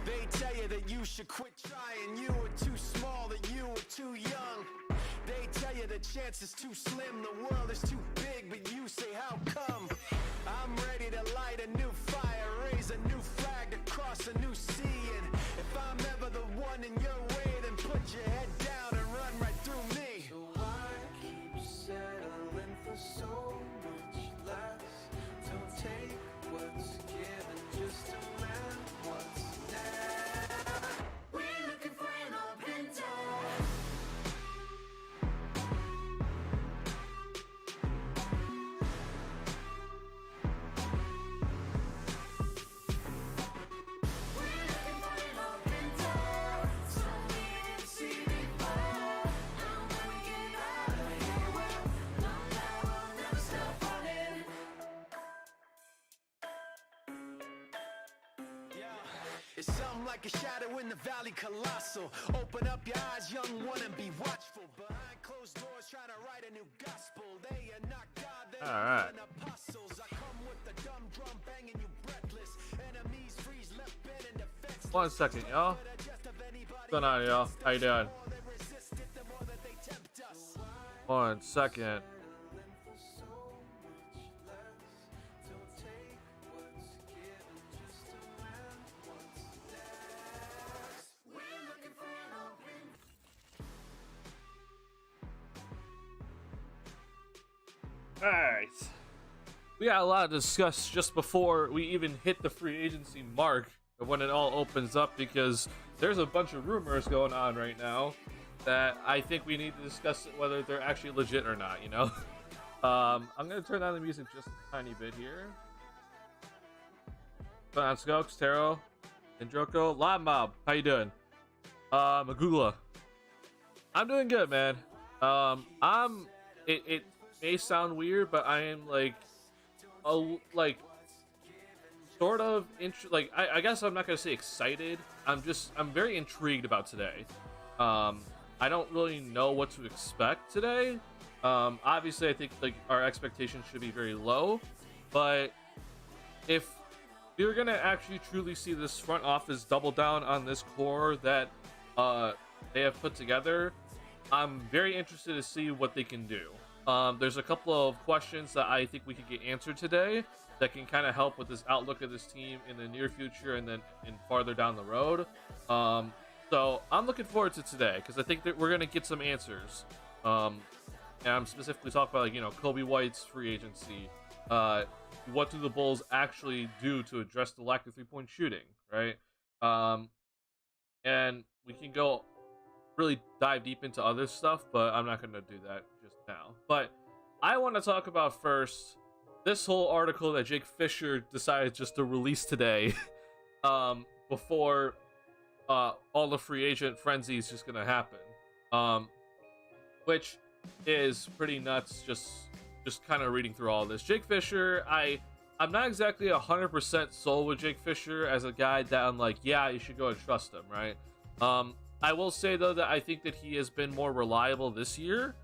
They tell you that you should quit trying. You were too small, that you were too young. They tell you the chance is too slim, the world is too big, but you say how come? I'm ready to light a new fire, raise a new flag across a new sea. And if I'm ever the one in your way, then put your head down and run right through me. So why keep settling for so much less? Don't take what's given, just demand what's next. We're looking for an open door. It's something like a shadow in the valley, colossal. Open up your eyes, young one, and be watchful. Behind closed doors, trying to write a new gospel. They are not God, they are apostles. I come with the dumb drum banging you breathless. Enemies freeze, left bent and defenseless. 1 second, y'all. What's going on, y'all? How you doing? 1 second. Alright. We got a lot to discuss just before we even hit the free agency mark of when it all opens up, because there's a bunch of rumors going on right now that I think we need to discuss whether they're actually legit or not, you know? I'm going to turn down the music just a tiny bit here. Let's go, Xtero, Indroko, Live Mob, how you doing? Magula. I'm doing good, man. It may sound weird, but I am sort of I guess I'm not gonna say excited. I'm very intrigued about today. I don't really know what to expect today. Obviously I think our expectations should be very low, but if we're gonna actually truly see this front office double down on this core that they have put together, I'm very interested to see what they can do. There's a couple of questions that I think we could get answered today that can kind of help with this outlook of this team in the near future and then farther down the road. So I'm looking forward to today because I think that we're going to get some answers. And I'm specifically talking about, Kobe White's free agency. What do the Bulls actually do to address the lack of three-point shooting, right? And we can go really dive deep into other stuff, but I'm not going to do that just now. But I want to talk about first this whole article that Jake Fisher decided just to release today before all the free agent frenzy is just going to happen, which is pretty nuts. Just kind of reading through all this. Jake Fisher, I'm not exactly 100% sold with Jake Fisher as a guy that I'm like, yeah, you should go and trust him, right? I will say though that I think that he has been more reliable this year,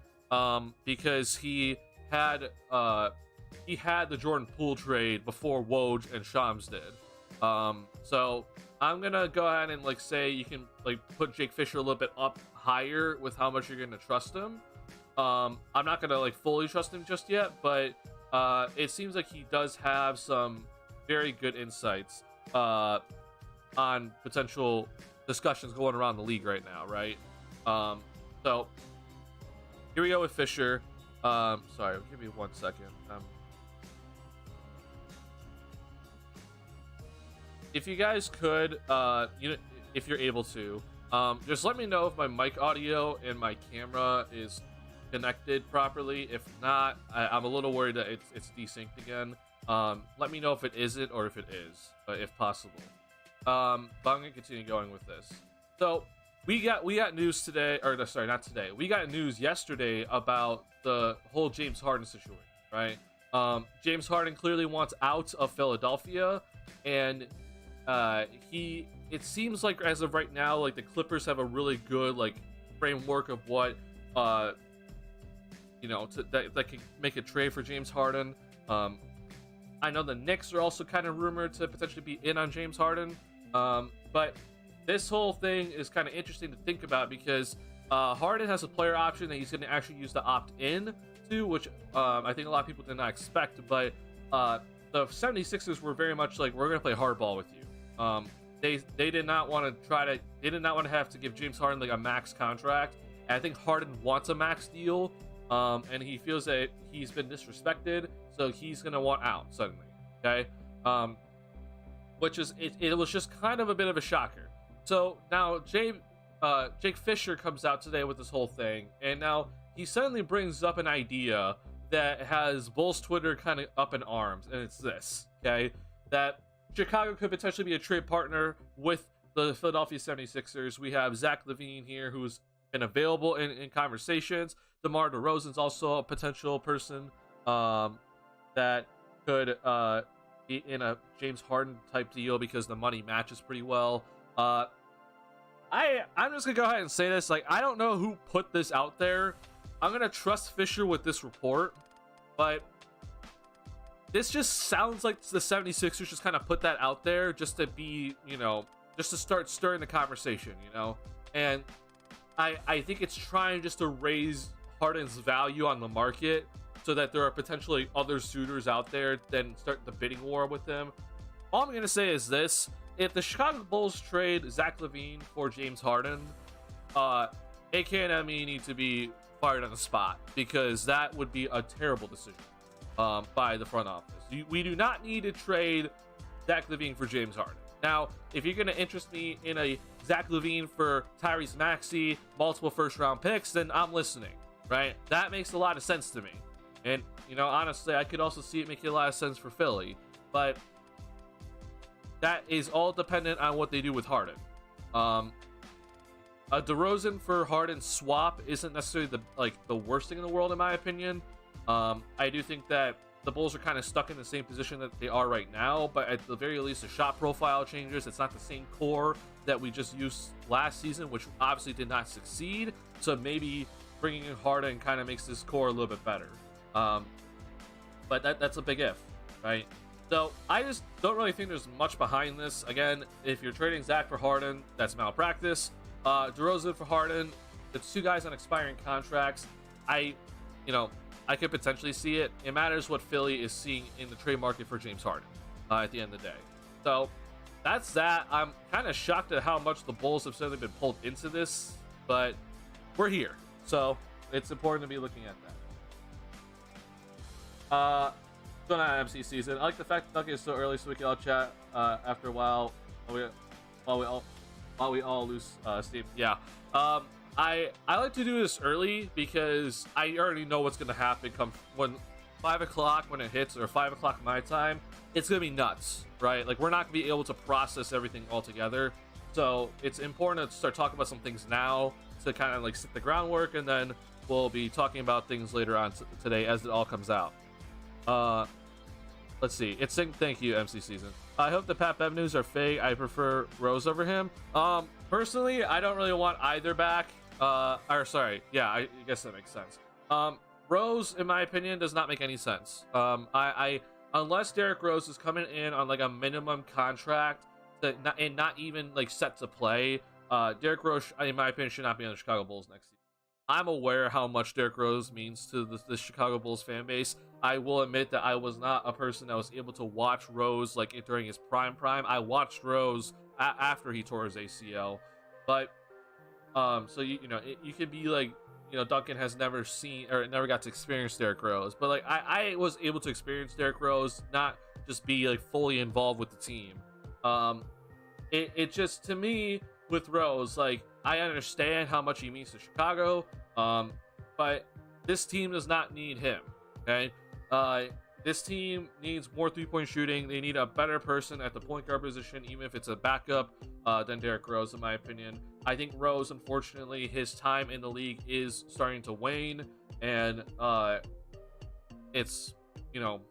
because he had the Jordan Poole trade before Woj and Shams did. So I'm gonna go ahead and say you can put Jake Fisher a little bit up higher with how much you're gonna trust him. I'm not gonna fully trust him just yet, but it seems like he does have some very good insights on potential discussions going around the league right now, right? So here we go with Fisher. Sorry, give me 1 second. If you guys could, if you're able to, just let me know if my mic audio and my camera is connected properly. If not, I'm a little worried that it's desynced again. Let me know if it isn't or if it is, if possible. But I'm gonna continue going with this. So we got news today, or no, sorry, not today. We got news yesterday about the whole James Harden situation, right? James Harden clearly wants out of Philadelphia, and it seems like as of right now, the Clippers have a really good framework of what that can make a trade for James Harden. I know the Knicks are also kind of rumored to potentially be in on James Harden. But this whole thing is kind of interesting to think about because Harden has a player option that he's going to actually use to opt in to, which I think a lot of people did not expect. But the 76ers were very much like, we're going to play hardball with you. They did not want to have to give James Harden like a max contract. And I think Harden wants a max deal, and he feels that he's been disrespected, so he's going to want out suddenly. Okay, which is it was just kind of a bit of a shocker. So now Jake Fisher comes out today with this whole thing, and now he suddenly brings up an idea that has Bulls Twitter kind of up in arms, and it's this, okay, that Chicago could potentially be a trade partner with the Philadelphia 76ers. We have Zach LaVine here, who's been available in conversations. DeMar DeRozan's also a potential person that could be in a James Harden type deal because the money matches pretty well. I'm just gonna go ahead and say this. Like, I don't know who put this out there. I'm gonna trust Fisher with this report, but this just sounds like the 76ers just kind of put that out there just to be, just to start stirring the conversation, and I think it's trying just to raise Harden's value on the market so that there are potentially other suitors out there then start the bidding war with him. All I'm gonna say is this: if the Chicago Bulls trade Zach LaVine for James Harden, AK and ME need to be fired on the spot, because that would be a terrible decision by the front office. We do not need to trade Zach LaVine for James Harden. Now, if you're going to interest me in a Zach LaVine for Tyrese Maxey, multiple first-round picks, then I'm listening, right? That makes a lot of sense to me. And, honestly, I could also see it making a lot of sense for Philly. But that is all dependent on what they do with Harden. A DeRozan for Harden swap isn't necessarily the worst thing in the world, in my opinion. I do think that the Bulls are kind of stuck in the same position that they are right now, but at the very least, the shot profile changes. It's not the same core that we just used last season, which obviously did not succeed. So maybe bringing in Harden kind of makes this core a little bit better. But that's a big if, right? So I just don't really think there's much behind this. Again, if you're trading Zach for Harden, that's malpractice. DeRozan for Harden, it's two guys on expiring contracts. I could potentially see it. It matters what Philly is seeing in the trade market for James Harden at the end of the day. So that's that. I'm kind of shocked at how much the Bulls have suddenly been pulled into this, but we're here. So it's important to be looking at that. Going on MC season. I like the fact that Duncan is so early so we can all chat after a while while we all lose steam. Yeah. I like to do this early because I already know what's going to happen come when 5 o'clock when it hits, or 5 o'clock my time. It's going to be nuts, right? Like, we're not going to be able to process everything all together. So it's important to start talking about some things now to kind of like set the groundwork, and then we'll be talking about things later on today as it all comes out. Let's see. It's saying thank you, MC Season. I hope the Pat Bev news are fake. I prefer Rose over him. Personally, I don't really want either back. I guess that makes sense. Rose, in my opinion, does not make any sense. Unless Derrick Rose is coming in on like a minimum contract and not even like set to play, Derrick Rose, in my opinion, should not be on the Chicago Bulls next season. I'm aware how much Derrick Rose means to the Chicago Bulls fan base. I will admit that I was not a person that was able to watch Rose like during his prime. I watched Rose after he tore his ACL, but so you could be like, Duncan has never seen or never got to experience Derrick Rose, but like I was able to experience Derrick Rose, not just be like fully involved with the team. It just, to me, with Rose, like, I understand how much he means to Chicago, but this team does not need him. Okay, this team needs more 3-point shooting. They need a better person at the point guard position, even if it's a backup, than Derrick Rose, in my opinion. I think Rose, unfortunately, his time in the league is starting to wane, and it's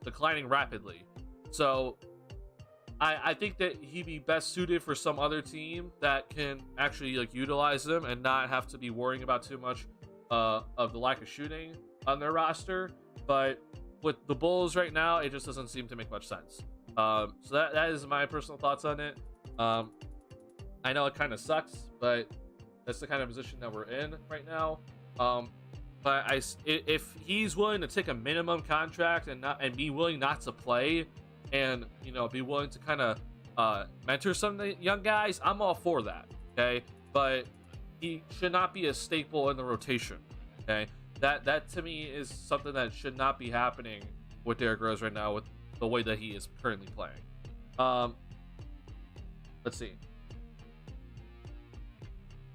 declining rapidly. So I think that he'd be best suited for some other team that can actually like utilize him and not have to be worrying about too much of the lack of shooting on their roster. But with the Bulls right now, it just doesn't seem to make much sense. So that is my personal thoughts on it. I know it kind of sucks, but that's the kind of position that we're in right now. But if he's willing to take a minimum contract and be willing not to play, and be willing to kind of mentor some of the young guys, I'm all for that. Okay, but he should not be a staple in the rotation. Okay, that to me is something that should not be happening with Derrick Rose right now with the way that he is currently playing. Let's see.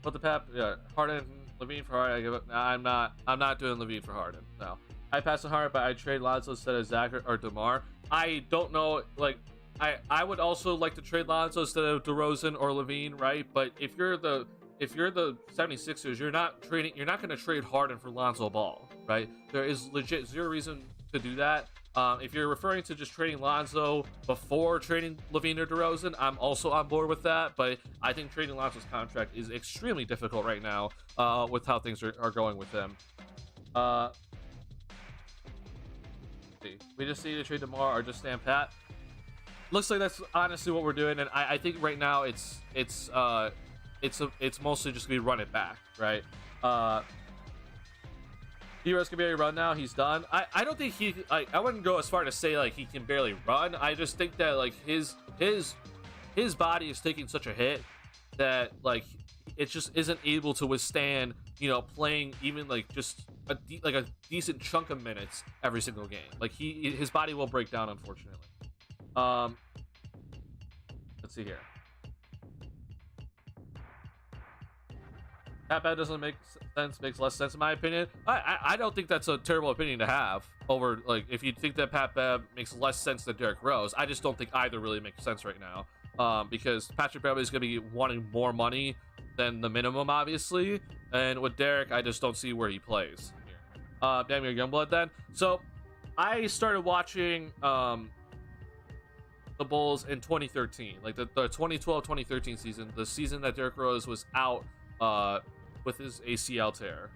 Put the Pep, Harden, Levine for Harden. I give up. I'm not doing Levine for Harden. No, I pass on Harden, but I trade Lonzo instead of Zach or DeMar. I don't know. Like, I would also like to trade Lonzo instead of DeRozan or Levine, right? But if you're the 76ers, you're not going to trade Harden for Lonzo Ball, right? There is legit zero reason to do that. If you're referring to just trading Lonzo before trading Levine or DeRozan, I'm also on board with that. But I think trading Lonzo's contract is extremely difficult right now with how things are going with him. We just need to trade DeMar or just stand pat. Looks like that's honestly what we're doing, and I think right now it's mostly just gonna be run it back, right? D-Rose can barely run now. He's done. I don't think I wouldn't go as far to say like he can barely run. I just think that like his body is taking such a hit that like it just isn't able to withstand playing even like just a decent chunk of minutes every single game. Like his body will break down, unfortunately. Let's see here. Pat Bev doesn't make sense, makes less sense in my opinion. I don't think that's a terrible opinion to have over, like, if you think that Pat Bev makes less sense than Derrick Rose. I just don't think either really makes sense right now, because Patrick Bev is going to be wanting more money than the minimum, obviously, and with Derrick, I just don't see where he plays. Damn, your Youngblood then. So I started watching the Bulls in 2013, like the 2012-2013 season, the season that Derrick Rose was out with his ACL tear.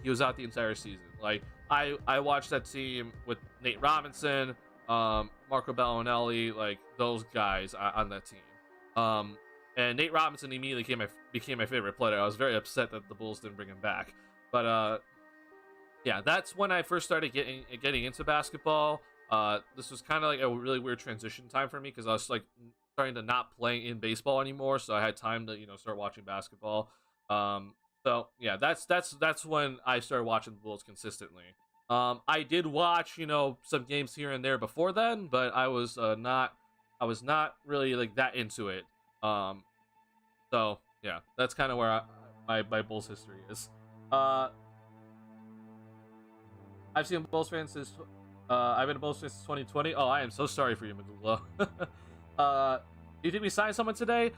He was out the entire season. Like I watched that team with Nate Robinson, Marco Bellinelli, like those guys on that team. And Nate Robinson immediately became my favorite player. I was very upset that the Bulls didn't bring him back. But yeah, that's when I first started getting into basketball. This was kind of like a really weird transition time for me because I was like starting to not play in baseball anymore, so I had time to start watching basketball. So yeah, that's when I started watching the Bulls consistently. I did watch some games here and there before then, but I was not really like that into it. So yeah, that's kind of where my Bulls history is. I've seen Bulls fans since I've been a Bulls fan since 2020. Oh, I am so sorry for you, Magula. Do you think we signed someone today?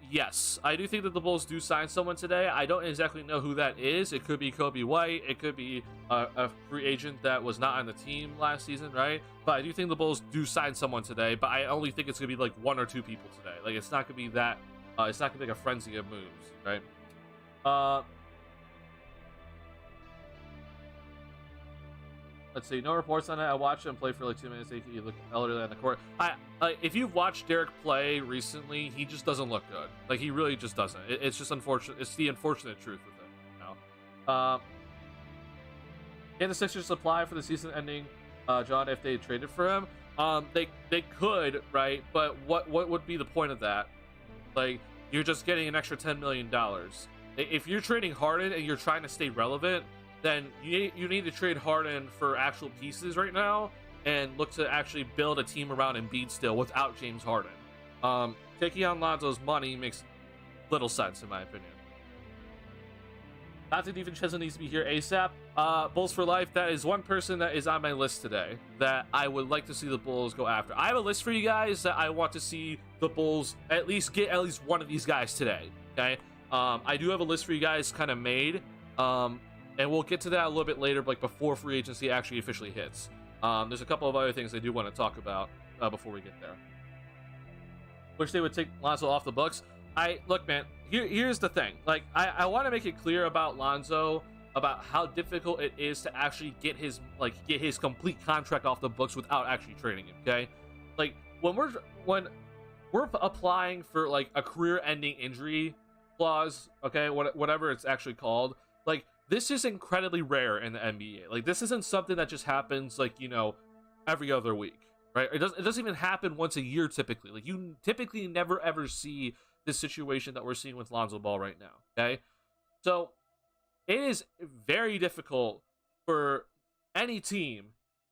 Yes, I do think that the Bulls do sign someone today. I don't exactly know who that is. It could be Kobe White. It could be a free agent that was not on the team last season, right? But I do think the Bulls do sign someone today. But I only think it's gonna be like one or two people today. Like it's not gonna be that. It's not gonna be like a frenzy of moves, right? Let's see. No reports on it. I watched him play for like 2 minutes. He looked elderly on the court. If you've watched Derrick play recently, he just doesn't look good. Like he really just doesn't. It's just unfortunate. It's the unfortunate truth with him. Can the Sixers apply for the season-ending, John, if they traded for him? They could, right? But what would be the point of that? Like you're just getting an extra $10 million. If you're trading Harden and you're trying to stay relevant, then you need to trade Harden for actual pieces right now and look to actually build a team around Embiid still without James Harden. Taking on Lonzo's money makes little sense in my opinion. Dante DiVincenzo needs to be here ASAP. Bulls for life. That is one person that is on my list today that I would like to see the Bulls go after. I have a list for you guys that I want to see the Bulls at least get at least one of these guys today. Okay. I do have a list for you guys kind of made. And we'll get to that a little bit later, like before free agency actually officially hits. There's a couple of other things I do want to talk about before we get there. Wish they would take Lonzo off the books. Look, man. Here's the thing. Like, I want to make it clear about Lonzo, about how difficult it is to actually get his complete contract off the books without actually trading him. Okay, like when we're we're applying for like a career-ending injury clause, okay, whatever it's actually called. Like, this is incredibly rare in the NBA. Like, this isn't something that just happens like, you know, every other week, right? It doesn't even happen once a year typically. Like, you typically never ever see this situation that we're seeing with Lonzo Ball right now, okay? So it is very difficult for any team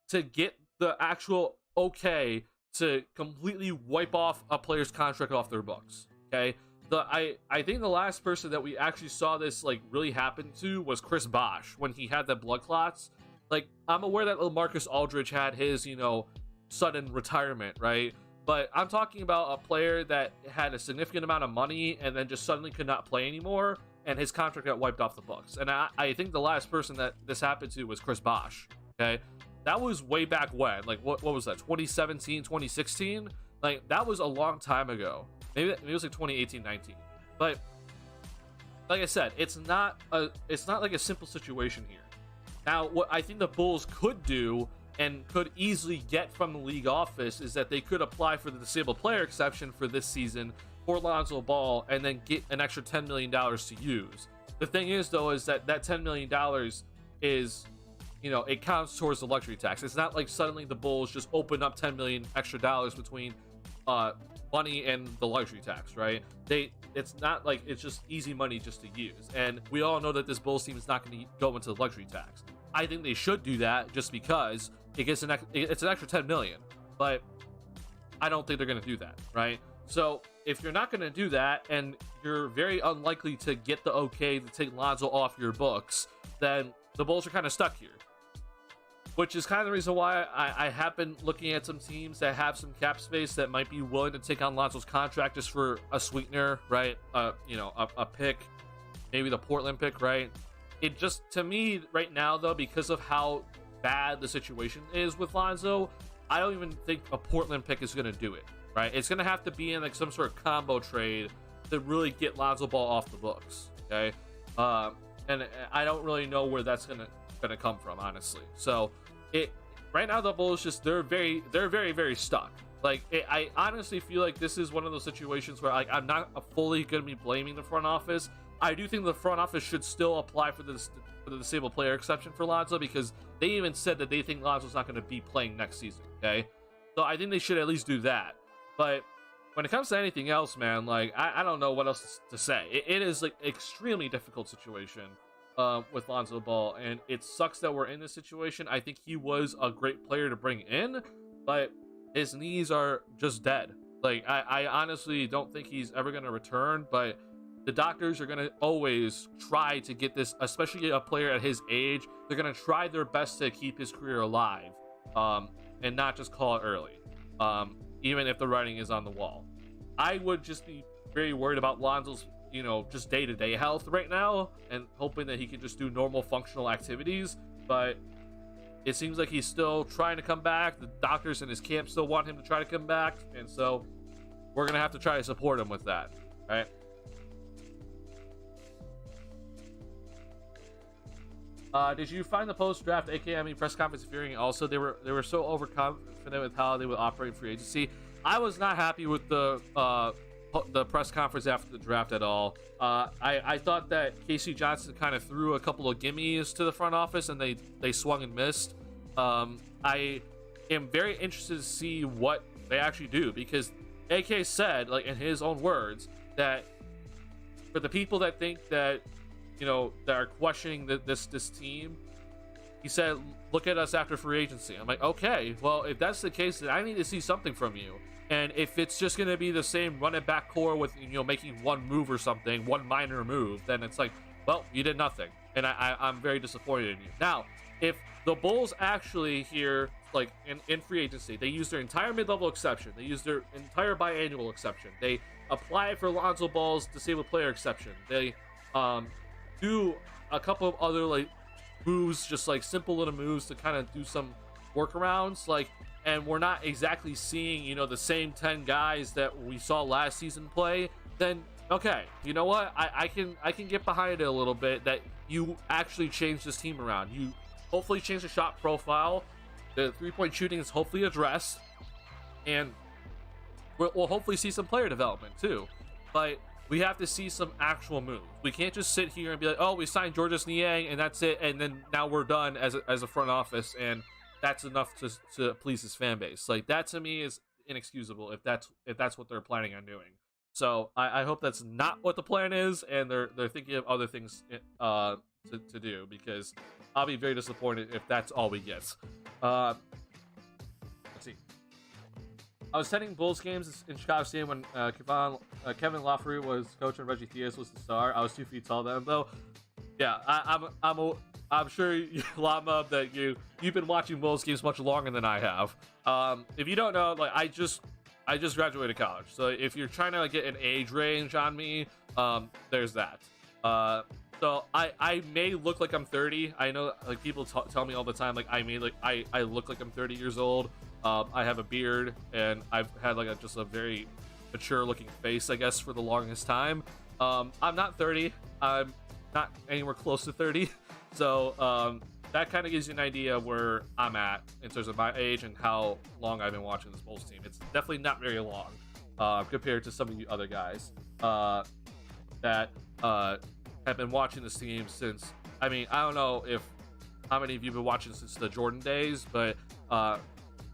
to get the actual okay to completely wipe off a player's contract off their books, okay? I think the last person that we actually saw this like really happen to was Chris Bosh when he had the blood clots. Like, I'm aware that LaMarcus Aldridge had his, you know, sudden retirement, right? But I'm talking about a player that had a significant amount of money and then just suddenly could not play anymore, and his contract got wiped off the books. And I think the last person that this happened to was Chris Bosh, okay? That was way back when. Like, what was that, 2017, 2016? Like, that was a long time ago. Maybe it was like 2018, 19. But like I said, it's not like a simple situation here. Now, what I think the Bulls could do and could easily get from the league office is that they could apply for the disabled player exception for this season for Lonzo Ball and then get an extra $10 million to use. The thing is, though, is that $10 million is, you know, it counts towards the luxury tax. It's not like suddenly the Bulls just open up $10 million extra between money and the luxury tax, right? It's not like it's just easy money just to use. And we all know that this Bulls team is not going to go into the luxury tax. I think they should do that just because it's an extra 10 million, but I don't think they're going to do that, right? So if you're not going to do that and you're very unlikely to get the okay to take Lonzo off your books, then the Bulls are kind of stuck here. Which is kind of the reason why I have been looking at some teams that have some cap space that might be willing to take on Lonzo's contract just for a sweetener, right? You know, a pick, maybe the Portland pick, right? It just, to me right now though, because of how bad the situation is with Lonzo, I don't even think a Portland pick is going to do it, right? It's going to have to be in like some sort of combo trade to really get Lonzo Ball off the books, okay? And I don't really know where that's gonna come from, honestly. So right now the Bulls just they're very very stuck. Like, I honestly feel like this is one of those situations where, like, I'm not fully gonna be blaming the front office. I do think the front office should still apply for the disabled player exception for Lonzo, because they even said that they think Lonzo's not going to be playing next season, okay? So I think they should at least do that. But when it comes to anything else, man, like, I don't know what else to say. It is like extremely difficult situation with Lonzo Ball, and it sucks that we're in this situation. I think he was a great player to bring in, but his knees are just dead. Like, I honestly don't think he's ever going to return, but the doctors are going to always try to get this, especially a player at his age, they're going to try their best to keep his career alive, and not just call it early, even if the writing is on the wall. I would just be very worried about Lonzo's, just day-to-day health right now, and hoping that he can just do normal functional activities, but it seems like he's still trying to come back. The doctors in his camp still want him to try to come back, and so we're going to have to try to support him with that, right? Did you find the post-draft AKME press conference infuriating? Also, they were so overconfident with how they would operate free agency. I was not happy with the press conference after the draft at all. I thought that Casey Johnson kind of threw a couple of gimmies to the front office, and they swung and missed. I am very interested to see what they actually do, because AK said, like, in his own words, that for the people that think that that are questioning this team, he said, look at us after free agency. I'm like, okay, well, if that's the case, then I need to see something from you. And if it's just going to be the same run it back core with making one move or something, one minor move, then it's like, well, you did nothing, and I'm very disappointed in you. Now, if the Bulls actually here, like in free agency, they use their entire mid-level exception, they use their entire biannual exception, they apply for Lonzo Ball's disabled player exception, they do a couple of other like moves, just like simple little moves to kind of do some workarounds, like, and we're not exactly seeing the same 10 guys that we saw last season play, then okay, you know what, I can get behind it a little bit, that you actually change this team around. You hopefully change the shot profile, the 3-point shooting is hopefully addressed, and we'll hopefully see some player development too. But we have to see some actual moves. We can't just sit here and be like, oh, we signed Georges Niang and that's it, and then now we're done as a front office, and that's enough to please his fan base. Like, that to me is inexcusable if that's what they're planning on doing. So I hope that's not what the plan is, and they're thinking of other things to do, because I'll be very disappointed if that's all we get. Let's see. I was attending Bulls games in Chicago Stadium when Kevin Lafreniere was coach and Reggie Theus was the star. I was 2 feet tall then, though. Yeah, I'm sure, Lama, that you've been watching Bulls games much longer than I have. If you don't know, like, I just graduated college, so if you're trying to like, get an age range on me, there's that. So I may look like I'm 30. I know, like, people tell me all the time, like, I look like I'm 30 years old. I have a beard, and I've had like just a very mature looking face, I guess, for the longest time. I'm not 30. I'm not anywhere close to 30. So that kind of gives you an idea of where I'm at in terms of my age and how long I've been watching this Bulls team. It's definitely not very long compared to some of you other guys that have been watching this team since, I mean, I don't know how many of you have been watching since the Jordan days, but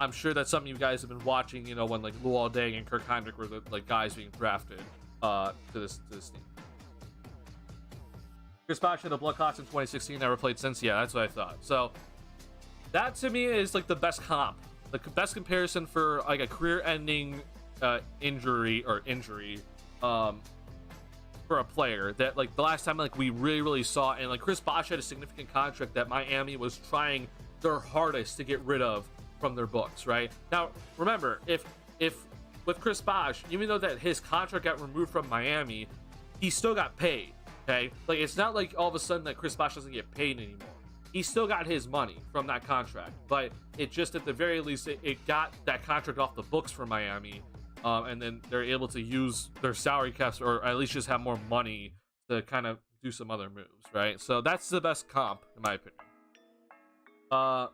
I'm sure that some of you guys have been watching, you know, when like Luol Deng and Kirk Hinrich were the like guys being drafted to this team. Chris Bosh had the Blackhawks in 2016, never played since. Yeah, that's what I thought. So that to me is like the best comp, the best comparison for like a career-ending injury for a player that, like, the last time like we really saw, and like Chris Bosh had a significant contract that Miami was trying their hardest to get rid of from their books. Right now, remember, if with Chris Bosh, even though that his contract got removed from Miami, he still got paid. Okay, like, it's not like all of a sudden that Chris Bosh doesn't get paid anymore. He still got his money from that contract, but it just, at the very least, it got that contract off the books for Miami, and then they're able to use their salary caps, or at least just have more money to kind of do some other moves, right? So that's the best comp, in my opinion. By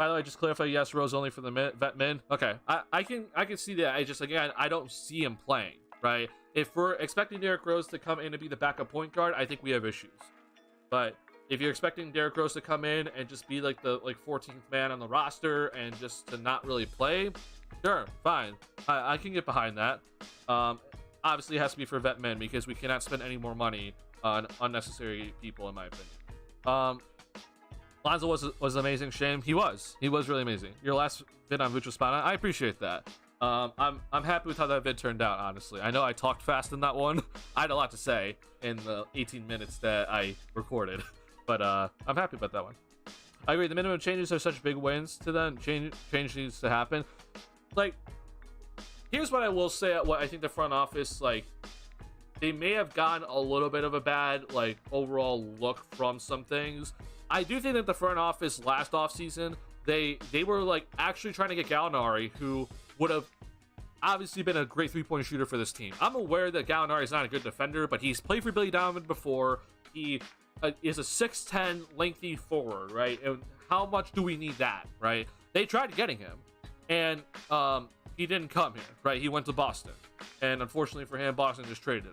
the way, just clarify, yes, Rose only for the vet min. Okay, I can see that. I just, again, I don't see him playing, right? If we're expecting Derrick Rose to come in and be the backup point guard, I think we have issues. But if you're expecting Derrick Rose to come in and just be like the 14th man on the roster and just to not really play, sure, fine. I can get behind that. Obviously, it has to be for vet men, because we cannot spend any more money on unnecessary people, in my opinion. Lonzo was amazing. Shame, he was really amazing. Your last vid on Vutraspana, I appreciate that. I'm happy with how that vid turned out, honestly. I know I talked fast in that one. I had a lot to say in the 18 minutes that I recorded, but I'm happy about that one. I agree, the minimum changes are such big wins to them. Change needs to happen. Like, here's what I will say, what I think the front office, like, they may have gotten a little bit of a bad, like, overall look from some things. I do think that the front office last offseason, they were, like, actually trying to get Gallinari, who would have obviously been a great three-point shooter for this team. I'm aware that Gallinari is not a good defender, but he's played for Billy Donovan before. He is a 6'10", lengthy forward, right? And how much do we need that, right? They tried getting him, and he didn't come here, right? He went to Boston, and unfortunately for him, Boston just traded him.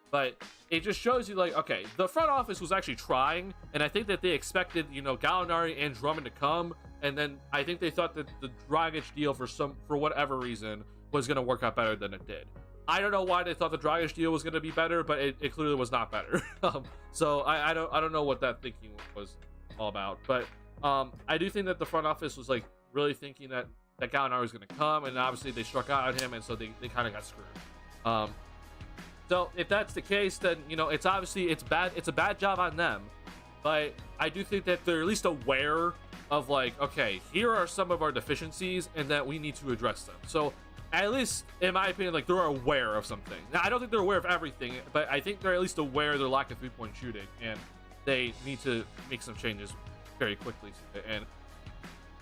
But it just shows you, like, okay, the front office was actually trying, and I think that they expected, you know, Gallinari and Drummond to come, and then I think they thought that the Dragic deal, for whatever reason, was going to work out better than it did. I don't know why they thought the Dragic deal was going to be better, but it clearly was not better. So I don't know what that thinking was all about, but I do think that the front office was, like, really thinking that Gallinari was going to come, and obviously they struck out at him, and so they kind of got screwed. So if that's the case, then, you know, it's bad. It's a bad job on them, but I do think that they're at least aware of, like, okay, here are some of our deficiencies and that we need to address them. So at least, in my opinion, like, they're aware of something. Now, I don't think they're aware of everything, but I think they're at least aware of their lack of three-point shooting, and they need to make some changes very quickly. And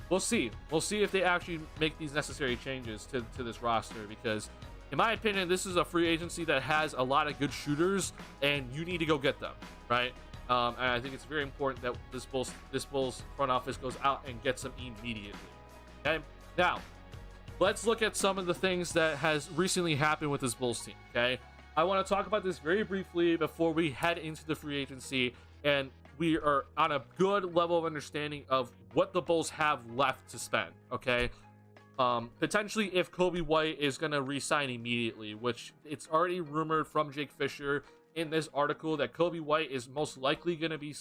we'll see if they actually make these necessary changes to this roster, because in my opinion, this is a free agency that has a lot of good shooters, and you need to go get them, right? And I think it's very important that this Bulls front office goes out and gets them immediately. Okay, now let's look at some of the things that has recently happened with this Bulls team, okay? I want to talk about this very briefly before we head into the free agency, and we are on a good level of understanding of what the Bulls have left to spend, okay? Potentially if Kobe White is going to re-sign immediately, which it's already rumored from Jake Fisher in this article that Kobe White is most likely going to be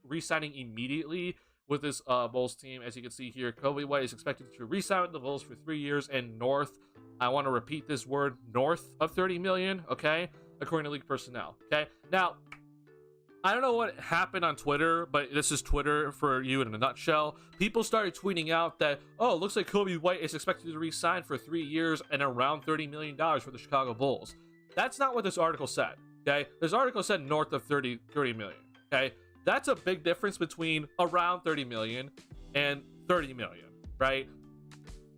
re-signing immediately with this Bulls team. As you can see here, Kobe White is expected to re-sign with the Bulls for 3 years and north. I want to repeat this word, north of 30 million, okay? According to league personnel, okay? Now, I don't know what happened on Twitter, but this is Twitter for you in a nutshell. People started tweeting out that, oh, it looks like Kobe White is expected to re-sign for 3 years and around $30 million for the Chicago Bulls. That's not what this article said, okay? This article said north of 30 million, okay? That's a big difference between around 30 million and 30 million, right?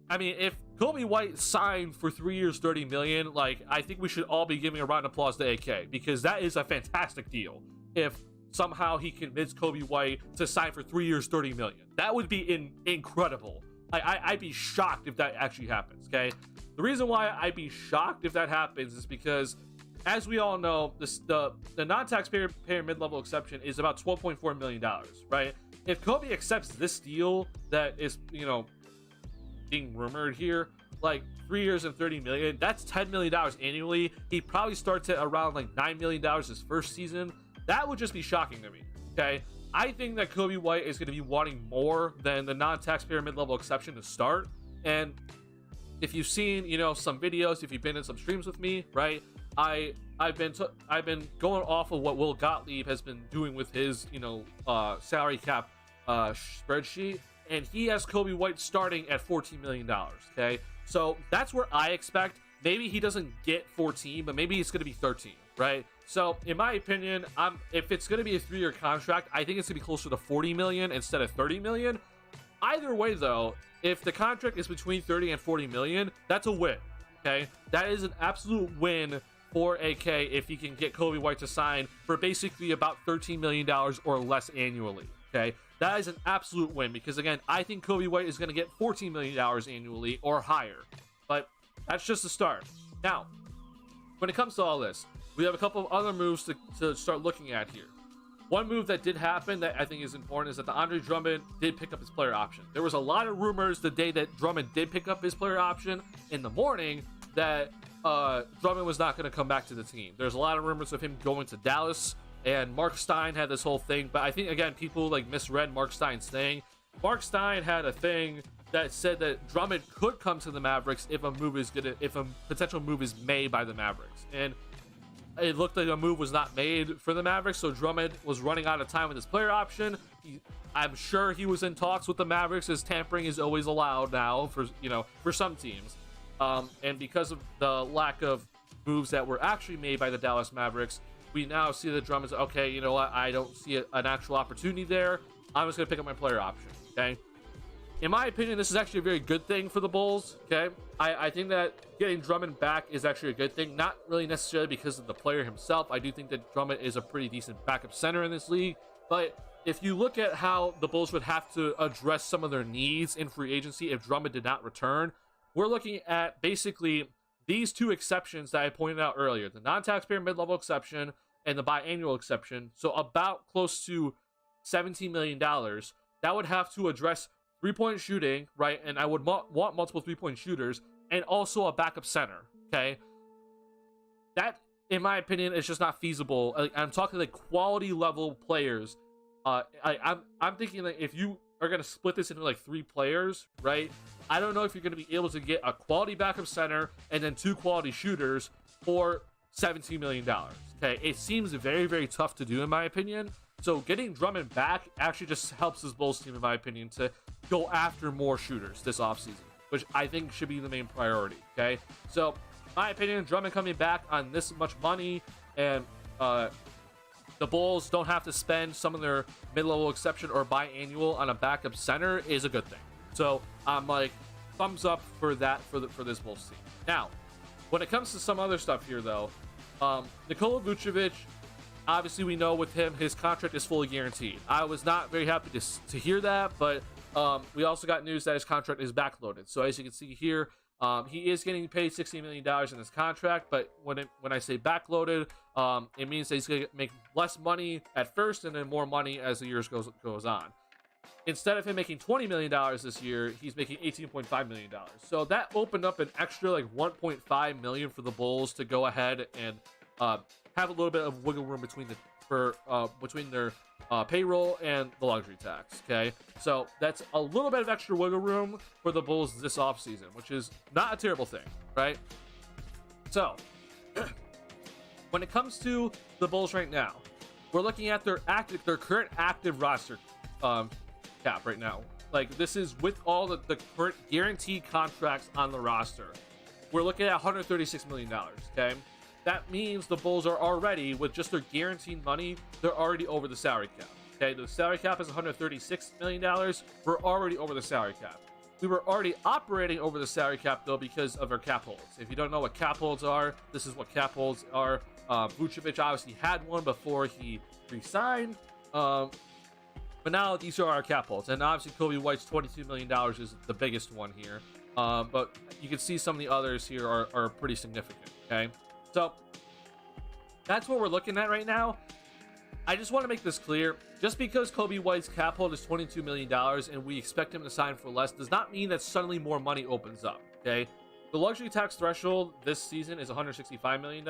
I mean, if Kobe White signed for 3 years, 30 million, like, I think we should all be giving a round of applause to AK, because that is a fantastic deal. If somehow he convinced Kobe White to sign for 3 years, 30 million, that would be incredible. I'd be shocked if that actually happens, okay? The reason why I'd be shocked if that happens is because, as we all know, the non-taxpayer mid-level exception is about $12.4 million, right? If Kobe accepts this deal that is, you know, being rumored here, like 3 years and 30 million, that's $10 million annually. He probably starts at around like $9 million his first season. That would just be shocking to me, okay? I think that Kobe White is going to be wanting more than the non-taxpayer mid-level exception to start. And if you've seen, you know, some videos, if you've been in some streams with me, right? I've been going off of what Will Gottlieb has been doing with his, you know, salary cap spreadsheet, and he has Kobe White starting at $14 million, okay? So that's where I expect. Maybe he doesn't get 14, but maybe it's going to be 13, right? So in my opinion, if it's going to be a 3-year contract, I think it's going to be closer to 40 million instead of 30 million. Either way, though, if the contract is between 30 and 40 million, that's a win, okay? That is an absolute win for AK if he can get Kobe White to sign for basically about $13 million or less annually, okay? That is an absolute win because, again, I think Kobe White is going to get $14 million annually or higher. But that's just the start. Now, when it comes to all this, we have a couple of other moves to start looking at here. One move that did happen that I think is important is that the Andre Drummond did pick up his player option. There was a lot of rumors the day that Drummond did pick up his player option in the morning that Drummond was not going to come back to the team. There's a lot of rumors of him going to Dallas, and Mark Stein had this whole thing. But I think, again, people like misread Mark Stein's thing. Mark Stein had a thing that said that Drummond could come to the Mavericks if a potential move is made by the Mavericks. And it looked like a move was not made for the Mavericks, so Drummond was running out of time with his player option. I'm sure he was in talks with the Mavericks, as tampering is always allowed now for some teams. And because of the lack of moves that were actually made by the Dallas Mavericks, we now see that Drummond's, okay, you know what, I don't see an actual opportunity there. I'm just going to pick up my player option, okay? In my opinion, this is actually a very good thing for the Bulls, okay? I think that getting Drummond back is actually a good thing, not really necessarily because of the player himself. I do think that Drummond is a pretty decent backup center in this league, but if you look at how the Bulls would have to address some of their needs in free agency if Drummond did not return, we're looking at basically these two exceptions that I pointed out earlier, the non-taxpayer mid-level exception and the biannual exception, so about close to $17 million. That would have to address three-point shooting, right? And I would want multiple three-point shooters and also a backup center, okay? That, in my opinion, is just not feasible. I'm talking like quality level players. I'm thinking that if you are going to split this into like 3 players, right? I don't know if you're going to be able to get a quality backup center and then 2 quality shooters for $17 million, okay? It seems very, very tough to do, in my opinion. So getting Drummond back actually just helps this Bulls team, in my opinion, to go after more shooters this offseason, which I think should be the main priority, okay? So, in my opinion, Drummond coming back on this much money and the Bulls don't have to spend some of their mid-level exception or biannual on a backup center is a good thing. So, I'm like, thumbs up for that for this Bulls team. Now, when it comes to some other stuff here, though, Nikola Vucevic, obviously, we know with him, his contract is fully guaranteed. I was not very happy to hear that, but we also got news that his contract is backloaded. So as you can see here, He is getting paid $60 million in his contract, but when I say backloaded, it means that he's going to make less money at first and then more money as the years goes on. Instead of him making $20 million this year, he's making $18.5 million. So that opened up an extra like $1.5 million for the Bulls to go ahead and have a little bit of wiggle room between their payroll and the luxury tax. Okay, so that's a little bit of extra wiggle room for the Bulls this offseason, which is not a terrible thing, right? So when it comes to the Bulls right now, we're looking at their current active roster cap right now. Like, this is with all the current guaranteed contracts on the roster. We're looking at $136 million. Okay, that means the Bulls are already, with just their guaranteed money, they're already over the salary cap. Okay, the salary cap is $136 million. We're already over the salary cap. We were already operating over the salary cap, though, because of our cap holds. If you don't know what cap holds are, this is what cap holds are. Vucevic obviously had one before he re-signed. But now these are our cap holds. And obviously Kobe White's $22 million is the biggest one here. But you can see some of the others here are pretty significant, okay? So that's what we're looking at right now. I just want to make this clear. Just because Kobe White's cap hold is $22 million and we expect him to sign for less does not mean that suddenly more money opens up, okay? The luxury tax threshold this season is $165 million.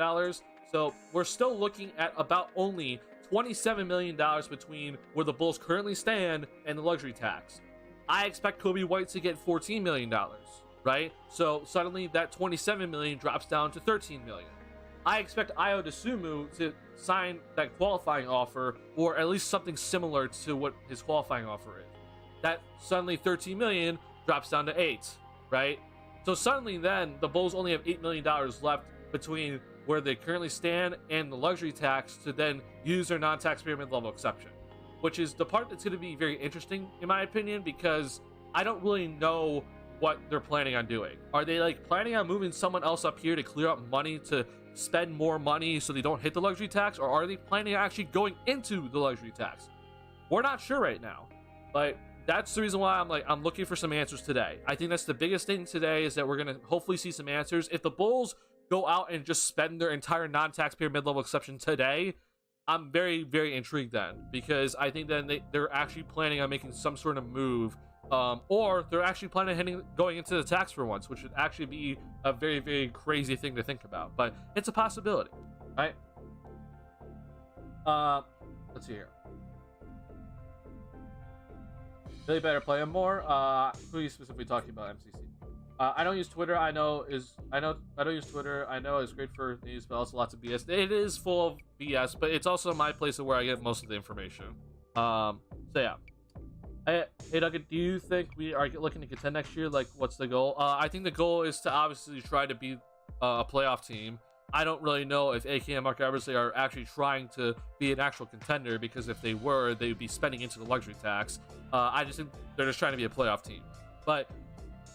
So we're still looking at about only $27 million between where the Bulls currently stand and the luxury tax. I expect Kobe White to get $14 million, right? So suddenly that $27 million drops down to $13 million. I expect Ayo Dosunmu to sign that qualifying offer, or at least something similar to what his qualifying offer is. That suddenly $13 million drops down to $8 million, right? So suddenly then the Bulls only have $8 million left between where they currently stand and the luxury tax to then use their non-taxpayer mid-level exception, which is the part that's going to be very interesting in my opinion, because I don't really know what they're planning on doing. Are they like planning on moving someone else up here to clear up money to spend more money so they don't hit the luxury tax, or are they planning on actually going into the luxury tax? We're not sure right now, but that's the reason why I'm looking for some answers today. I think that's the biggest thing today, is that we're going to hopefully see some answers. If the Bulls go out and just spend their entire non-taxpayer mid-level exception today, I'm very, very intrigued then, because I think then they're actually planning on making some sort of move, or they're actually planning on going into the tax for once, which would actually be a very, very crazy thing to think about, but it's a possibility, right? Let's see here. Really better play him more. Who are you specifically talking about, MCC? I don't use Twitter. I don't use Twitter. I know it's great for news, but also lots of BS. It is full of BS, but it's also my place of where I get most of the information. So yeah. Hey Duncan, do you think we are looking to contend next year? Like, what's the goal? I think the goal is to obviously try to be a playoff team. I don't really know if AK and Mark Eversley are actually trying to be an actual contender, because if they were, they would be spending into the luxury tax. I just think they're just trying to be a playoff team. But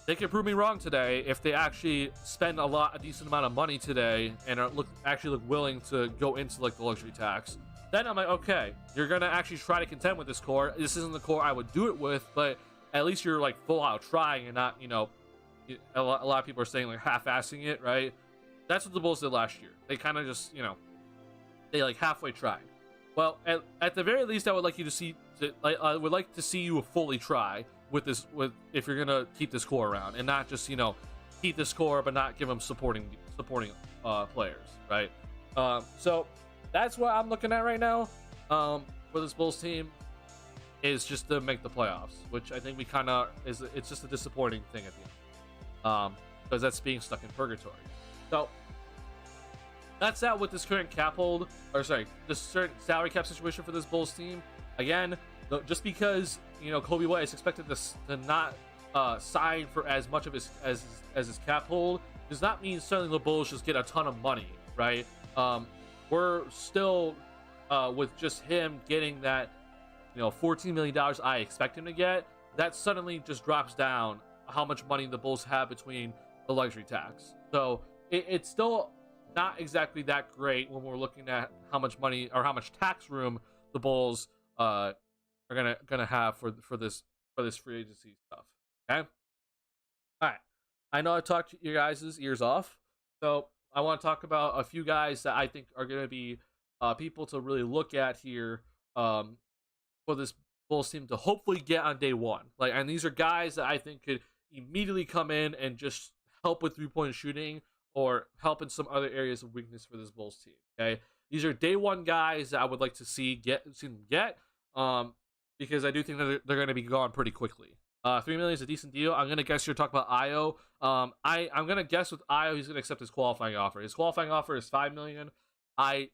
they can prove me wrong today if they actually spend a decent amount of money today and actually look willing to go into like the luxury tax. Then I'm like, okay, you're gonna actually try to contend with this core. This isn't the core I would do it with, but at least you're like full out trying and not, a lot of people are saying like half-assing it, right? That's what the Bulls did last year. They kind of just, they like halfway tried. Well, at the very least, I would like you to see. I would like to see you fully try with this. If you're gonna keep this core around, and not just keep this core but not give them supporting players, right? So that's what I'm looking at right now. For this Bulls team, is just to make the playoffs, which I think we kind of it's just a disappointing thing at the end, because that's being stuck in purgatory. So that's that with this current cap hold, this certain salary cap situation for this Bulls team. Again, just because Kobe White is expected to not sign for as much of his cap hold, does not mean suddenly the Bulls just get a ton of money, right? We're still with just him getting that $14 million I expect him to get. That suddenly just drops down how much money the Bulls have between the luxury tax. So it's still not exactly that great when we're looking at how much money or how much tax room the Bulls are gonna have for this free agency stuff. Okay, all right. I know I talked your guys' ears off, so I want to talk about a few guys that I think are going to be people to really look at here um, for this Bulls team to hopefully get on day one. Like, and these are guys that I think could immediately come in and just help with 3-point shooting or help in some other areas of weakness for this Bulls team. Okay, these are day one guys that I would like to see them get, because I do think that they're going to be gone pretty quickly. 3 million is a decent deal. I'm gonna guess you're talking about Io. I'm gonna guess with Io he's gonna accept his qualifying offer. His qualifying offer is 5 million. I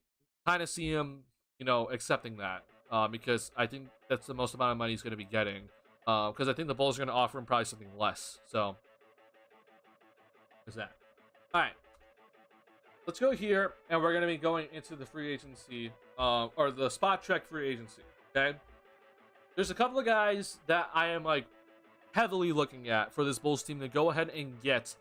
kind of see him, accepting that because I think that's the most amount of money he's gonna be getting. Because I think the Bulls are gonna offer him probably something less. So, there's that. All right, let's go here, and we're gonna be going into the free agency, or the spot check free agency. Okay, there's a couple of guys that I am like heavily looking at for this Bulls team to go ahead and get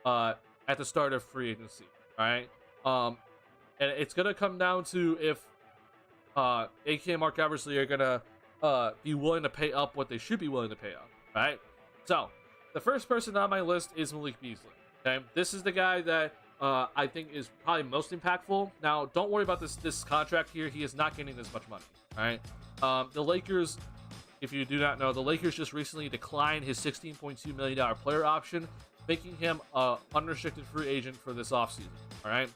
at the start of free agency. All right, and it's gonna come down to if AK and Mark Eversley are gonna be willing to pay up what they should be willing to pay up. All right, so the first person on my list is Malik Beasley. Okay, this is the guy that I think is probably most impactful. Now, don't worry about this contract here. He is not getting this much money. All right, the Lakers. If you do not know, the Lakers just recently declined his $16.2 million player option, making him an unrestricted free agent for this offseason. All right.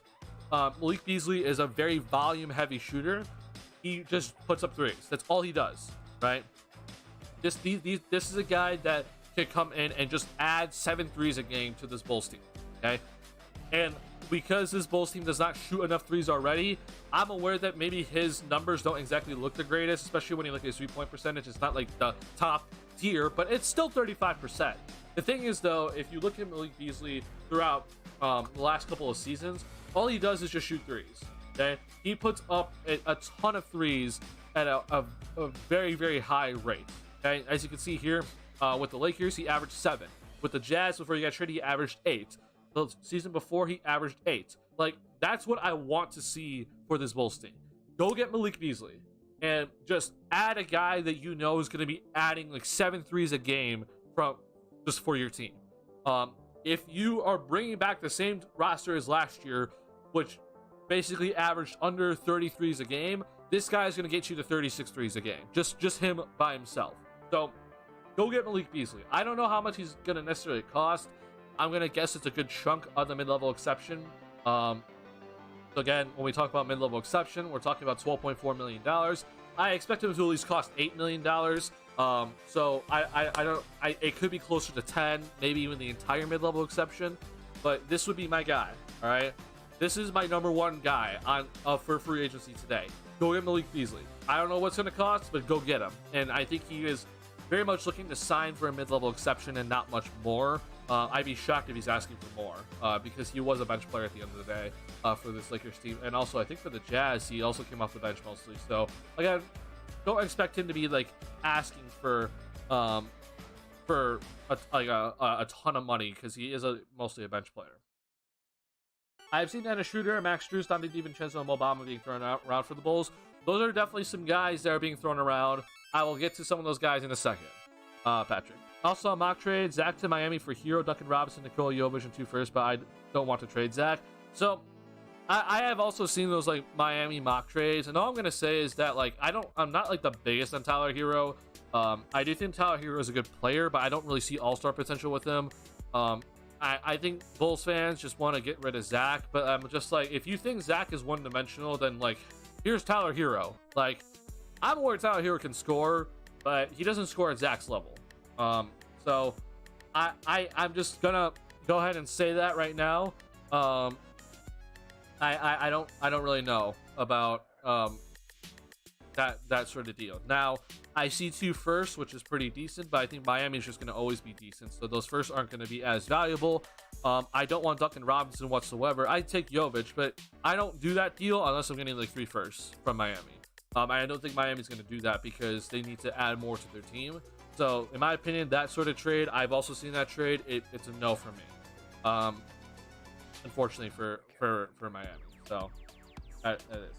Malik Beasley is a very volume-heavy shooter. He just puts up threes. That's all he does. Right. This is a guy that can come in and just add 7 threes a game to this Bulls team. Okay. And because this Bulls team does not shoot enough threes already, I'm aware that maybe his numbers don't exactly look the greatest, especially when you look at his 3-point percentage. It's not like the top tier, but it's still 35%. The thing is, though, if you look at Malik Beasley throughout the last couple of seasons, all he does is just shoot threes. Okay, he puts up a ton of threes at a very, very high rate. Okay, as you can see here, with the Lakers, he averaged 7. With the Jazz, before he got traded, he averaged 8. The season before, he averaged 8. Like, that's what I want to see for this Bulls team. Go get Malik Beasley and just add a guy that you know is going to be adding like 7 threes a game for your team. If you are bringing back the same roster as last year, which basically averaged under 30 threes a game, this guy is going to get you to 36 threes a game. Just him by himself. So go get Malik Beasley. I don't know how much he's going to necessarily cost. I'm going to guess it's a good chunk of the mid-level exception. So again, when we talk about mid-level exception, we're talking about $12.4 million. I expect him to at least cost $8 million. So it could be closer to 10, maybe even the entire mid-level exception. But this would be my guy, all right? This is my number one guy for free agency today. Go get Malik Beasley. I don't know what's going to cost, but go get him. And I think he is very much looking to sign for a mid-level exception and not much more. I'd be shocked if he's asking for more because he was a bench player at the end of the day for this Lakers team. And also, I think for the Jazz, he also came off the bench mostly. So, again, don't expect him to be, like, asking for a ton of money because he is mostly a bench player. I've seen Dennis Schroeder, Max Strus, Dante DiVincenzo, and Mo Bamba being thrown around for the Bulls. Those are definitely some guys that are being thrown around. I will get to some of those guys in a second, Patrick. Also, a mock trade, Zach to Miami for Hero, Duncan Robinson, Nikola Jovic, and 2 firsts, but I don't want to trade Zach. So, I have also seen those, like, Miami mock trades, and all I'm going to say is that, like, I'm not, like, the biggest on Tyler Hero. I do think Tyler Hero is a good player, but I don't really see all-star potential with him. I think Bulls fans just want to get rid of Zach, but I'm just like, if you think Zach is one-dimensional, then, like, here's Tyler Hero. Like, I'm aware Tyler Hero can score, but he doesn't score at Zach's level. So I'm just gonna go ahead and say that right now. I don't really know about that sort of deal. Now, I see 2 firsts, which is pretty decent, but I think Miami is just going to always be decent, so those firsts aren't going to be as valuable. I don't want Duncan Robinson whatsoever. I'd take Jovic, but I don't do that deal unless I'm getting like 3 firsts from Miami. I don't think Miami's going to do that because they need to add more to their team. So, in my opinion, that sort of trade, I've also seen that trade. It's a no for me. Unfortunately for Miami. So, that is.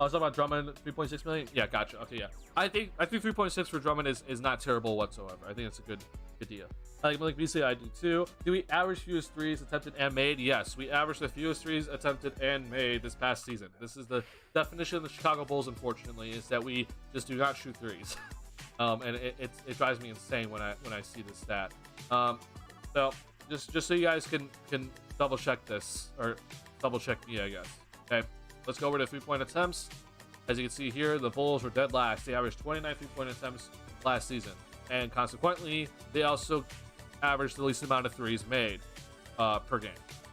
I was talking about Drummond, 3.6 million. Yeah, gotcha. Okay, yeah. I think 3.6 for Drummond is not terrible whatsoever. I think it's a good deal. I like Malik Beasley. I do too. Do we average fewest threes attempted and made? Yes, we averaged the fewest threes attempted and made this past season. This is the definition of the Chicago Bulls. Unfortunately, is that we just do not shoot threes, and it drives me insane when I see this stat. So just so you guys can double check this, or double check me, I guess. Okay. Let's go over to 3-point attempts. As you can see here, the Bulls were dead last. They averaged 29 3-point attempts last season. And consequently, they also averaged the least amount of threes made per game.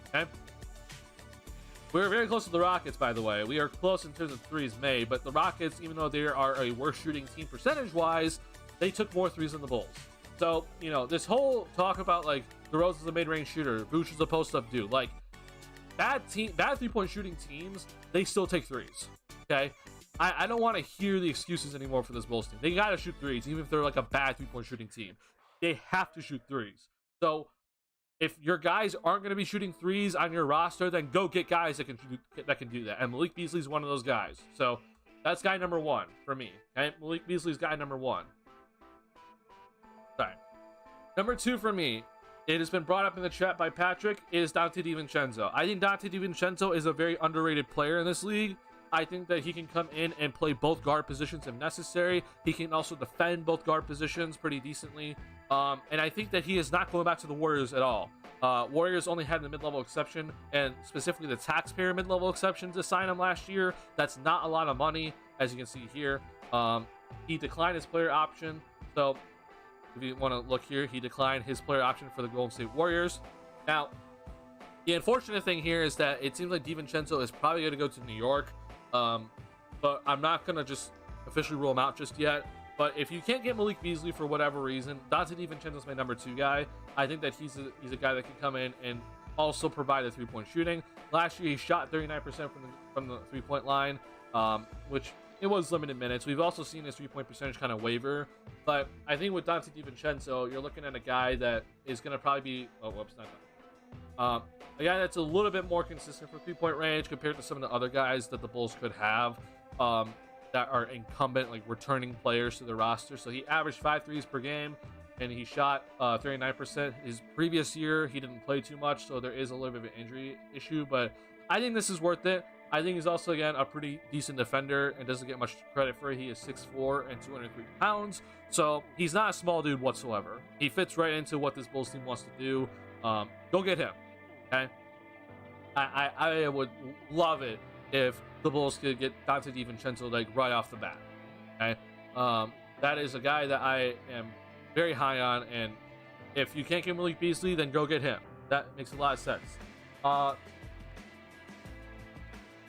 Okay? We're very close to the Rockets, by the way. We are close in terms of threes made, but the Rockets, even though they are a worse shooting team percentage-wise, they took more threes than the Bulls. So, you know, this whole talk about, like, DeRozan's a mid-range shooter, Vooch is a post-up dude, like, bad 3-point shooting teams, they still take threes. Okay, I don't want to hear the excuses anymore for this Bulls team. They gotta shoot threes, even if they're like a bad 3-point shooting team. They have to shoot threes. So if your guys aren't going to be shooting threes on your roster, then go get guys that can do that. And Malik Beasley's one of those guys. So that's guy number one for me. Okay, Malik Beasley's guy number one. Sorry. Number two for me. It has been brought up in the chat by Patrick. It is Donte DiVincenzo. I think Donte DiVincenzo is a very underrated player in this league. I think that he can come in and play both guard positions if necessary. He can also defend both guard positions pretty decently. And I think that he is not going back to the Warriors at all. Warriors only had the mid-level exception, and specifically the taxpayer mid-level exception to sign him last year. That's not a lot of money, as you can see here. He declined his player option. So if you want to look here, he declined his player option for the Golden State Warriors. Now, the unfortunate thing here is that it seems like DiVincenzo is probably going to go to New York. But I'm not going to just officially rule him out just yet. But if you can't get Malik Beasley for whatever reason, Donte DiVincenzo is my number two guy. I think that he's a guy that can come in and also provide the 3-point shooting. Last year, he shot 39% from the 3-point line, which it was limited minutes. We've also seen his 3-point percentage kind of waver. But I think with Donte DiVincenzo, you're looking at a guy that is going to probably be... Oh, whoops, not done. A guy that's a little bit more consistent for 3-point range compared to some of the other guys that the Bulls could have that are incumbent, like returning players to the roster. So he averaged 5 threes per game, and he shot 39%. His previous year, he didn't play too much, so there is a little bit of an injury issue. But I think this is worth it. I think he's also, again, a pretty decent defender and doesn't get much credit for it. He is 6'4" and 203 pounds. So he's not a small dude whatsoever. He fits right into what this Bulls team wants to do. Go get him. Okay, I would love it if the Bulls could get Donte DiVincenzo like right off the bat. Okay, that is a guy that I am very high on, and if you can't get Malik Beasley, then go get him. That makes a lot of sense. You're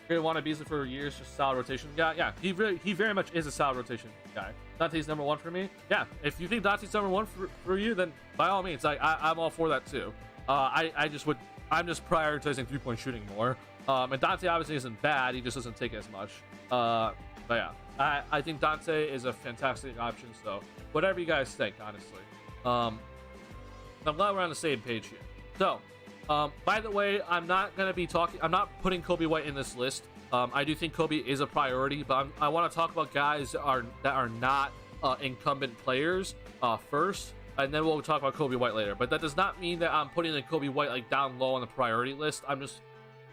gonna want Beasley for years, just solid rotation guy. Yeah, he very much is a solid rotation guy. Donte's number one for me. Yeah, if you think Donte's number one for you, then by all means, I'm all for that too. I'm just prioritizing 3-point shooting more. And Donte obviously isn't bad. He just doesn't take as much. But yeah, I think Donte is a fantastic option. So whatever you guys think, honestly. I'm glad we're on the same page here. So, by the way, I'm not putting Kobe White in this list. I do think Kobe is a priority, but I want to talk about guys that are not incumbent players first. And then we'll talk about Kobe White later. But that does not mean that I'm putting the Kobe White like down low on the priority list. I'm just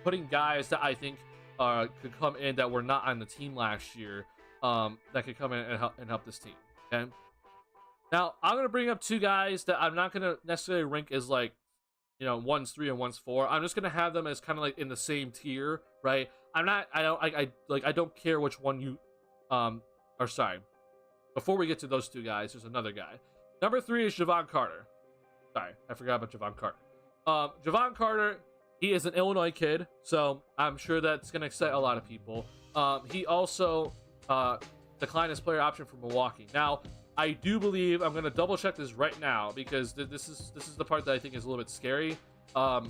putting guys that I think could come in that were not on the team last year that could come in and help this team. Okay. Now I'm gonna bring up two guys that I'm not gonna necessarily rank as like, you know, one's 3 and one's 4. I'm just gonna have them as kind of like in the same tier, right? I don't care which one you or sorry. Before we get to those two guys, there's another guy. Number 3 is Javon Carter. Sorry, I forgot about Javon Carter. Javon Carter, he is an Illinois kid, so I'm sure that's going to excite a lot of people. He also declined his player option for Milwaukee. Now, I do believe, I'm going to double check this right now, because this is the part that I think is a little bit scary. I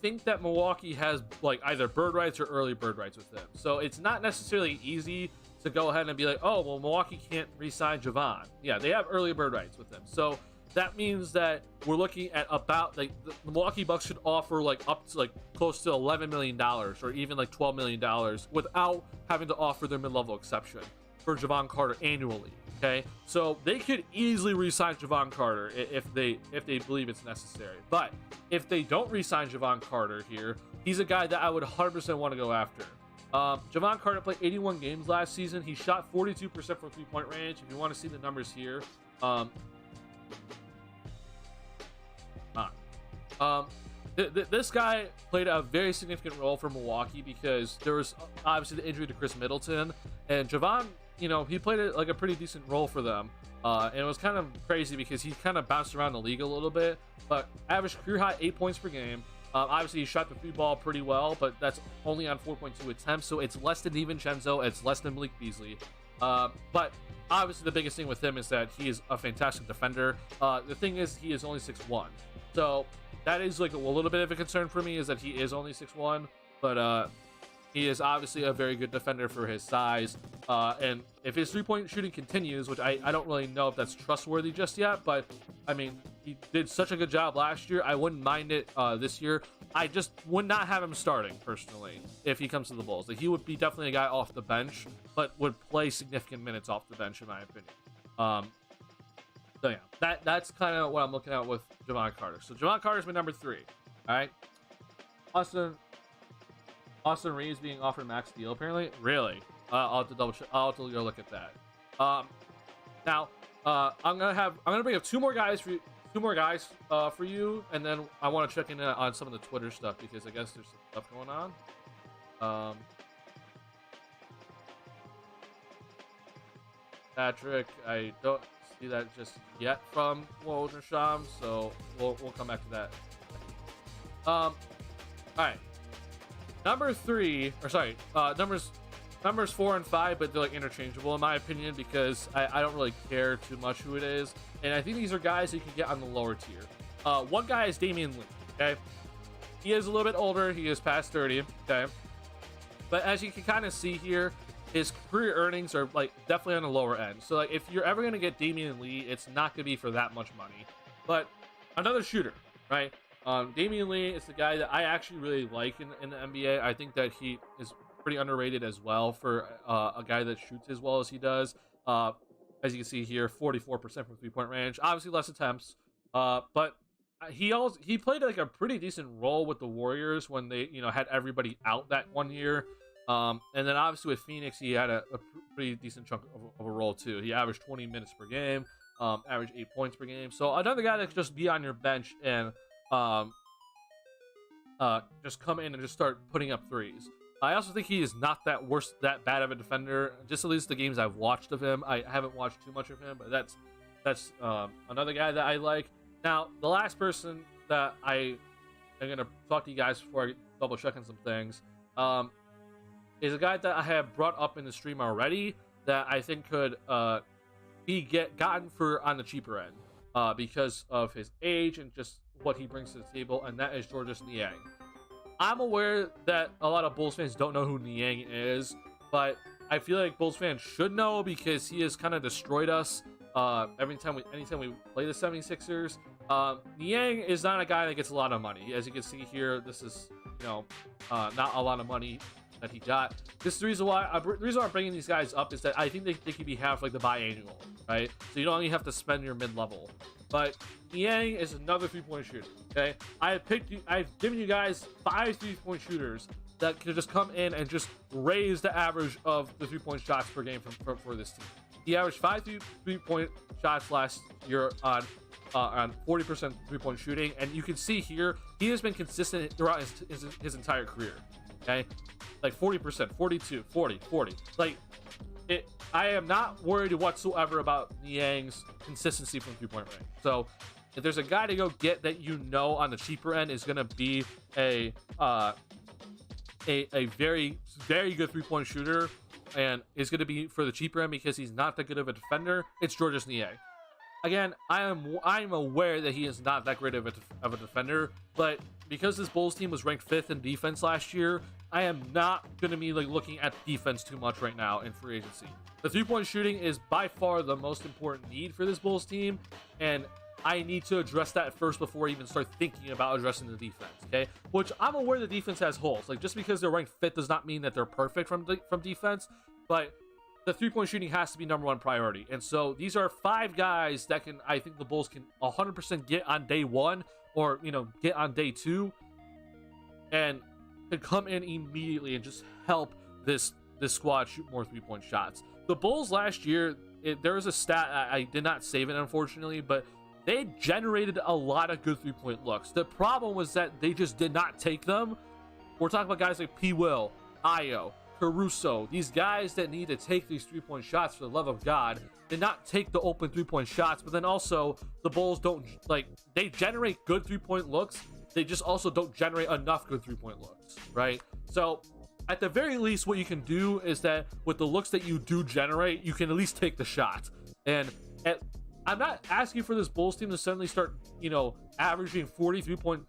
think that Milwaukee has like either bird rights or early bird rights with them. So it's not necessarily easy to go ahead and be like, oh, well, Milwaukee can't re-sign Javon. Yeah, they have early bird rights with them. So that means that we're looking at about like the Milwaukee Bucks should offer like up to like close to $11 million or even like $12 million without having to offer their mid-level exception for Javon Carter annually. Okay, so they could easily re-sign Javon Carter if they believe it's necessary. But if they don't re-sign Javon Carter here, he's a guy that I would 100% want to go after. Javon Carter played 81 games last season. He shot 42% from three-point range. If you want to see the numbers here, this guy played a very significant role for Milwaukee because there was obviously the injury to Chris Middleton, and Javon, you know, he played like a pretty decent role for them. And it was kind of crazy because he kind of bounced around the league a little bit, but averaged career high 8 points per game. Obviously, he shot the three ball pretty well, but that's only on 4.2 attempts, so it's less than DiVincenzo, it's less than Malik Beasley. But obviously, the biggest thing with him is that he is a fantastic defender. The thing is, he is only 6'1", so that is like a little bit of a concern for me, is that he is only 6'1", but he is obviously a very good defender for his size. And if his three-point shooting continues, which I don't really know if that's trustworthy just yet, but I mean, he did such a good job last year. I wouldn't mind it this year. I just would not have him starting personally if he comes to the Bulls. Like, he would be definitely a guy off the bench, but would play significant minutes off the bench in my opinion. So yeah, that's kind of what I'm looking at with Javon Carter. So Javon Carter's my number 3. All right, Austin Reeves being offered max deal apparently. Really? I'll have to double check. I'll have to go look at that. Now I'm gonna bring up two more guys for you, and then I want to check in on some of the Twitter stuff because I guess there's some stuff going on. Patrick, I don't see that just yet from Woj Sham, so we'll come back to that. All right. Numbers 4 and 5, but they're like interchangeable in my opinion because I don't really care too much who it is, and I think these are guys you can get on the lower tier. One guy is Damian Lee. Okay, he is a little bit older. He is past 30. Okay, but as you can kind of see here, his career earnings are like definitely on the lower end. So like if you're ever gonna get Damian Lee, it's not gonna be for that much money. But another shooter, right? Damian Lee is the guy that I actually really like in the NBA. I think that he is pretty underrated as well for a guy that shoots as well as he does. As you can see here, 44% from three-point range. Obviously less attempts, but he played like a pretty decent role with the Warriors when they had everybody out that one year. And then obviously with Phoenix, he had a pretty decent chunk of a role too. He averaged 20 minutes per game, averaged 8 points per game. So another guy that could just be on your bench and just come in and just start putting up threes. I also think he is not that bad of a defender. Just at least the games I've watched of him. I haven't watched too much of him, but that's another guy that I like. Now, the last person that I am gonna talk to you guys before I double check on some things is a guy that I have brought up in the stream already that I think could be gotten for on the cheaper end because of his age and just what he brings to the table, and that is Georges Niang. I'm aware that a lot of Bulls fans don't know who Niang is, but I feel like Bulls fans should know because he has kind of destroyed us anytime we play the 76ers. Niang is not a guy that gets a lot of money. As you can see here, this is not a lot of money that he got. This is the reason why I'm bringing these guys up is that I think they could be half like the biannual, right? So you don't only have to spend your mid-level. But Niang is another three-point shooter. Okay, I've given you guys 5 three-point shooters that can just come in and just raise the average of the three-point shots per game for this team. He averaged 5 three-point shots last year on 40% three-point shooting, and you can see here he has been consistent throughout his entire career. Okay, like 40%, 42, 40, 40. Like I am not worried whatsoever about Niang's consistency from three-point range. So if there's a guy to go get that on the cheaper end is going to be a very, very good three-point shooter and is going to be for the cheaper end because he's not that good of a defender, it's Georges Niang. Again, I'm aware that he is not that great of a defender, but because this Bulls team was ranked 5th in defense last year, I am not going to be looking at defense too much right now in free agency. The three-point shooting is by far the most important need for this Bulls team, and I need to address that first before I even start thinking about addressing the defense, okay? Which I'm aware the defense has holes. Like, just because they're ranked fifth does not mean that they're perfect from defense, but the three-point shooting has to be number one priority. And so these are 5 guys that I think the Bulls can 100% get on day 1 or, get on day 2 and can come in immediately and just help this squad shoot more three-point shots. The Bulls last year, there was a stat, I did not save it unfortunately, but they generated a lot of good three-point looks. The problem was that they just did not take them. We're talking about guys like P. Will, Ayo, Caruso, these guys that need to take these three-point shots for the love of God, did not take the open three-point shots, but then also the Bulls don't, they generate good three-point looks, they just also don't generate enough good three-point looks, right? So at the very least, what you can do is that with the looks that you do generate, you can at least take the shot. And I'm not asking for this Bulls team to suddenly start, averaging 43 point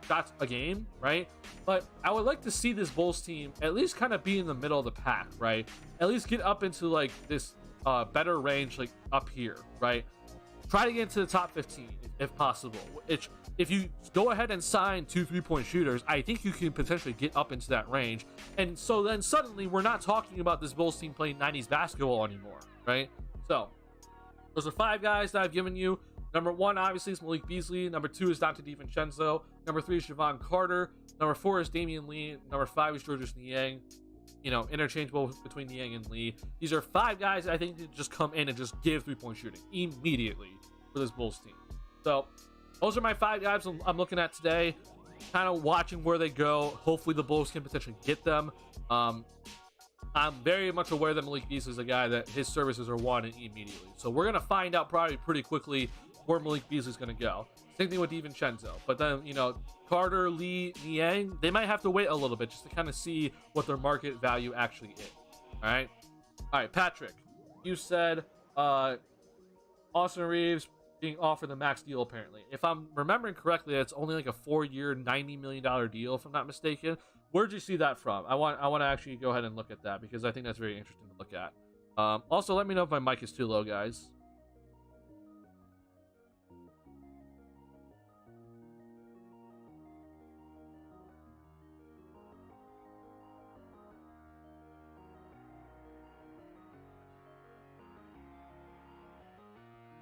shots a game, right? But I would like to see this Bulls team at least kind of be in the middle of the pack, right? At least get up into this better range, up here, right? Try to get into the top 15 if possible. If you go ahead and sign 2 3-point shooters, I think you can potentially get up into that range. And so then suddenly we're not talking about this Bulls team playing 90s basketball anymore, right? So those are 5 guys that I've given you. Number 1, obviously, is Malik Beasley. Number 2 is Dante DiVincenzo. Number 3 is Javon Carter. Number 4 is Damian Lee. Number 5 is Georges Niang. Interchangeable between Niang and Lee. These are 5 guys that I think that just come in and just give three-point shooting immediately for this Bulls team. So those are my 5 guys I'm looking at today. Kind of watching where they go. Hopefully the Bulls can potentially get them. I'm very much aware that Malik Beasley is a guy that his services are wanted immediately. So we're going to find out probably pretty quickly where Malik Beasley is going to go. Same thing with DiVincenzo. But then, Carter, Lee, Niang, they might have to wait a little bit just to kind of see what their market value actually is. All right, Patrick, you said Austin Reeves being offered the max deal apparently. If I'm remembering correctly, it's only a 4-year, $90 million deal, if I'm not mistaken. Where'd you see that from? I want to actually go ahead and look at that because I think that's very interesting to look at. Also, let me know if my mic is too low, guys.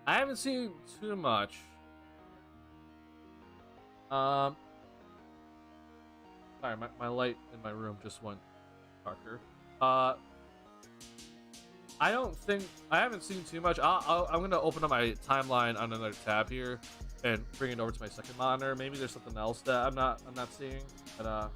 I haven't seen too much. Sorry, my light in my room just went darker. I haven't seen too much. I'm gonna open up my timeline on another tab here and bring it over to my second monitor. Maybe there's something else that I'm not seeing, but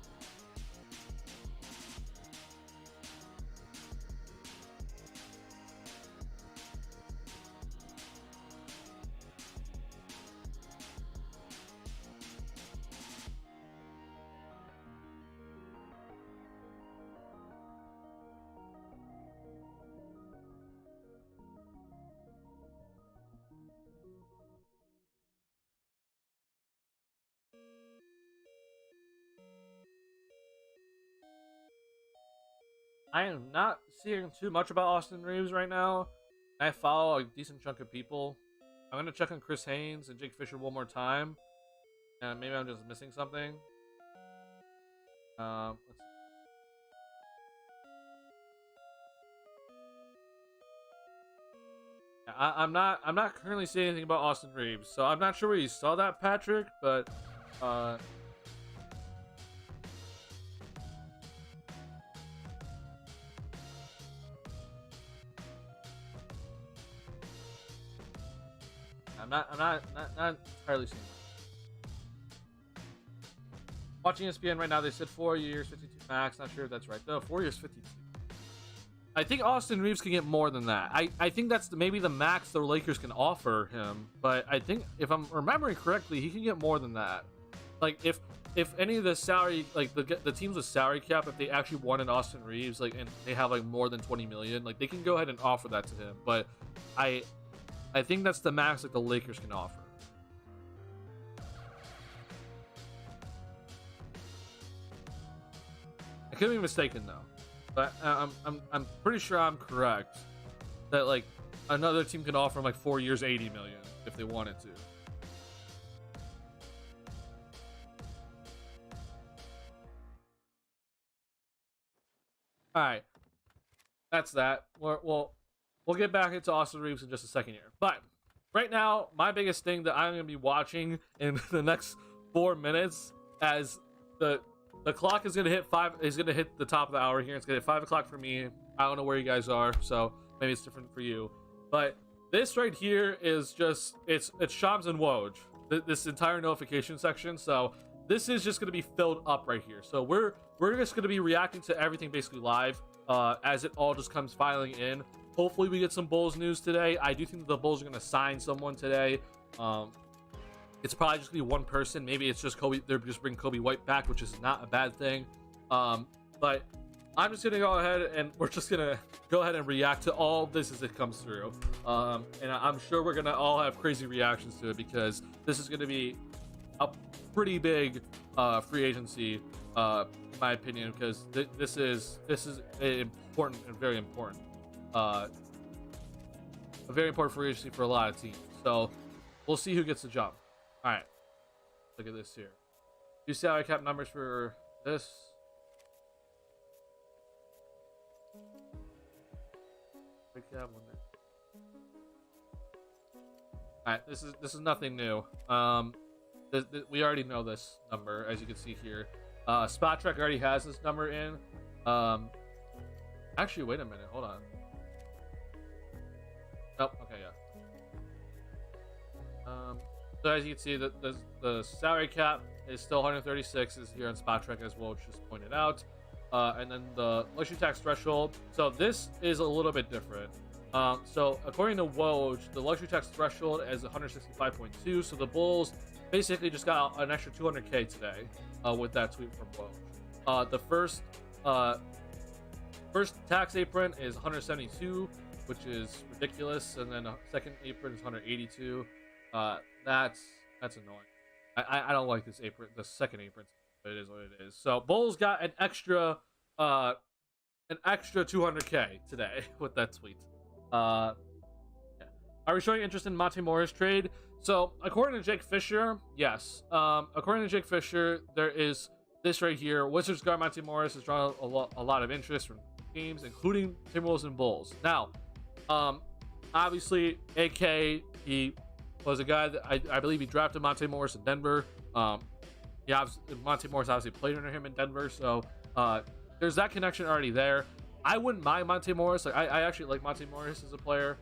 I am not seeing too much about Austin Reeves right now. I follow a decent chunk of people. I'm gonna check on Chris Haynes and Jake Fisher one more time, and maybe I'm just missing something. Let's see. I'm not currently seeing anything about Austin Reeves, so I'm not sure where you saw that, Patrick, but I'm not entirely seeing that. Watching ESPN right now, they said 4 years, 52 max. Not sure if that's right though. 4 years, 52. I think Austin Reeves can get more than that. I think that's maybe the max the Lakers can offer him. But I think if I'm remembering correctly, he can get more than that. If any of the salary, the teams with salary cap, if they actually wanted Austin Reeves, and they have more than 20 million, they can go ahead and offer that to him. But I think that's the max the Lakers can offer. I could be mistaken though, but I'm pretty sure I'm correct that another team can offer him like 4 years, 80 million if they wanted to. All right, that's that. We'll get back into Austin Reeves in just a second here, but right now, my biggest thing that I'm gonna be watching in the next 4 minutes, as the clock is gonna hit the top of the hour here. It's gonna hit 5 o'clock for me. I don't know where you guys are, so maybe it's different for you. But this right here is just it's Shams and Woj. This entire notification section. So this is just gonna be filled up right here. So we're just gonna be reacting to everything basically live as it all just comes filing in. Hopefully we get some Bulls news today. I do think that the Bulls are gonna sign someone today. It's probably just gonna be one person. Maybe it's just Kobe. They're just bringing Kobe White back, which is not a bad thing. But I'm just gonna go ahead and we're just gonna go ahead and react to all this as it comes through. And I'm sure we're gonna all have crazy reactions to it because this is gonna be a pretty big free agency, in my opinion. Because this is important and very important. A very important free agency for a lot of teams. So we'll see who gets the jump. All right, look at this here. You see how I kept numbers for this? Alright, this is nothing new. We already know this number, as you can see here. Spot Track already has this number in. Actually, wait a minute, hold on. Oh, okay, yeah. So as you can see, the salary cap is still 136, is here on Spot Track, as well, just pointed out. And then the luxury tax threshold. So this is a little bit different. So according to Woj, the luxury tax threshold is 165.2. So the Bulls basically just got an extra 200K today with that tweet from Woj. The first tax apron is 172, which is ridiculous, and then the second apron is 182. That's annoying. I don't like this apron. The second apron. It is what it is. So Bulls got an extra 200K today with that tweet. Yeah. Are we showing interest in Monte Morris trade? So according to Jake Fisher, yes. According to Jake Fisher, there is this right here. Wizards guard Monte Morris has drawn a lot of interest from teams, including Timberwolves and Bulls. Now, obviously, AK, he was a guy that I believe he drafted Monte Morris in Denver. Yeah, Monte Morris obviously played under him in Denver, so there's that connection already there. I wouldn't mind Monte Morris. Like, I actually like Monte Morris as a player.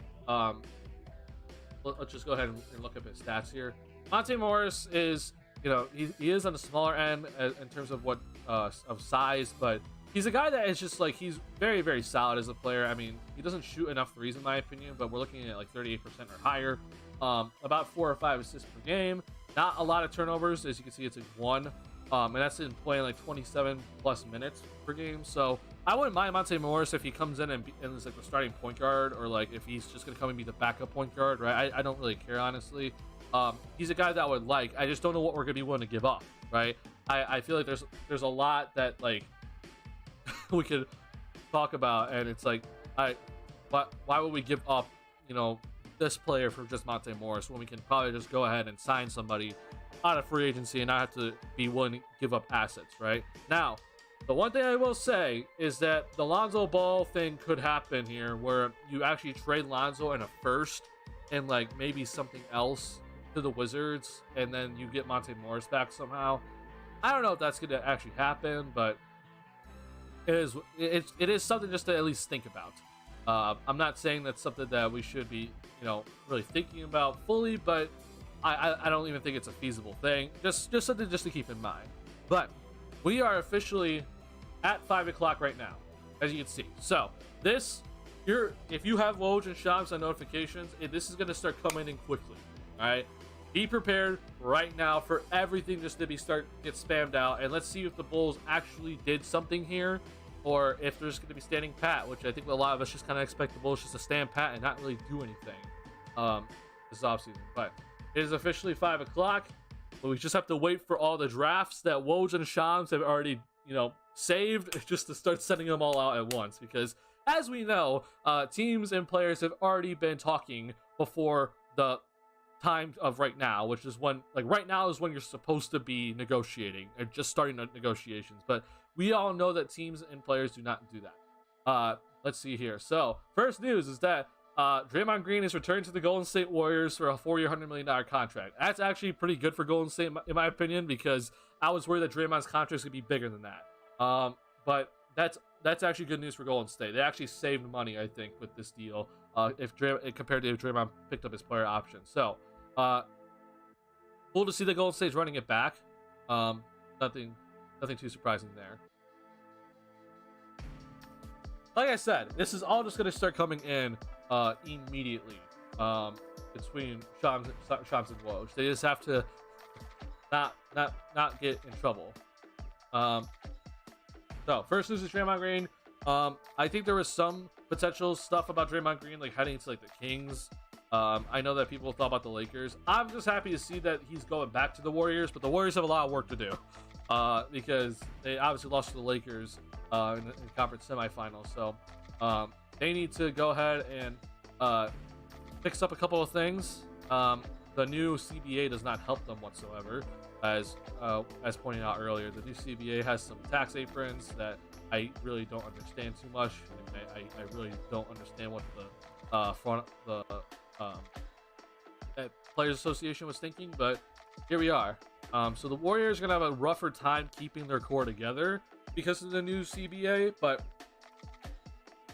Let's just go ahead and look up his stats here. Monte Morris is, he is on the smaller end in terms of what of size, but he's a guy that is just like, he's very, very solid as a player. I mean, he doesn't shoot enough threes in my opinion, but we're looking at like 38% or higher. About 4 or 5 assists per game. Not a lot of turnovers, as you can see, it's like 1, and that's in playing like 27 plus minutes per game. So I wouldn't mind Monte Morris if he comes in and is like the starting point guard, or like if he's just gonna come and be the backup point guard, right? I don't really care, honestly. He's a guy that I would like. I just don't know what we're gonna be willing to give up, right? I feel like there's a lot that like we could talk about, and it's like, why would we give up, this player for just Monte Morris when we can probably just go ahead and sign somebody out of free agency and not have to be willing to give up assets, right? Now, the one thing I will say is that the Lonzo Ball thing could happen here, where you actually trade Lonzo and a first and like maybe something else to the Wizards, and then you get Monte Morris back somehow. I don't know if that's going to actually happen, but it is something just to at least think about. I'm not saying that's something that we should be, really thinking about fully, but I don't even think it's a feasible thing. Just something just to keep in mind. But we are officially at 5 o'clock right now, as you can see. So if you have Woj and Shams on notifications, this is going to start coming in quickly. All right, be prepared right now for everything just to get spammed out, and let's see if the Bulls actually did something here, or if they're just going to be standing pat, which I think a lot of us just kind of expect the Bulls just to stand pat and not really do anything this offseason. But it is officially 5 o'clock, but we just have to wait for all the drafts that Woj and Shams have already, saved, just to start sending them all out at once, because as we know, teams and players have already been talking before the time of right now, which is when, like, right now is when you're supposed to be negotiating and just starting the negotiations. But we all know that teams and players do not do that. Let's see here. So first news is that Draymond Green is returning to the Golden State Warriors for a 4-year, $100 million contract. That's actually pretty good for Golden State, in my opinion, because I was worried that Draymond's contract could be bigger than that. But that's actually good news for Golden State. They actually saved money, I think, with this deal, compared to if Draymond picked up his player option. So, cool to see that Golden State's running it back. Nothing too surprising there. Like I said, this is all just going to start coming in immediately between Shams and Woj. They just have to not get in trouble. So first news is Draymond Green. I think there was some potential stuff about Draymond Green, like heading to like the Kings. I know that people thought about the Lakers. I'm just happy to see that he's going back to the Warriors, but the Warriors have a lot of work to do because they obviously lost to the Lakers in the conference semifinals. So they need to go ahead and fix up a couple of things. The new CBA does not help them whatsoever, as pointed out earlier. The new CBA has some tax aprons that I really don't understand too much. I really don't understand what the Players Association was thinking, but here we are. So the Warriors are gonna have a rougher time keeping their core together because of the new CBA, but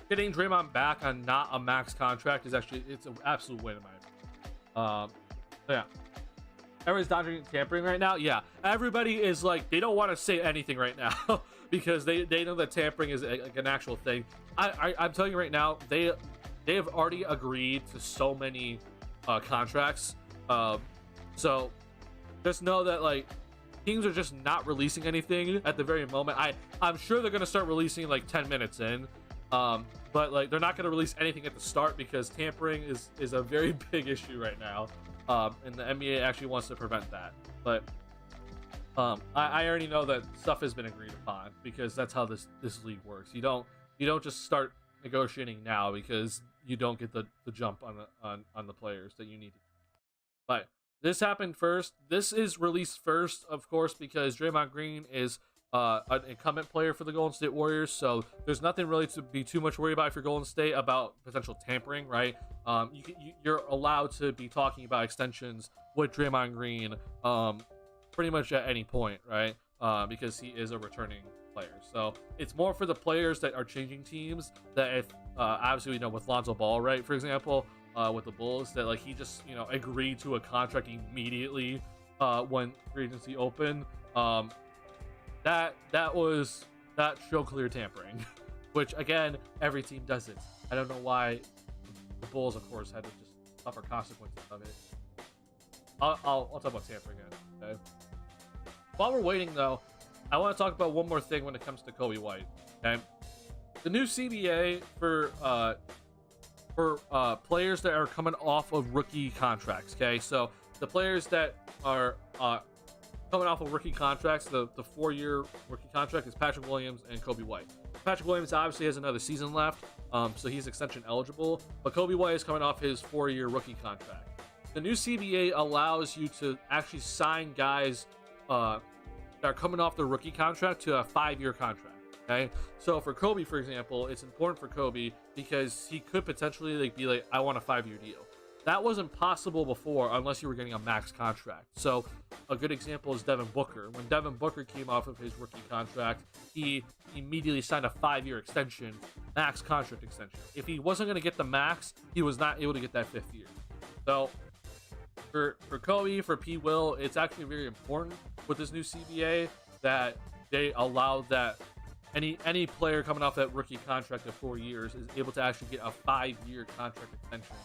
getting Draymond back on not a max contract is actually, it's an absolute win in my opinion. So yeah, everyone's dodging tampering right now. Yeah, everybody is like, they don't want to say anything right now because they know that tampering is like an actual thing. I'm telling you right now, they have already agreed to so many contracts. So just know that like teams are just not releasing anything at the very moment. I'm sure they're gonna start releasing like 10 minutes in, but like they're not gonna release anything at the start because tampering is a very big issue right now, and the NBA actually wants to prevent that. But I already know that stuff has been agreed upon because that's how this league works. You don't just start negotiating now because you don't get the jump on the players that you need. But this happened first. This is released first, of course, because Draymond Green is an incumbent player for the Golden State Warriors, so there's nothing really to be too much worried about if you're Golden State about potential tampering, right? You're allowed to be talking about extensions with Draymond Green pretty much at any point, right? Because he is a returning player. So it's more for the players that are changing teams that if obviously we know with Lonzo Ball, right, for example, with the Bulls, that like he just agreed to a contract immediately when free agency opened. That show clear tampering, which again every team does it. I don't know why the Bulls, of course, had to just suffer consequences of it. I'll talk about tampering again. Okay. While we're waiting though, I want to talk about one more thing when it comes to Kobe White. Okay, the new CBA for players that are coming off of rookie contracts. Okay, so the players that are coming off of rookie contracts, the 4-year rookie contract is Patrick Williams and Kobe White. Patrick Williams obviously has another season left, so he's extension eligible, but Kobe White is coming off his 4-year rookie contract. The new CBA allows you to actually sign guys that are coming off the rookie contract to a 5-year contract. Okay, so for Kobe, for example, it's important for Kobe because he could potentially be like, I want a 5-year deal. That wasn't possible before unless you were getting a max contract. So a good example is Devin Booker. When Devin Booker came off of his rookie contract, he immediately signed a 5-year extension, max contract extension. If he wasn't going to get the max, he was not able to get that 5th year. So for Kobe, for P. Will, it's actually very important with this new CBA that they allow that any player coming off that rookie contract of 4 years is able to actually get a 5-year contract extension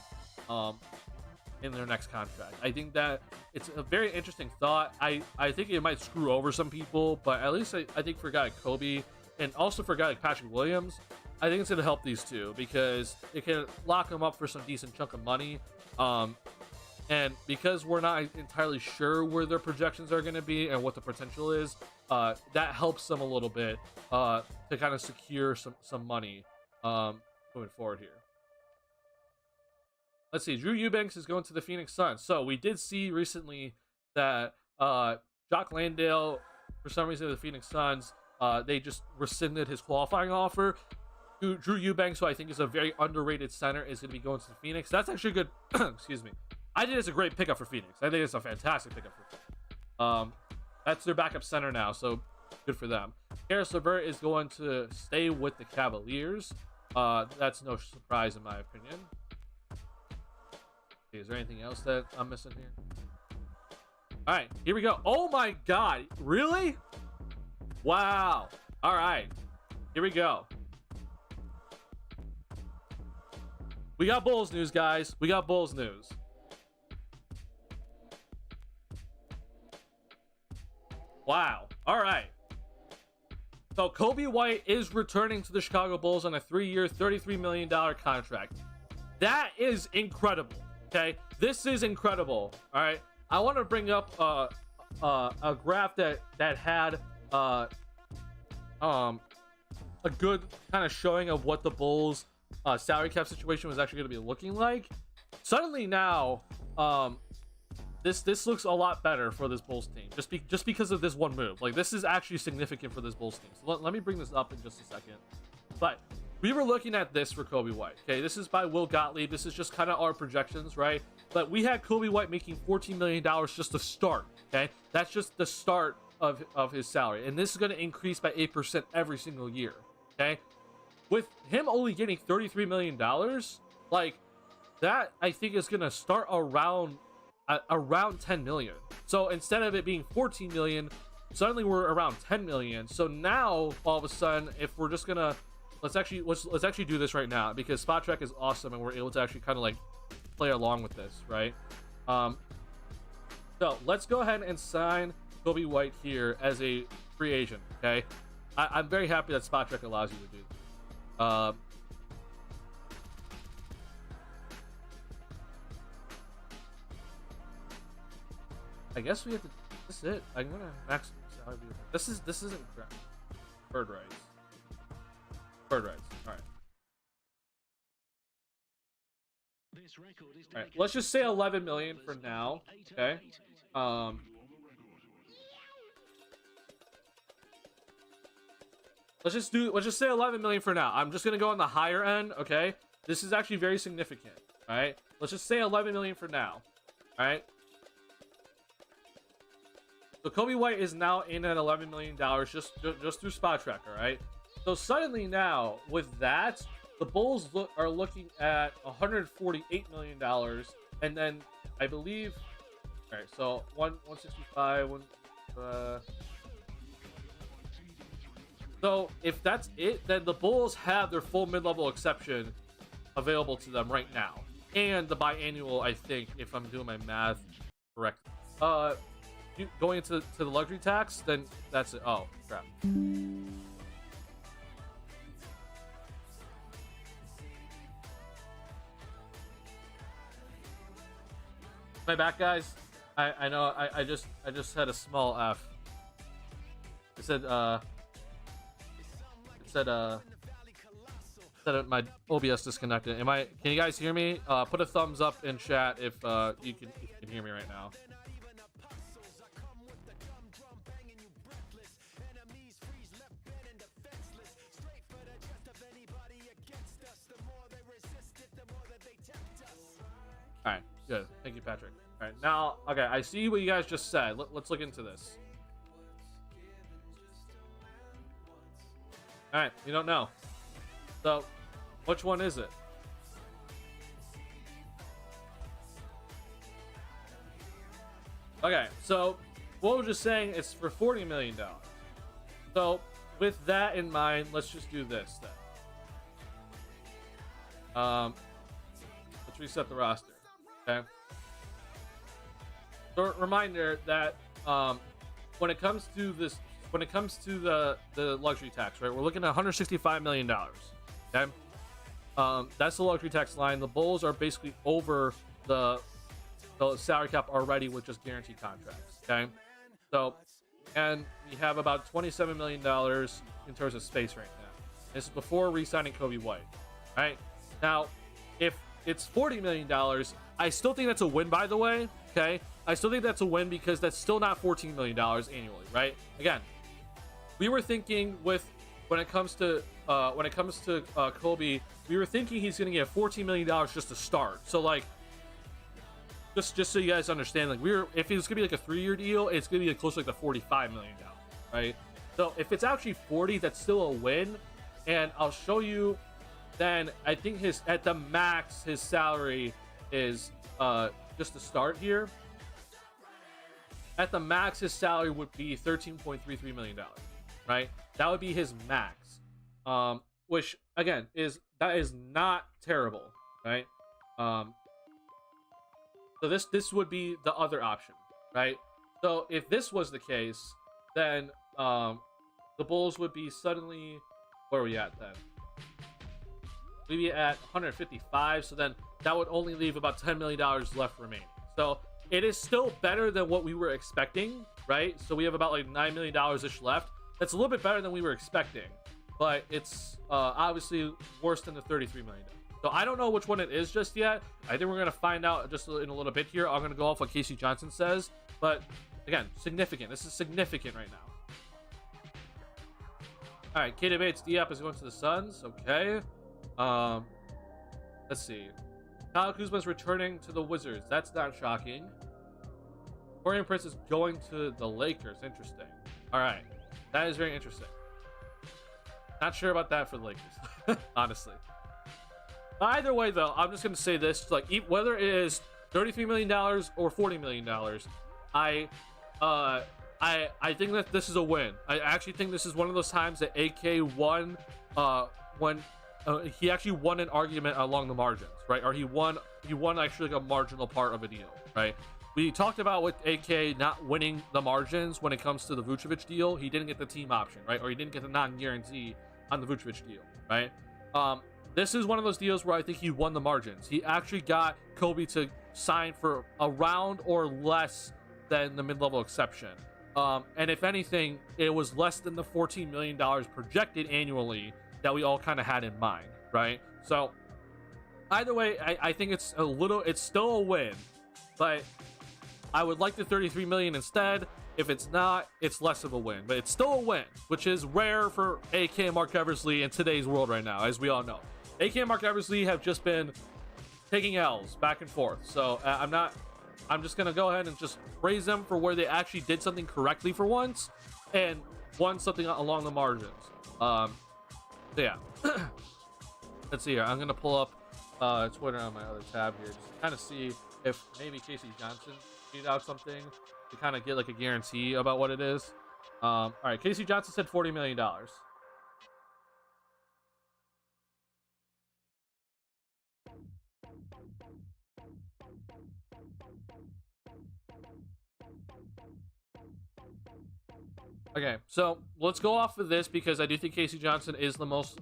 in their next contract. I think that it's a very interesting thought. I think it might screw over some people, but at least I think for a guy like Kobe and also for a guy like Patrick Williams, I think it's going to help these two because it can lock them up for some decent chunk of money. And because we're not entirely sure where their projections are going to be and what the potential is, that helps them a little bit to kind of secure some money. moving forward here. Let's see. Drew Eubanks is going to the Phoenix Suns. So we did see recently that Jock Landale, for some reason, the Phoenix Suns, they just rescinded his qualifying offer. Drew Eubanks, who I think is a very underrated center, is going to be going to the Phoenix. That's actually good. Excuse me. I think it's a great pickup for Phoenix. I think it's a fantastic pickup for Phoenix. That's their backup center now, so good for them. Karis LeVert is going to stay with the Cavaliers. That's no surprise in my opinion. Okay, is there anything else that I'm missing here? All right, here we go. Oh my God, really? Wow. All right, here we go. We got Bulls news, guys. We got Bulls news. Wow. All right. So Kobe White is returning to the Chicago Bulls on a 3-year, $33 million contract. That is incredible. Okay, this is incredible. All right, I want to bring up a graph that had a good kind of showing of what the Bulls salary cap situation was actually going to be looking like. Suddenly now, this looks a lot better for this Bulls team, just because of this one move. Like, this is actually significant for this Bulls team. So let me bring this up in just a second. But we were looking at this for Kobe White. Okay, this is by Will Gottlieb. This is just kind of our projections, right? But we had Kobe White making $14 million just to start. Okay, that's just the start of his salary, and this is going to increase by 8% every single year. Okay, with him only getting $33 million, like that, I think is going to start around 10 million. So instead of it being 14 million, suddenly we're around 10 million. So now all of a sudden, if we're just gonna let's actually do this right now, because Spot Track is awesome and we're able to actually kind of like play along with this, right? So let's go ahead and sign Kobe White here as a free agent. Okay, I'm very happy that Spot Track allows you to do this. I guess we have to. This is it. I'm gonna max salary. This isn't bird rights. Bird rights. All right. All right. Let's just say 11 million for now. Okay. Let's just say 11 million for now. I'm just gonna go on the higher end. Okay. This is actually very significant. All right. Let's just say 11 million for now. All right. So Kobe White is now in at $11 million just through Spot Track, all right? So suddenly now, with that, the Bulls are looking at $148 million, and then I believe, all right, so 165, so if that's it, then the Bulls have their full mid-level exception available to them right now, and the biannual, I think, if I'm doing my math correct. Going into the luxury tax, then that's it. Oh crap. My back, guys. I know I just had a small F. It said my OBS disconnected. Can you guys hear me? Put a thumbs up in chat if you can hear me right now. All right, good. Thank you, Patrick. All right, now, okay, I see what you guys just said. Let's look into this. All right, you don't know. So, which one is it? Okay, so what we're just saying is for $40 million. So, with that in mind, let's just do this then. Let's reset the roster. Okay. So reminder that when it comes to the luxury tax, right, we're looking at $165 million. Okay. That's the luxury tax line. The Bulls are basically over the salary cap already with just guaranteed contracts. Okay. So, and we have about $27 million in terms of space right now. This is before re-signing Kobe White. right? Now, if it's $40 million, I still think that's a win, by the way, okay? I still think that's a win because that's still not $14 million annually, right? Again, we were thinking when it comes to Kobe, we were thinking he's going to get $14 million just to start. So, like, just so you guys understand, like, if it was gonna be like a 3-year deal, it's gonna be like close to like the $45 million, right? So if it's actually 40, that's still a win. And I'll show you. Then I think at the max his salary is just to start here. At the max his salary would be $13.33 million, right? That would be his max, which again is not terrible, right? So this would be the other option, right? So if this was the case, then the Bulls would be suddenly, where are we at then? We'd be at 155. So then that would only leave about $10 million left remaining. So it is still better than what we were expecting, right? So we have about like $9 million ish left. That's a little bit better than we were expecting, but it's obviously worse than the $33 million. So I don't know which one it is just yet. I think we're going to find out just in a little bit here. I'm going to go off what Casey Johnson says. But again, significant. This is significant right now. All right, K debates Diop is going to the Suns. Okay. Let's see. Kyle Kuzma is returning to the Wizards. That's not shocking. Torian Prince is going to the Lakers. Interesting. All right. That is very interesting. Not sure about that for the Lakers, honestly. Either way, though, I'm just going to say this: like, whether it is $33 million or $40 million, I think that this is a win. I actually think this is one of those times that AK won when he actually won an argument along the margins, right? Or he won actually like a marginal part of a deal, right? We talked about with AK not winning the margins when it comes to the Vucevic deal. He didn't get the team option, right? Or he didn't get the non-guarantee on the Vucevic deal, right? This is one of those deals where I think he won the margins. He actually got Kobe to sign for around or less than the mid-level exception. And if anything, it was less than the $14 million projected annually that we all kind of had in mind, right? So either way, I think it's still a win, but I would like the $33 million instead. If it's not, it's less of a win, but it's still a win, which is rare for AK and Mark Eversley in today's world right now, as we all know. AK and Mark Eversley have just been taking L's back and forth. So I'm just going to go ahead and just praise them for where they actually did something correctly for once and won something along the margins. So yeah. Let's see here. I'm going to pull up Twitter on my other tab here just to kind of see if maybe Casey Johnson tweeted out something to kind of get like a guarantee about what it is. All right. Casey Johnson said $40 million. Okay, so let's go off of this because I do think Casey Johnson is the most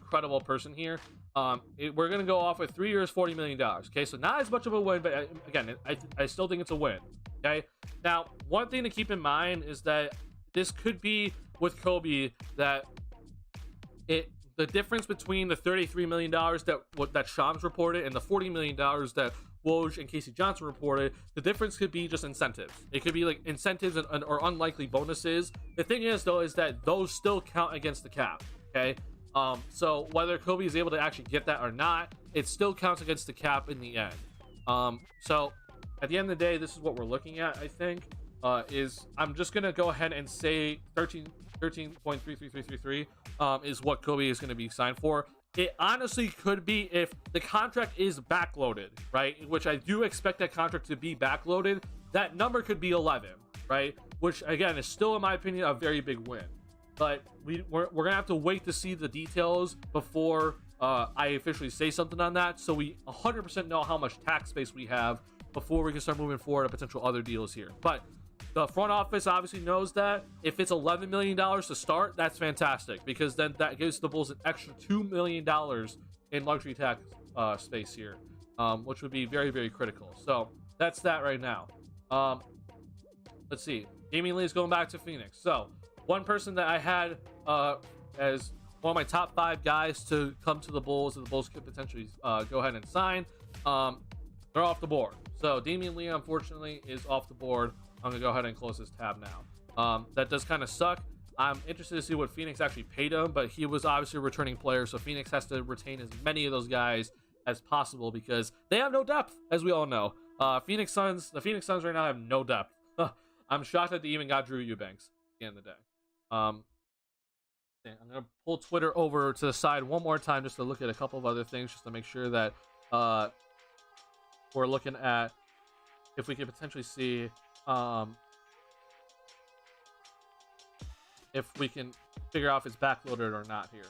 credible person here. We're gonna go off with 3 years, $40 million. Okay, so not as much of a win, but again, I still think it's a win. Okay, now one thing to keep in mind is that this could be with Kobe that the difference between the $33 million that Shams reported and the $40 million that Woj and Casey Johnson reported, the difference could be just incentives. It could be like incentives or unlikely bonuses. The thing is, though, is that those still count against the cap. Okay, so whether Kobe is able to actually get that or not, it still counts against the cap in the end. So at the end of the day, this is what we're looking at. I think is I'm just gonna go ahead and say 13.33333 is what Kobe is going to be signed for. It honestly could be if the contract is backloaded, right? Which I do expect that contract to be backloaded. That number could be 11, right? Which again is still, in my opinion, a very big win. But we're gonna have to wait to see the details before I officially say something on that, so we 100% know how much tax space we have before we can start moving forward to potential other deals here. But the front office obviously knows that if it's $11 million to start, that's fantastic, because then that gives the Bulls an extra $2 million in luxury tax space here, which would be very, very critical. So that's that right now. Let's see. Damian Lee is going back to Phoenix. So one person that I had as one of my top 5 guys to come to the Bulls that the Bulls could potentially go ahead and sign. They're off the board. So Damian Lee, unfortunately, is off the board. I'm gonna go ahead and close this tab now. That does kind of suck. I'm interested to see what Phoenix actually paid him, but he was obviously a returning player, so Phoenix has to retain as many of those guys as possible because they have no depth, as we all know. The Phoenix Suns right now have no depth. I'm shocked that they even got Drew Eubanks at the end of the day. I'm gonna pull Twitter over to the side one more time just to look at a couple of other things, just to make sure that we're looking at if we could potentially see if we can figure out if it's backloaded or not here.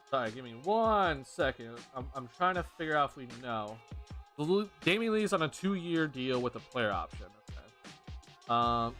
Sorry, give me 1 second. I'm trying to figure out if we know. Damian Lee's on a 2-year deal with a player option. Okay.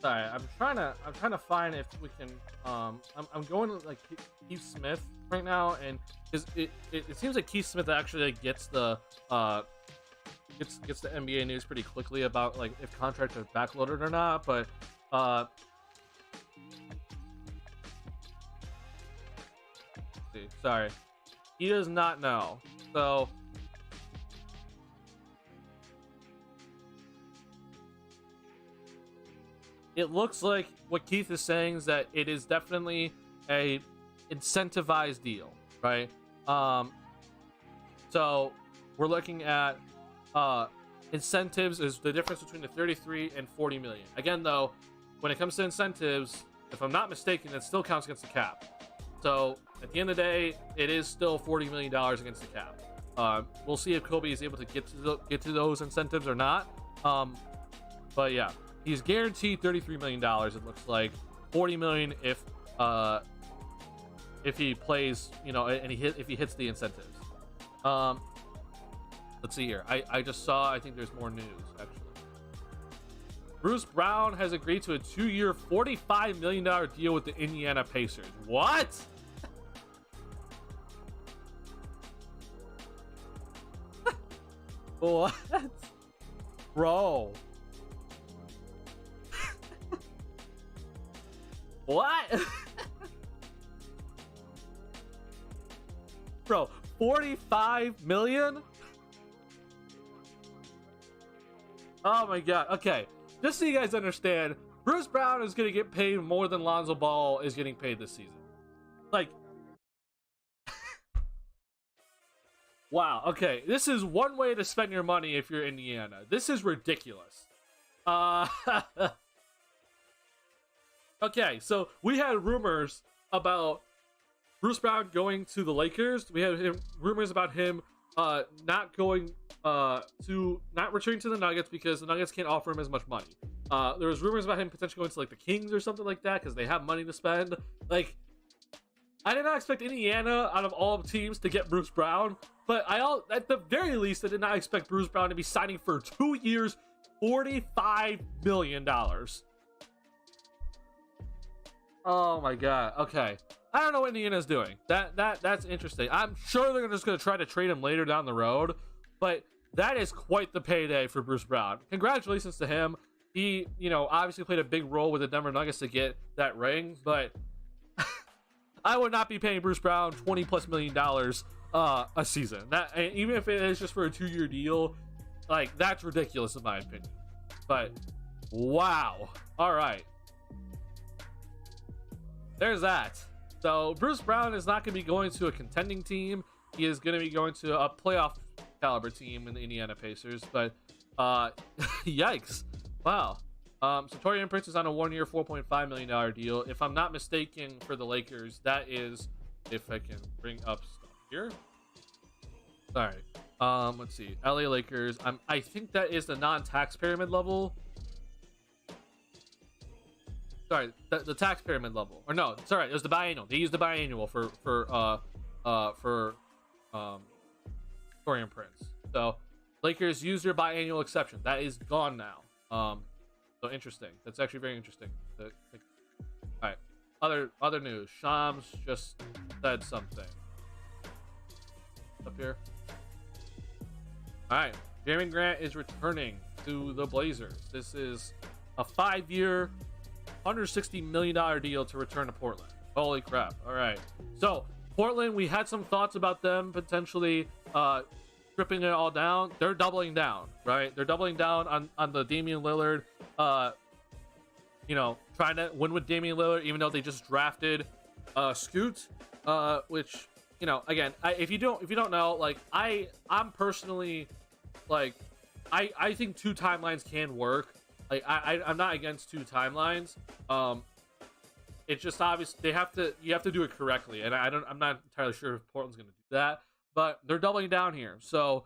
Sorry, I'm trying to find if we can. I'm going to like Keith Smith right now, and it seems like Keith Smith actually like, gets the NBA news pretty quickly about like if contracts are backloaded or not. But sorry, he does not know. So. It looks like what Keith is saying is that it is definitely a incentivized deal, right? So we're looking at incentives is the difference between the 33 and 40 million. Again, though, when it comes to incentives, if I'm not mistaken, it still counts against the cap. So at the end of the day, it is still $40 million against the cap. We'll see if Kobe is able to get to those incentives or not. But yeah. He's guaranteed $33 million. It looks like $40 million if he plays, you know, and if he hits the incentives. Let's see here. I just saw. I think there's more news actually. Bruce Brown has agreed to a 2-year, $45 million deal with the Indiana Pacers. What? What, bro? What? Bro, 45 million? Oh my god. Okay, just so you guys understand, Bruce Brown is going to get paid more than Lonzo Ball is getting paid this season. Like, wow. Okay, this is one way to spend your money if you're Indiana. This is ridiculous. Okay, so we had rumors about Bruce Brown going to the Lakers. We had rumors about him not returning to the Nuggets because the Nuggets can't offer him as much money. There was rumors about him potentially going to like the Kings or something like that because they have money to spend. Like, I did not expect Indiana out of all teams to get Bruce Brown, but at the very least I did not expect Bruce Brown to be signing for 2 years, $45 million. Oh my god. Okay. I don't know what Indiana's doing. That's interesting. I'm sure they're just going to try to trade him later down the road, but that is quite the payday for Bruce Brown. Congratulations to him. He, you know, obviously played a big role with the Denver Nuggets to get that ring, but I would not be paying Bruce Brown $20+ million a season. That, even if it is just for a 2-year deal, like, that's ridiculous in my opinion. But wow. All right. There's that. So Bruce Brown is not going to be going to a contending team. He is going to be going to a playoff caliber team in the Indiana Pacers. But yikes! Wow. So Torian Prince is on a 1-year, $4.5 million deal. If I'm not mistaken, for the Lakers, that is, if I can bring up stuff here. Sorry. Let's see. LA Lakers. I think that is the non-tax pyramid level. Sorry, the tax pyramid level. Or no, sorry, it was the biannual. They used the biannual for Torian Prince. So Lakers use their biannual exception. That is gone now. So interesting. That's actually very interesting. All right. Other news. Shams just said something. Up here. All right. Jeremy Grant is returning to the Blazers. This is a 5-year, $160 million deal to return to Portland. Holy crap. All right. So Portland, we had some thoughts about them potentially stripping it all down. They're doubling down, right? They're doubling down on the Damian Lillard, trying to win with Damian Lillard, even though they just drafted Scoot, which, again, if you don't know, like, I'm personally, like, I think 2 timelines can work. Like, I'm not against 2 timelines. It's just obvious you have to do it correctly, and I'm not entirely sure if Portland's going to do that, but they're doubling down here. So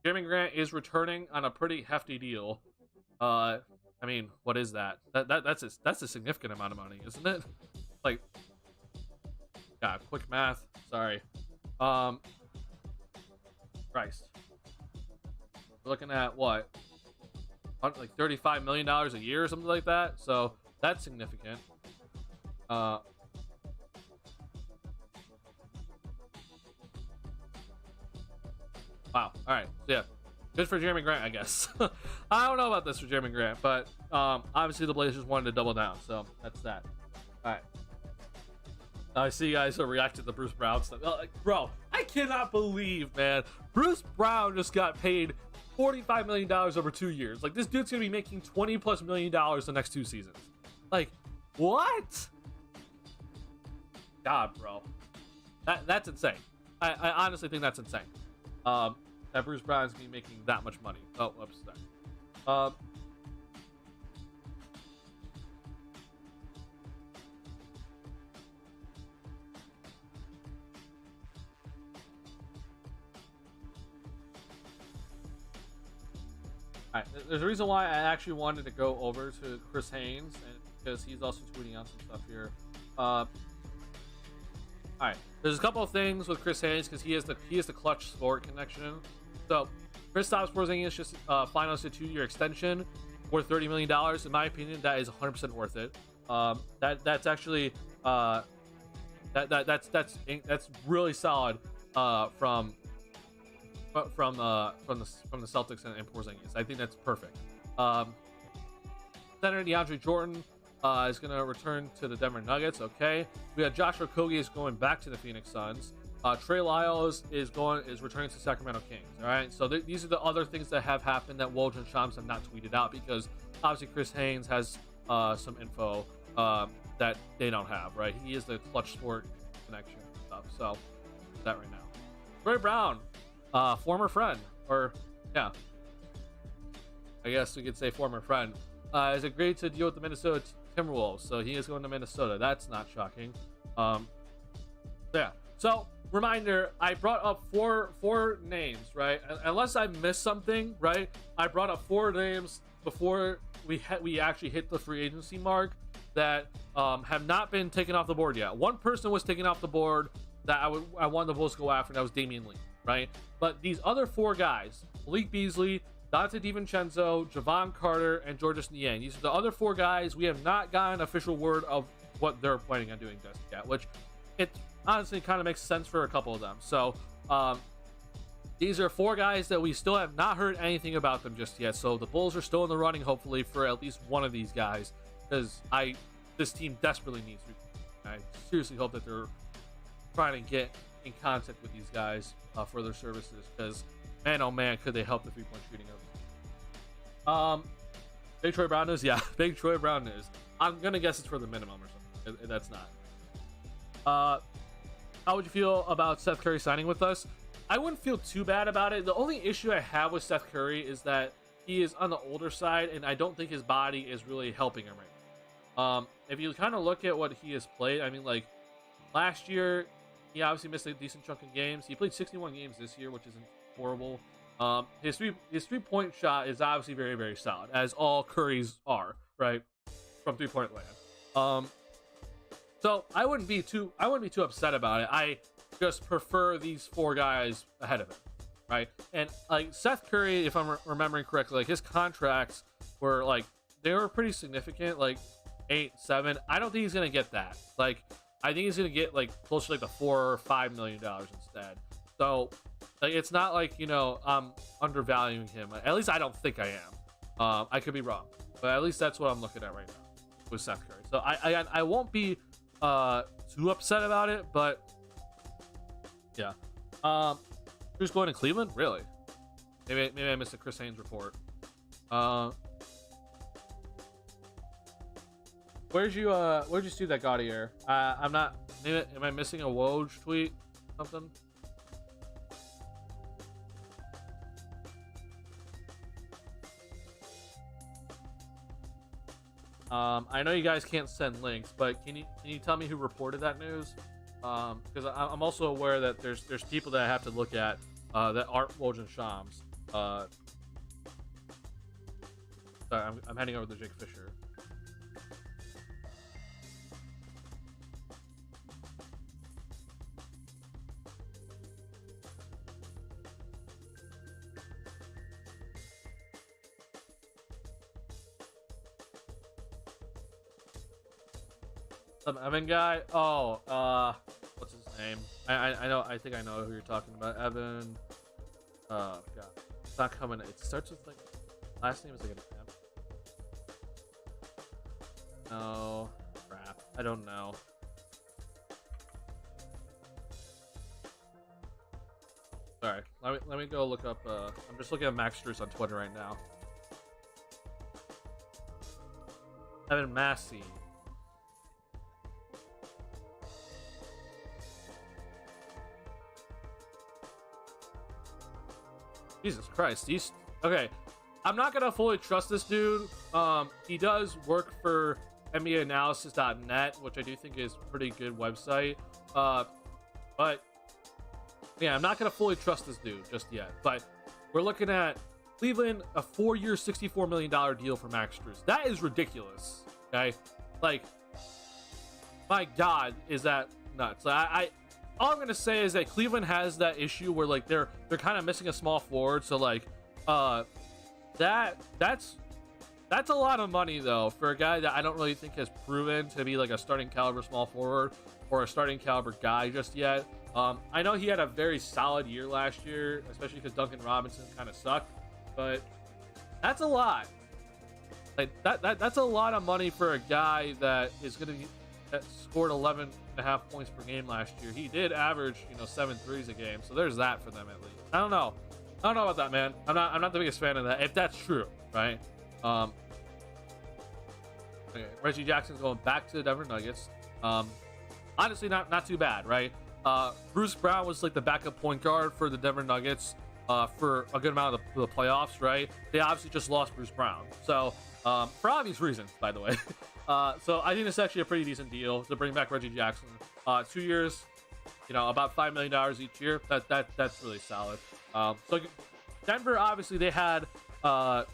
Jeremy Grant is returning on a pretty hefty deal. I mean, what is that? That's a significant amount of money, isn't it? Like, yeah, quick math. Sorry. Christ. We're looking at what? Like $35 million a year or something like that. So that's significant. Wow. All right. So yeah, good for Jeremy Grant, I guess. I don't know about this for Jeremy Grant, but obviously the Blazers wanted to double down, so that's that. All right. I see you guys are reacting to the Bruce Brown stuff. Like, bro, I cannot believe, man, Bruce Brown just got paid $45 million over 2 years. Like, this dude's gonna be making $20+ million the next 2 seasons. Like, what? God, bro, that's insane. I honestly think that's insane. That Bruce Brown's gonna be making that much money. Oh, whoops. Alright, there's a reason why I actually wanted to go over to Chris Haynes, and because he's also tweeting out some stuff here. Alright, there's a couple of things with Chris Haynes because he is the clutch sport connection. So Kristaps Porzingis just finalized a 2-year extension worth $30 million. In my opinion, that is 100% worth it. That's actually that's really solid from the Celtics and Porzingis. I think that's perfect. Center DeAndre Jordan is going to return to the Denver Nuggets. Okay, we have Josh Okogie is going back to the Phoenix Suns. Trey Lyles is returning to Sacramento Kings. All right, so these are the other things that have happened that Woj and Shams have not tweeted out because obviously Chris Haynes has some info that they don't have. Right, he is the clutch sport connection and stuff. So that right now. Troy Brown, former friend, or yeah, I guess we could say former friend, has agreed to deal with the Minnesota Timberwolves. So he is going to Minnesota. That's not shocking. Yeah. So reminder, I brought up four names, right? Unless I missed something, right? I brought up 4 names before we actually hit the free agency mark that have not been taken off the board yet. One person was taken off the board that I wanted the Bulls to go after, and that was Damian Lee, right? But these other 4 guys, Malik Beasley, Dante DiVincenzo, Javon Carter, and Georges Niang. These are the other 4 guys. We have not gotten official word of what they're planning on doing just yet, which it honestly kind of makes sense for a couple of them. So these are 4 guys that we still have not heard anything about them just yet. So the Bulls are still in the running, hopefully, for at least one of these guys, because this team desperately needs to. I seriously hope that they're trying to get in contact with these guys for their services, because man, oh man, could they help the 3-point shooting of Big Troy Brown news? Yeah, big Troy Brown news. I'm gonna guess it's for the minimum or something. That's not. How would you feel about Seth Curry signing with us? I wouldn't feel too bad about it. The only issue I have with Seth Curry is that he is on the older side, and I don't think his body is really helping him right now. If you kind of look at what he has played, I mean, like, last year, he obviously missed a decent chunk of games. He played 61 games this year, which isn't horrible. His three-point shot is obviously very, very solid, as all Curry's are, right, from three-point land. So I wouldn't be too upset about it. I just prefer these four guys ahead of him, right? And like Seth Curry, if I'm remembering correctly, like his contracts were like they were pretty significant, like 8, 7. I don't think he's gonna get that. Like I think he's gonna get like close to like the $4 or $5 million instead. So like it's not like I'm undervaluing him. At least I don't think I am. I could be wrong, but at least that's what I'm looking at right now with Seth Curry. So I won't be too upset about it, but yeah. Who's going to Cleveland? Really? Maybe I missed a Chris Haynes report. Where'd you see that Gaudier? I'm not. Maybe, am I missing a Woj tweet? Something. I know you guys can't send links, but can you tell me who reported that news? Because I'm also aware that there's people that I have to look at that aren't Woj and Shams. Sorry, I'm heading over to Jake Fisher. Some Evan guy? Oh, what's his name? I know. I think I know who you're talking about. Evan. Oh god, it's not coming. It starts with like last name is like an M. No, crap. I don't know. Sorry. Let me go look up. I'm just looking at Max Strus on Twitter right now. Evan Massey. Jesus Christ, okay. I'm not gonna fully trust this dude. He does work for NBAanalysis.net, which I do think is a pretty good website. But yeah, I'm not gonna fully trust this dude just yet. But we're looking at Cleveland, a 4-year, $64 million deal for Max Strus. That is ridiculous. Okay, like, my God, is that nuts? All I'm gonna say is that Cleveland has that issue where like they're kind of missing a small forward, so like that's a lot of money though for a guy that I don't really think has proven to be like a starting caliber small forward or a starting caliber guy just yet. I know he had a very solid year last year, especially because Duncan Robinson kind of sucked, but that's a lot. Like that's a lot of money for a guy that scored 11.5 points per game last year. He did average 7 threes a game, so there's that for them at least. I don't know about that, man. I'm not the biggest fan of that, if that's true, right? Okay, Reggie Jackson's going back to the Denver Nuggets. Honestly, not too bad, right? Bruce Brown was like the backup point guard for the Denver Nuggets for a good amount of the playoffs, right? They obviously just lost Bruce Brown, so for obvious reasons, by the way. So I think it's actually a pretty decent deal to bring back Reggie Jackson. 2 years, about $5 million each year. That's really solid. So Denver, obviously, they had a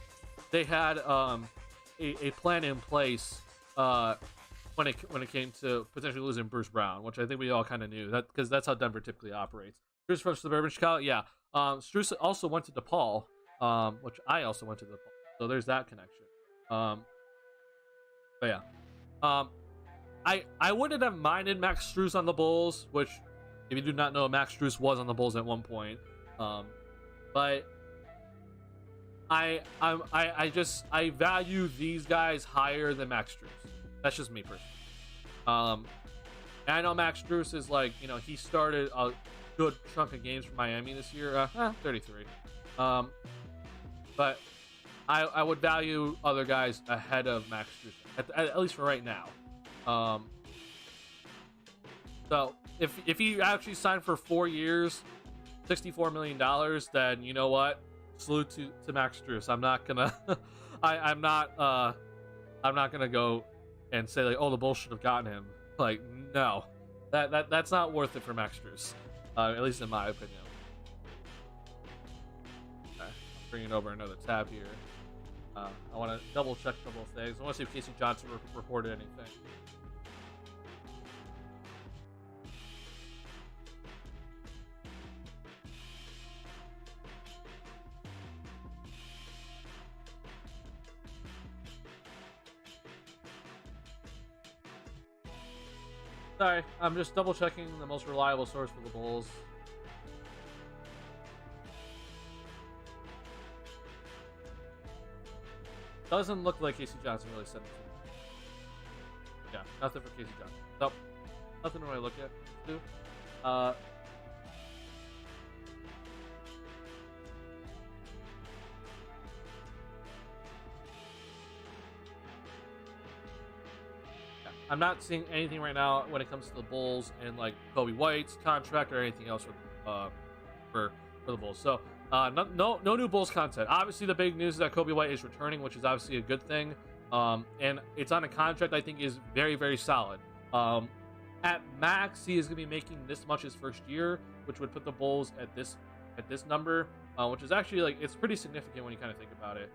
plan in place when it came to potentially losing Bruce Brown, which I think we all kind of knew that because that's how Denver typically operates. Strus from suburban Chicago, yeah. Strus also went to DePaul, which I also went to DePaul. So there's that connection. But yeah, I wouldn't have minded Max Strus on the Bulls, which if you do not know, Max Strus was on the Bulls at one point. But I value these guys higher than Max Strus. That's just me personally. And I know Max Strus is like he started a good chunk of games for Miami this year. 33. But I would value other guys ahead of Max Strus, at least for right now. So if he actually signed for 4 years, $64 million, then you know what? Salute to Max Strus. I'm not gonna I'm not gonna go and say like, oh, the Bulls should have gotten him. Like, no, that's not worth it for Max Strus, at least in my opinion. Okay, bringing over another tab here. I want to double check a couple of things. I want to see if Casey Johnson reported anything. Sorry, I'm just double checking the most reliable source for the Bulls. Doesn't look like Casey Johnson really said anything. Yeah, nothing for Casey Johnson. Nope. Nothing to really look at. Do. I'm not seeing anything right now when it comes to the Bulls and like Kobe White's contract or anything else for the Bulls. So no new Bulls content. Obviously, the big news is that Kobe White is returning, which is obviously a good thing. And it's on a contract I think is very, very solid. At max, he is going to be making this much his first year, which would put the Bulls at this number, which is actually like it's pretty significant when you kind of think about it.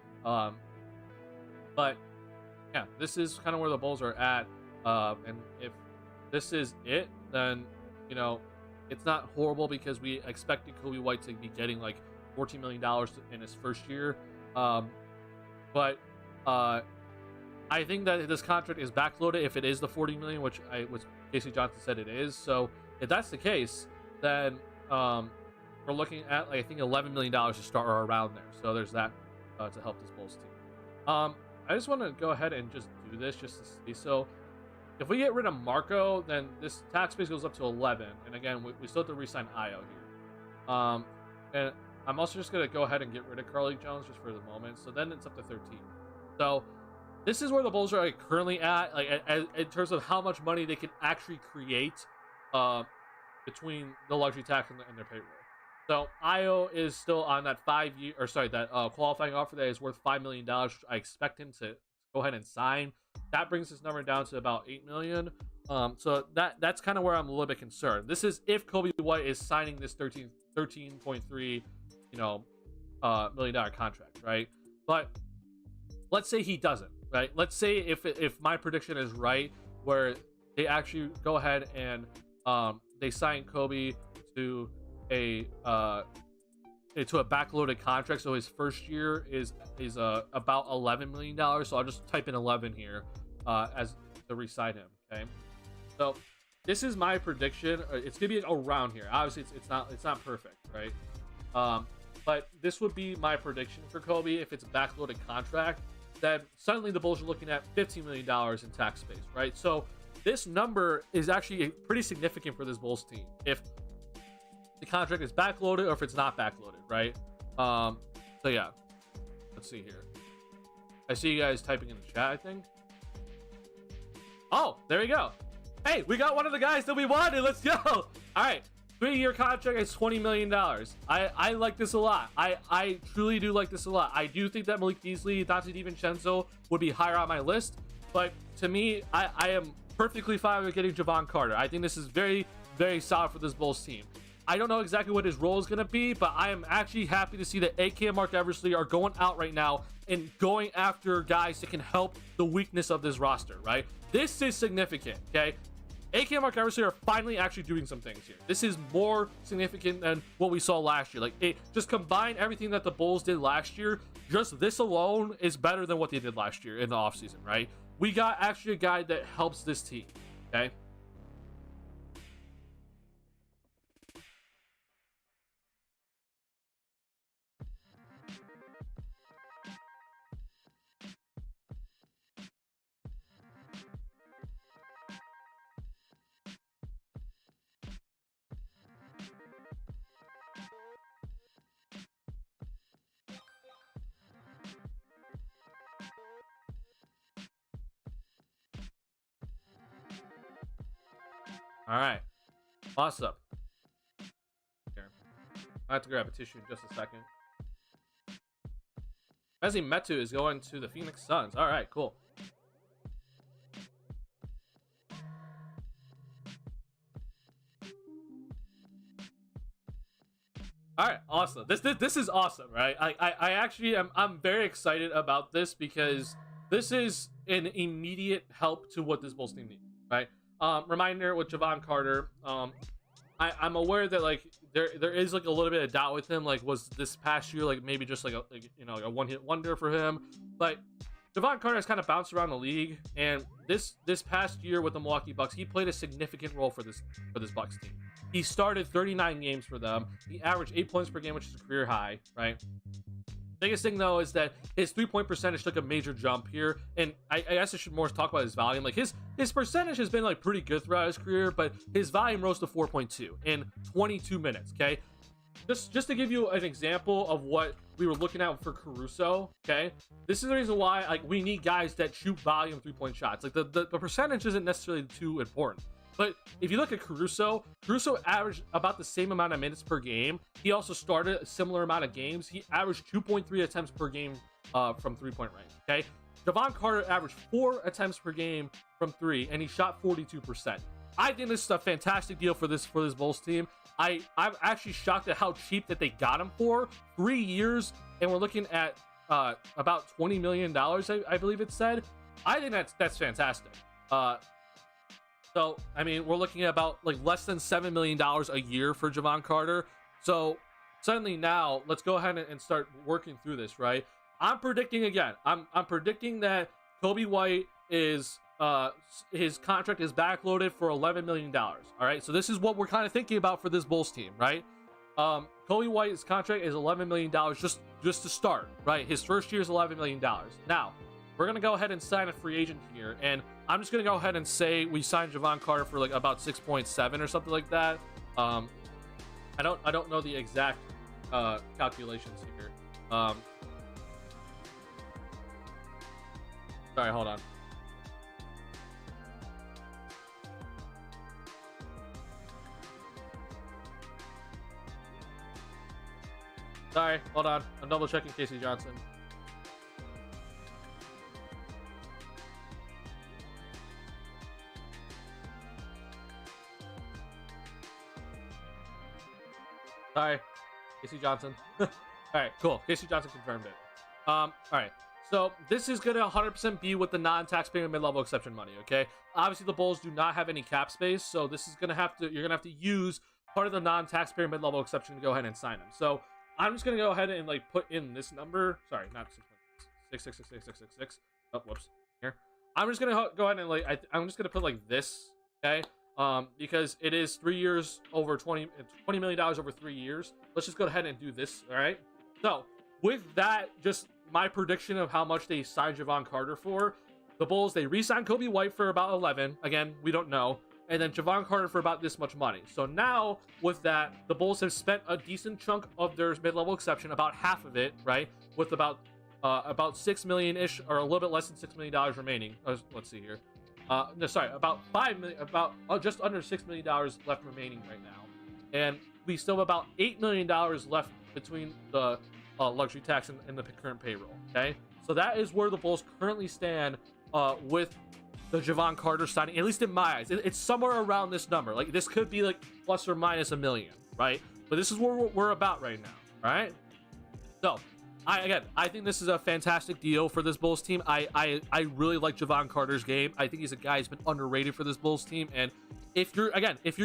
But yeah, this is kind of where the Bulls are at. And if this is it, then, you know, it's not horrible because we expected Kobe White to be getting like $14 million in his first year. But I think that this contract is backloaded if it is the $40 million, which Casey Johnson said it is. So if that's the case, then we're looking at like, I think $11 million to start or around there. So there's that to help this Bulls team. I just want to go ahead and just do this just to see. So if we get rid of Marco, then this tax base goes up to 11. And again, we still have to re-sign Io here. And I'm also just going to go ahead and get rid of Carly Jones just for the moment. So then it's up to 13. So this is where the Bulls are like currently at, like in terms of how much money they can actually create between the luxury tax and their payroll. So Io is still on that qualifying offer that is worth $5 million, which I expect him to go ahead and sign. That brings this number down to about $8 million. So that's kind of where I'm a little bit concerned. This is if Kobe White is signing this 13.3, million dollar contract, right? But let's say he doesn't, right? Let's say if my prediction is right, where they actually go ahead and they sign Kobe to a backloaded contract, so his first year is about $11 million. So I'll just type in 11 here as to re-sign him. Okay, so this is my prediction. It's gonna be around here. Obviously, it's not perfect, right? But this would be my prediction for Kobe if it's a backloaded contract. Then suddenly the Bulls are looking at $15 million in tax space, right? So this number is actually pretty significant for this Bulls team if the contract is backloaded or if it's not backloaded, right? So yeah, let's see here. I see you guys typing in the chat, I think. Oh, there you go. Hey, we got one of the guys that we wanted. Let's go. All right, 3-year contract is $20 million. I like this a lot. I truly do like this a lot. I do think that Malik Beasley, Dante DiVincenzo would be higher on my list, but to me, I am perfectly fine with getting Javon Carter. I think this is very, very solid for this Bulls team. I don't know exactly what his role is going to be, but I am actually happy to see that AK and Mark Eversley are going out right now and going after guys that can help the weakness of this roster, right? This is significant, okay? AK and Mark Eversley are finally actually doing some things here. This is more significant than what we saw last year. Like, just combine everything that the Bulls did last year. Just this alone is better than what they did last year in the offseason, right? We got actually a guy that helps this team, okay? All right. Awesome. Here. I have to grab a tissue in just a second. Mezi Metu is going to the Phoenix Suns. All right, cool. All right, awesome. This is awesome, right? I actually I'm very excited about this because this is an immediate help to what this Bulls team needs, right? Reminder with Javon Carter. I'm aware that like there is like a little bit of doubt with him. Like, was this past year like maybe just like a one-hit wonder for him? But Javon Carter has kind of bounced around the league, and this past year with the Milwaukee Bucks, he played a significant role for this Bucks team. He started 39 games for them. He averaged 8 points per game, which is a career high, right? Biggest thing though is that his 3-point percentage took a major jump here, and I guess I should more talk about his volume. Like his percentage has been like pretty good throughout his career, but his volume rose to 4.2 in 22 minutes. Okay, just to give you an example of what we were looking at for Caruso. Okay, this is the reason why like we need guys that shoot volume 3-point shots. Like the percentage isn't necessarily too important. But if you look at Caruso averaged about the same amount of minutes per game. He also started a similar amount of games. He averaged 2.3 attempts per game from 3-point range. Okay, Javon Carter averaged 4 attempts per game from 3, and he shot 42%. I think this is a fantastic deal for this Bulls team. I'm actually shocked at how cheap that they got him for 3 years, and we're looking at about $20 million. I believe it said. I think that's fantastic. So, I mean, we're looking at about like less than $7 million a year for Javon Carter. So suddenly now let's go ahead and start working through this, right? I'm predicting again. I'm predicting that Kobe White is his contract is backloaded for $11 million. All right. So this is what we're kind of thinking about for this Bulls team, right? Kobe White's contract is $11 million just to start, right? His first year is $11 million. Now, we're going to go ahead and sign a free agent here, and I'm just going to go ahead and say we signed Javon Carter for like about 6.7 or something like that. I don't know the exact calculations here. Sorry, hold on. Sorry, hold on. I'm double checking Casey Johnson. Sorry, Casey Johnson. All right, cool. Casey Johnson confirmed it. All right. So this is gonna 100% be with the non-taxpayer mid-level exception money. Okay. Obviously, the Bulls do not have any cap space, so this is gonna have to. You're gonna have to use part of the non-taxpayer mid-level exception to go ahead and sign him. So I'm just gonna go ahead and like put in this number. Sorry, not 6.6666666. Oh, whoops. Here. I'm just gonna go ahead and like I'm just gonna put like this. Okay. Because it is 3 years over $20 million over 3 years. Let's just go ahead and do this. All right. So with that, just my prediction of how much they signed Javon Carter for, the Bulls, they re-signed Kobe White for about 11. Again, we don't know. And then Javon Carter for about this much money. So now with that, the Bulls have spent a decent chunk of their mid-level exception, about half of it, right? With about $6 million-ish, or a little bit less than $6 million remaining. Let's see here. No, sorry, about $5 million, just under $6 million left remaining right now, and we still have about $8 million left between the luxury tax and the current payroll. Okay, so that is where the Bulls currently stand with the Javon Carter signing. At least in my eyes, it's somewhere around this number. Like this could be like plus or minus $1 million, right? But this is where we're about right now. All right, so. I think this is a fantastic deal for this Bulls team. I really like Javon Carter's game. I think he's a guy who's been underrated for this Bulls team. And if you're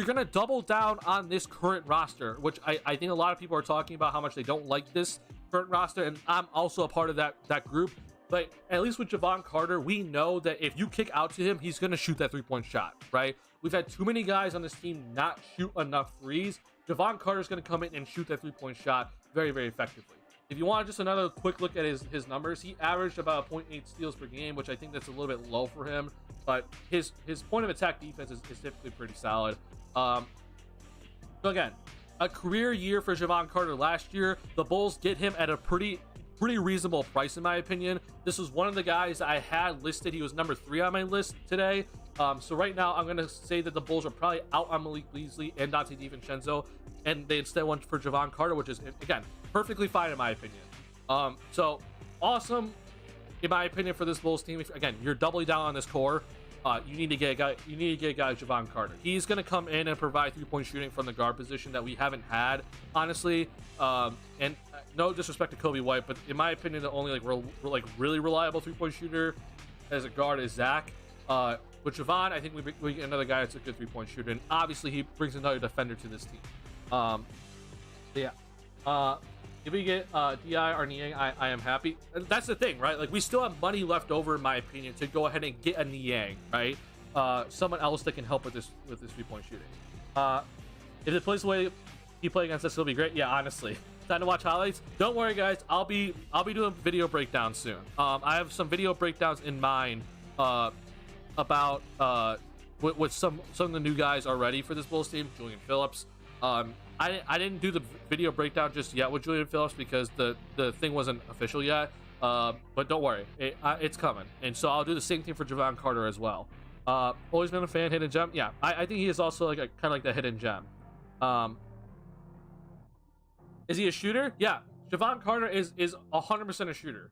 gonna double down on this current roster, which I think a lot of people are talking about how much they don't like this current roster, and I'm also a part of that group. But at least with Javon Carter, we know that if you kick out to him, he's gonna shoot that 3-point shot, right? We've had too many guys on this team not shoot enough threes. Javon Carter's gonna come in and shoot that 3-point shot very, very effectively. If you want just another quick look at his numbers, he averaged about 0.8 steals per game, which I think that's a little bit low for him. But his point of attack defense is typically pretty solid. So again, a career year for Javon Carter last year. The Bulls get him at a pretty reasonable price, in my opinion. This was one of the guys I had listed. He was number 3 on my list today. So right now, I'm gonna say that the Bulls are probably out on Malik Beasley and Dante DiVincenzo, and they instead went for Javon Carter, which is again perfectly fine in my opinion. So awesome in my opinion for this Bulls team. Again, you're doubling down on this core. You need to get a guy. You need to get a guy like Javon Carter. He's gonna come in and provide 3-point shooting from the guard position that we haven't had, honestly. And no disrespect to Kobe White, but in my opinion, the only really reliable 3-point shooter as a guard is Zach. With Javon, I think we get another guy that's a good 3-point shooter, and obviously he brings another defender to this team. Yeah. If we get Di or Niang, I am happy. And that's the thing, right? Like, we still have money left over, in my opinion, to go ahead and get a Niang, right? Someone else that can help with this 3-point shooting. If it plays the way he played against us, it'll be great. Yeah, honestly. Time to watch highlights. Don't worry, guys. I'll be doing video breakdowns soon. I have some video breakdowns in mind about with some of the new guys already for this Bulls team. Julian Phillips. I didn't do the video breakdown just yet with Julian Phillips because the thing wasn't official yet. But don't worry, it's coming. And so I'll do the same thing for Javon Carter as well. Always been a fan, hidden gem. Yeah, I think he is also like kind of like the hidden gem. Is he a shooter? Yeah, Javon Carter is 100% a shooter.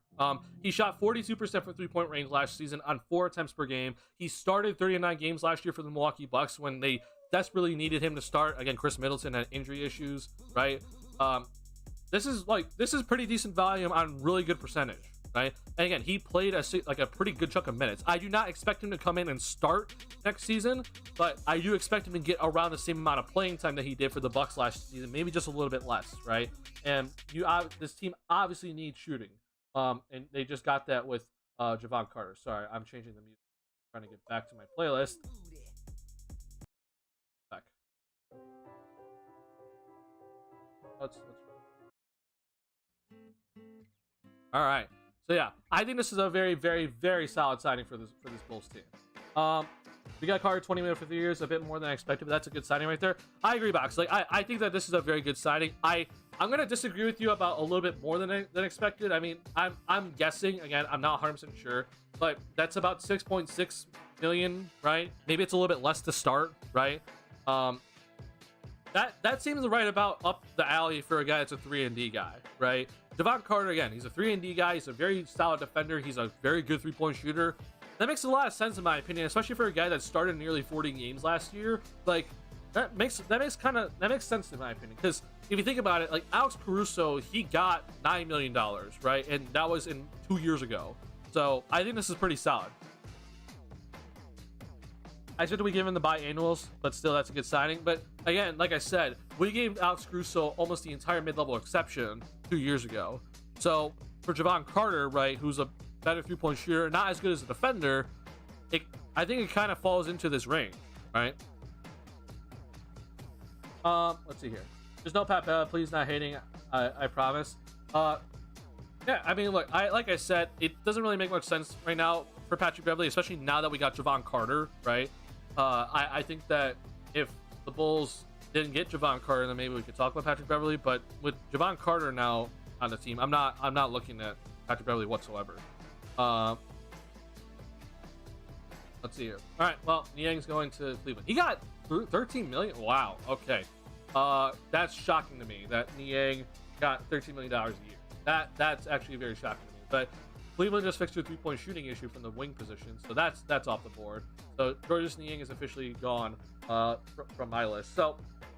He shot 42% from 3-point range last season on 4 attempts per game. He started 39 games last year for the Milwaukee Bucks when they desperately needed him to start. Again, Chris Middleton had injury issues, right? This is pretty decent volume on really good percentage, right? And again, he played a pretty good chunk of minutes. I do not expect him to come in and start next season, but I do expect him to get around the same amount of playing time that he did for the Bucks last season, maybe just a little bit less, right? And this team obviously needs shooting, and they just got that with Javon Carter. Sorry, I'm changing the music, trying to get back to my playlist. Back. All right. So yeah, I think this is a very, very, very solid signing for this Bulls team. We got Carter 20 million for 3 years, a bit more than I expected, but that's a good signing right there. I agree, Box. Like I think that this is a very good signing. I'm gonna disagree with you about a little bit more than expected. I mean, I'm guessing, again, I'm not 100% sure, but that's about 6.6 million, right? Maybe it's a little bit less to start, right? That seems right about up the alley for a guy that's a 3-and-D guy, right? Javon Carter, again, he's a 3-and-D guy. He's a very solid defender. He's a very good 3-point shooter. That makes a lot of sense in my opinion, especially for a guy that started nearly 40 games last year. Like that makes sense in my opinion, because if you think about it, like Alex Caruso, he got $9 million, right? And that was in 2 years ago. So I think this is pretty solid. I said we gave him the biannuals, but still, that's a good signing. But again, like I said, we gave Alex Caruso almost the entire mid-level exception 2 years ago. So for Javon Carter, right, who's a better 3-point shooter, not as good as a defender, I think it kind of falls into this range, right? Let's see here. There's no Pat, please not hating. I promise. Yeah, I mean, look, like I said, it doesn't really make much sense right now for Patrick Beverley, especially now that we got Javon Carter, right? I think that if the Bulls didn't get Javon Carter, then maybe we could talk about Patrick Beverley. But with Javon Carter now on the team, I'm not looking at Patrick Beverley whatsoever. Let's see here. All right, well, Niang's going to Cleveland. He got 13 million. Wow. Okay. That's shocking to me that Niang got $13 million a year. That's actually very shocking to me. But Cleveland just fixed their 3-point shooting issue from the wing position, so that's off the board. So Georges Niang is officially gone from my list. So,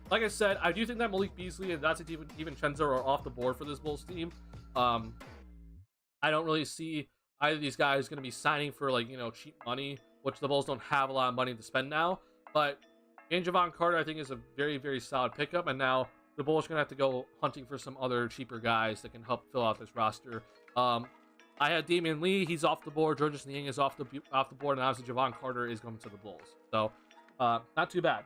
like I said, I do think that Malik Beasley and Dante DiVincenzo are off the board for this Bulls team. I don't really see either of these guys going to be signing for cheap money, which the Bulls don't have a lot of money to spend now. But Javon Carter, I think, is a very, very solid pickup, and now the Bulls are going to have to go hunting for some other cheaper guys that can help fill out this roster. I had Damian Lee, he's off the board. Georges Niang is off the board, and obviously Javon Carter is going to the Bulls. So, not too bad.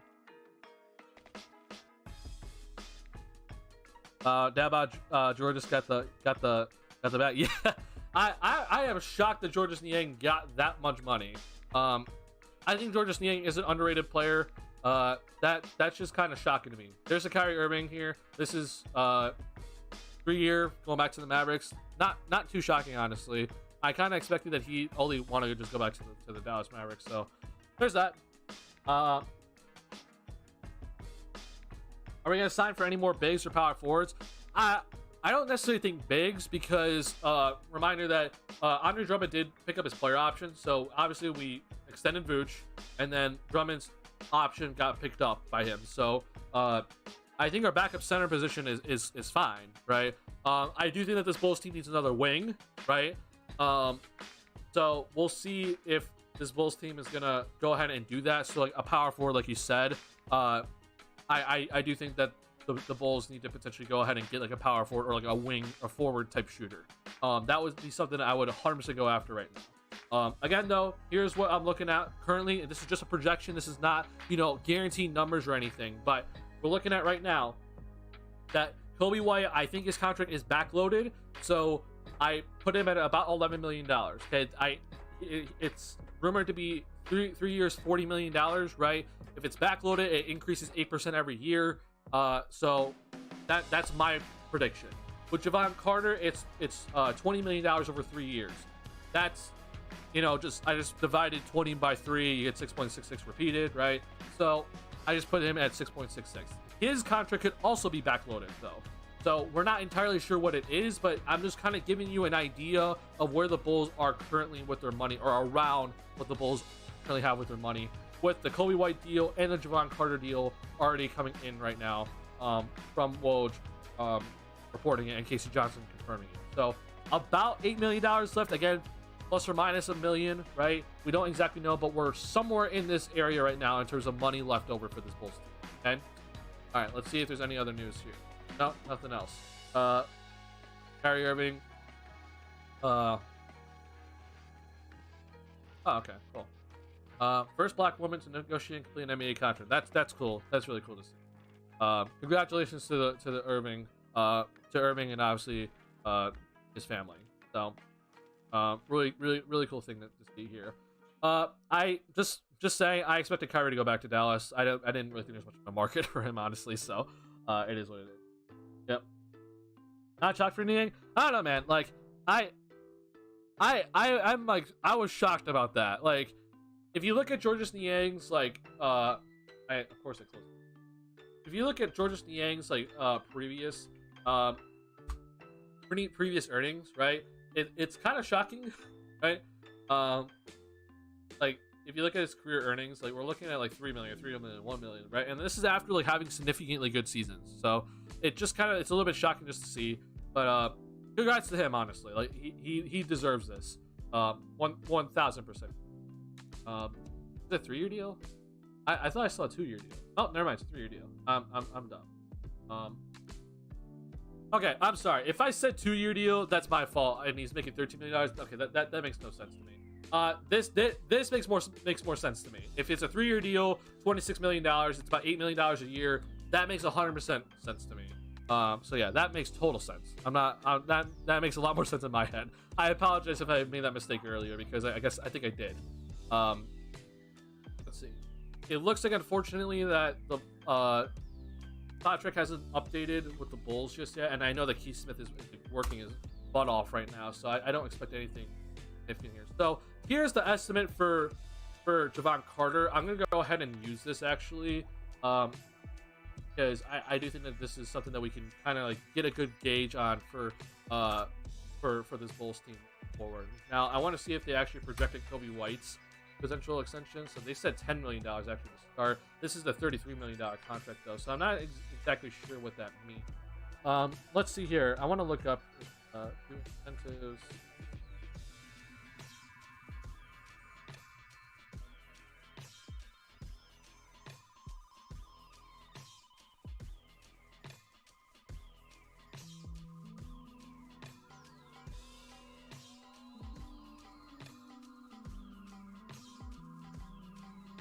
Georges got the bat. Yeah, I am shocked that Georges Niang got that much money. I think Georges Niang is an underrated player. That's just kind of shocking to me. There's a Kyrie Irving here. This is 3-year going back to the Mavericks. Not too shocking, honestly. I kind of expected that he only wanted to just go back to the Dallas Mavericks. So there's that. Are we gonna sign for any more bigs or power forwards? I don't necessarily think bigs because reminder that Andre Drummond did pick up his player option, so obviously we extended Vooch, and then Drummond's option got picked up by him. So I think our backup center position is fine, right? I do think that this Bulls team needs another wing, right? So we'll see if this Bulls team is gonna go ahead and do that. So like a power forward, like you said, I do think that the Bulls need to potentially go ahead and get like a power forward or like a wing or forward type shooter. That would be something that I would 100% go after right now. Again, though, here's what I'm looking at currently, and this is just a projection. This is not, guaranteed numbers or anything, but we're looking at right now that Kobe White, I think his contract is backloaded, so I put him at about $11 million. Okay, it's rumored to be three years, $40 million, right? If it's backloaded, it increases 8% every year. So that's my prediction. With Javon Carter, it's $20 million over 3 years. That's I just divided 20 by 3, you get 6.66 repeated, right? So I just put him at 6.66. His contract could also be backloaded though, so we're not entirely sure what it is, but I'm just kind of giving you an idea of where the Bulls are currently with their money, or around what the Bulls currently have with their money, with the Kobe White deal and the Javon Carter deal already coming in right now, from Woj reporting it and Casey Johnson confirming it. So about $8 million left, again, plus or minus $1 million, right? We don't exactly know, but we're somewhere in this area right now in terms of money left over for this Bulls team. Okay, all right, let's see if there's any other news here. No, nothing else. Kyrie Irving. Oh, okay, cool. First black woman to negotiate and complete an NBA contract. That's cool. That's really cool to see. Congratulations to Irving, to Irving, and obviously his family. So really cool thing to see here. I just saying, I expected Kyrie to go back to Dallas. I didn't really think there's much of a market for him, honestly. So it is what it is. Yep. Not shocked for Niang. I don't know, man. Like I'm like, I was shocked about that. Like, if you look at Georges Niang's like of course I closed it. If you look at Georges Niang's like previous earnings, right? It's kind of shocking, right? Like if you look at his career earnings, like we're looking at like 3 million, 1 million, right? And this is after like having significantly good seasons. So it just it's a little bit shocking just to see. But congrats to him, honestly. Like he deserves this. 1000%. Is it a 3-year deal? I thought I saw a 2-year deal. Oh, never mind, it's a 3-year deal. I'm dumb. Okay, I'm sorry. If I said 2-year deal, that's my fault, and he's making $13 million. Okay, that makes no sense to me. This makes more sense to me. If it's a 3-year deal, $26 million, it's about $8 million a year. That makes 100% sense to me. So yeah, that makes total sense. That makes a lot more sense in my head. I apologize if I made that mistake earlier, because I think I did. Let's see. It looks like, unfortunately, that the contract hasn't updated with the Bulls just yet, and I know that Keith Smith is working his butt off right now, so I don't expect anything significant here. So here's the estimate for Javon Carter. I'm gonna go ahead and use this actually, because I do think that this is something that we can kind of like get a good gauge on for this Bulls team forward. Now I want to see if they actually projected Kobe White's potential extension. So they said $10 million after the start. This is the $33 million contract though, so I'm not exactly sure what that means. Let's see here. I want to look up incentives.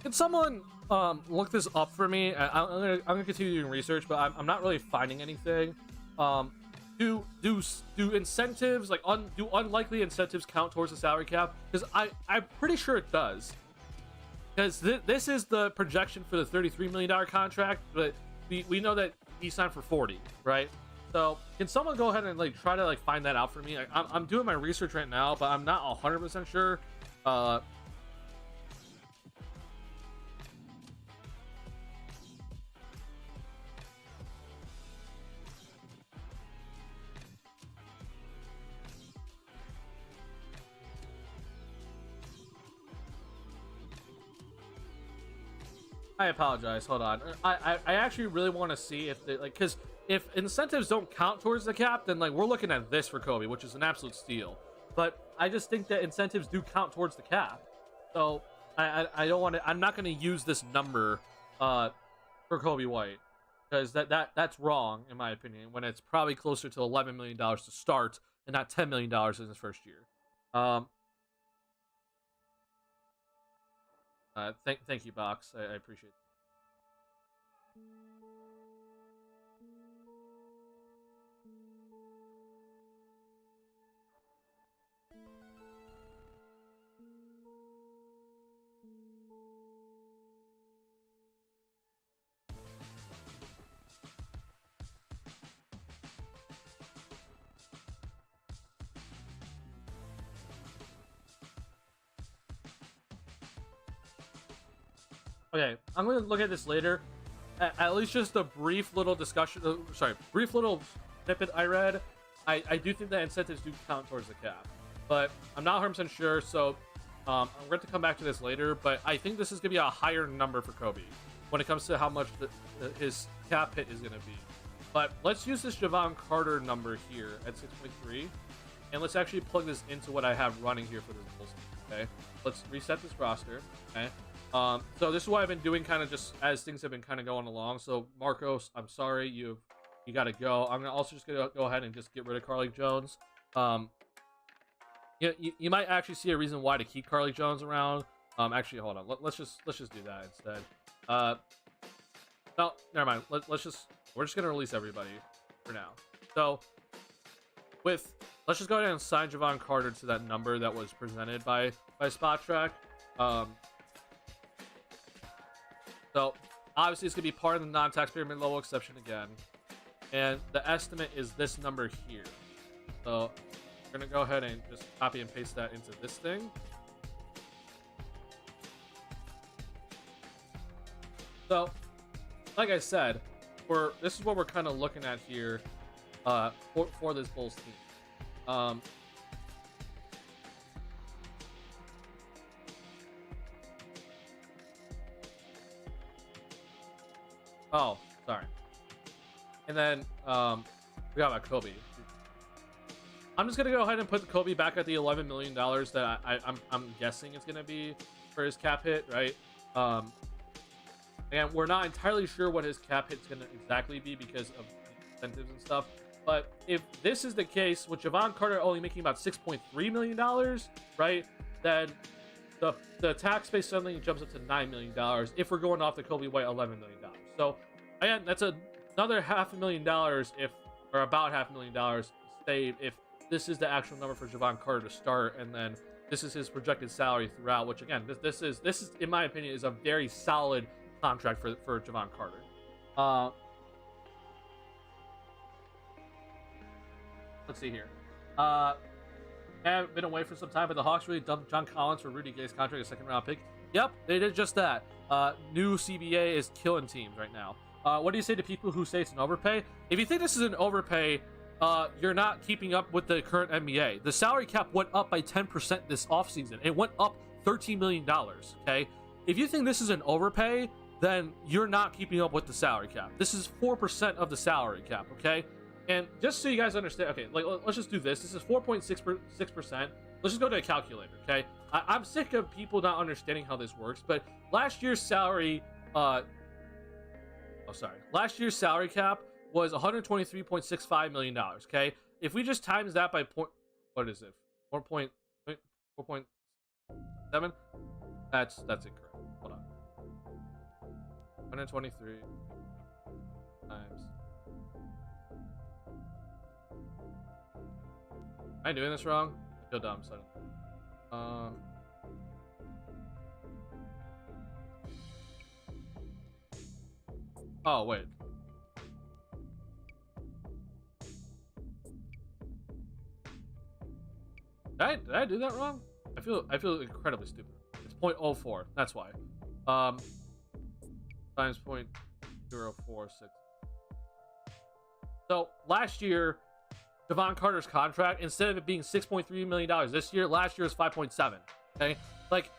Can someone look this up for me? I'm gonna continue doing research, but I'm not really finding anything. Do incentives do unlikely incentives count towards the salary cap? Because I'm pretty sure it does. Because this is the projection for the $33 million contract, but we know that he signed for 40, right? So can someone go ahead and like try to like find that out for me? I'm doing my research right now, but I'm not 100% sure. I apologize. Hold on. I actually really want to see if they, like, because if incentives don't count towards the cap, then like we're looking at this for Kobe, which is an absolute steal. But I just think that incentives do count towards the cap, so I don't want to. I'm not going to use this number for Kobe White because that's wrong in my opinion. When it's probably closer to $11 million to start and not $10 million in his first year. Thank you, Box. I appreciate it. Okay, I'm going to look at this later. At least just a brief little discussion. Brief little snippet I read. I do think that incentives do count towards the cap, but I'm not 100% sure. So I'm going to come back to this later. But I think this is going to be a higher number for Kobe when it comes to how much his cap hit is going to be. But let's use this Javon Carter number here at 6.3, and let's actually plug this into what I have running here for this Bulls team. Okay, let's reset this roster. Okay. So this is what I've been doing kind of just as things have been kind of going along. So Marcos, I'm sorry, you got to go. I'm gonna also just gonna go ahead and just get rid of Carly Jones. You might actually see a reason why to keep Carly Jones around. Actually, hold on. Let's just do that instead. No, never mind. We're just gonna release everybody for now. So let's just go ahead and sign Javon Carter to that number that was presented by Spot Track. So, obviously, it's going to be part of the non-taxpayer mid-level exception again. And the estimate is this number here. So, we're going to go ahead and just copy and paste that into this thing. So, like I said, this is what we're kind of looking at here for this Bulls team. Oh, sorry. And then we got about Kobe. I'm just gonna go ahead and put the Kobe back at the $11 million that I'm guessing it's gonna be for his cap hit, right? And we're not entirely sure what his cap hit's gonna exactly be because of incentives and stuff. But if this is the case, with Javon Carter only making about $6.3 million, right? Then the tax base suddenly jumps up to $9 million if we're going off the Kobe White $11 million. So again, that's another $500,000 or about $500,000 saved if this is the actual number for Javon Carter to start, and then this is his projected salary throughout. Which again, this is in my opinion is a very solid contract for Javon Carter. Let's see here. I've been away for some time, but the Hawks really dumped John Collins for Rudy Gay's contract, a second-round pick. Yep, they did just that. New CBA is killing teams right now. What do you say to people who say it's an overpay? If you think this is an overpay, you're not keeping up with the current NBA. The salary cap went up by 10% this offseason. It went up $13 million, okay? If you think this is an overpay, then you're not keeping up with the salary cap. This is 4% of the salary cap, okay? And just so you guys understand, okay, like let's just do this. This is 4.6%. Let's just go to a calculator, okay? I'm sick of people not understanding how this works, but last year's salary, last year's salary cap was $123.65 million, okay? If we just times that by what is it? 4.7? That's incorrect. Hold on. 123 times. Am I doing this wrong? I feel dumb, so. Oh wait. Did I do that wrong? I feel incredibly stupid. It's 0.04. That's why. Times 0.046. So last year, Javon Carter's contract, instead of it being $6.3 million this year, last year was 5.7. Okay, like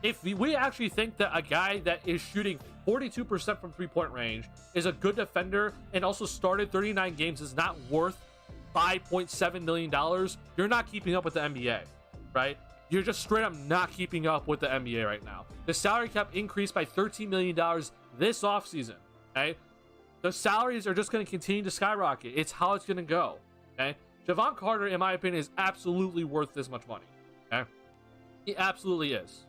if we actually think that a guy that is shooting 42% from three-point range, is a good defender, and also started 39 games, is not worth $5.7 million, you're not keeping up with the NBA, right? You're just straight up not keeping up with the NBA right now. The salary cap increased by $13 million this offseason, okay? The salaries are just going to continue to skyrocket. It's how it's going to go, okay? Javon Carter, in my opinion, is absolutely worth this much money, okay? He absolutely is,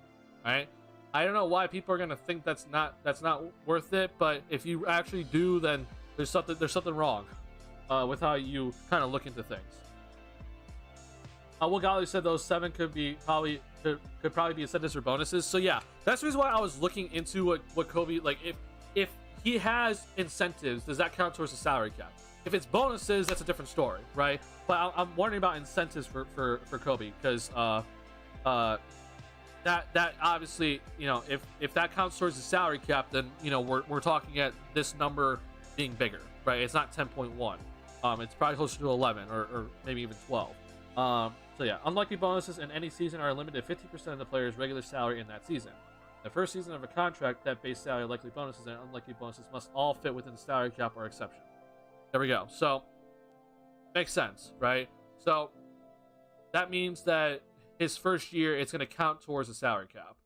right? I don't know why people are going to think that's not worth it, but if you actually do, then there's something wrong with how you kind of look into things. Will Golly said those 7 could probably be incentives for bonuses. So yeah, that's the reason why I was looking into what Kobe, like, if he has incentives, does that count towards the salary cap? If it's bonuses, that's a different story, right? But I'm wondering about incentives for Kobe, because that obviously, you know, if that counts towards the salary cap, then, you know, we're talking at this number being bigger, right? It's not 10.1. It's probably closer to 11 or maybe even 12. So yeah, unlucky bonuses in any season are limited to 50% of the player's regular salary in that season. The first season of a contract, that base salary, likely bonuses, and unlucky bonuses must all fit within the salary cap or exception. There we go. So makes sense, right? So that means that his first year, it's going to count towards the salary cap,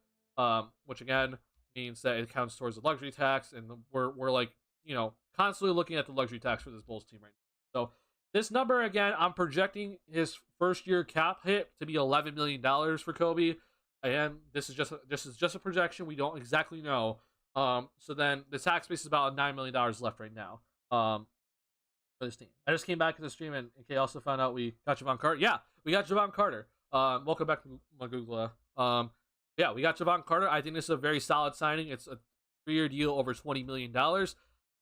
which again means that it counts towards the luxury tax, and we're like, you know, constantly looking at the luxury tax for this Bulls team right now. So this number, again, I'm projecting his first year cap hit to be $11 million for Kobe. And this is just a projection. We don't exactly know. So then the tax base is about $9 million left right now for this team. I just came back to the stream, and Kay also found out we got Javon Carter. Yeah, we got Javon Carter. Welcome back to Magugla. Yeah, we got Javon Carter. I think this is a very solid signing. It's a 3-year deal over $20 million.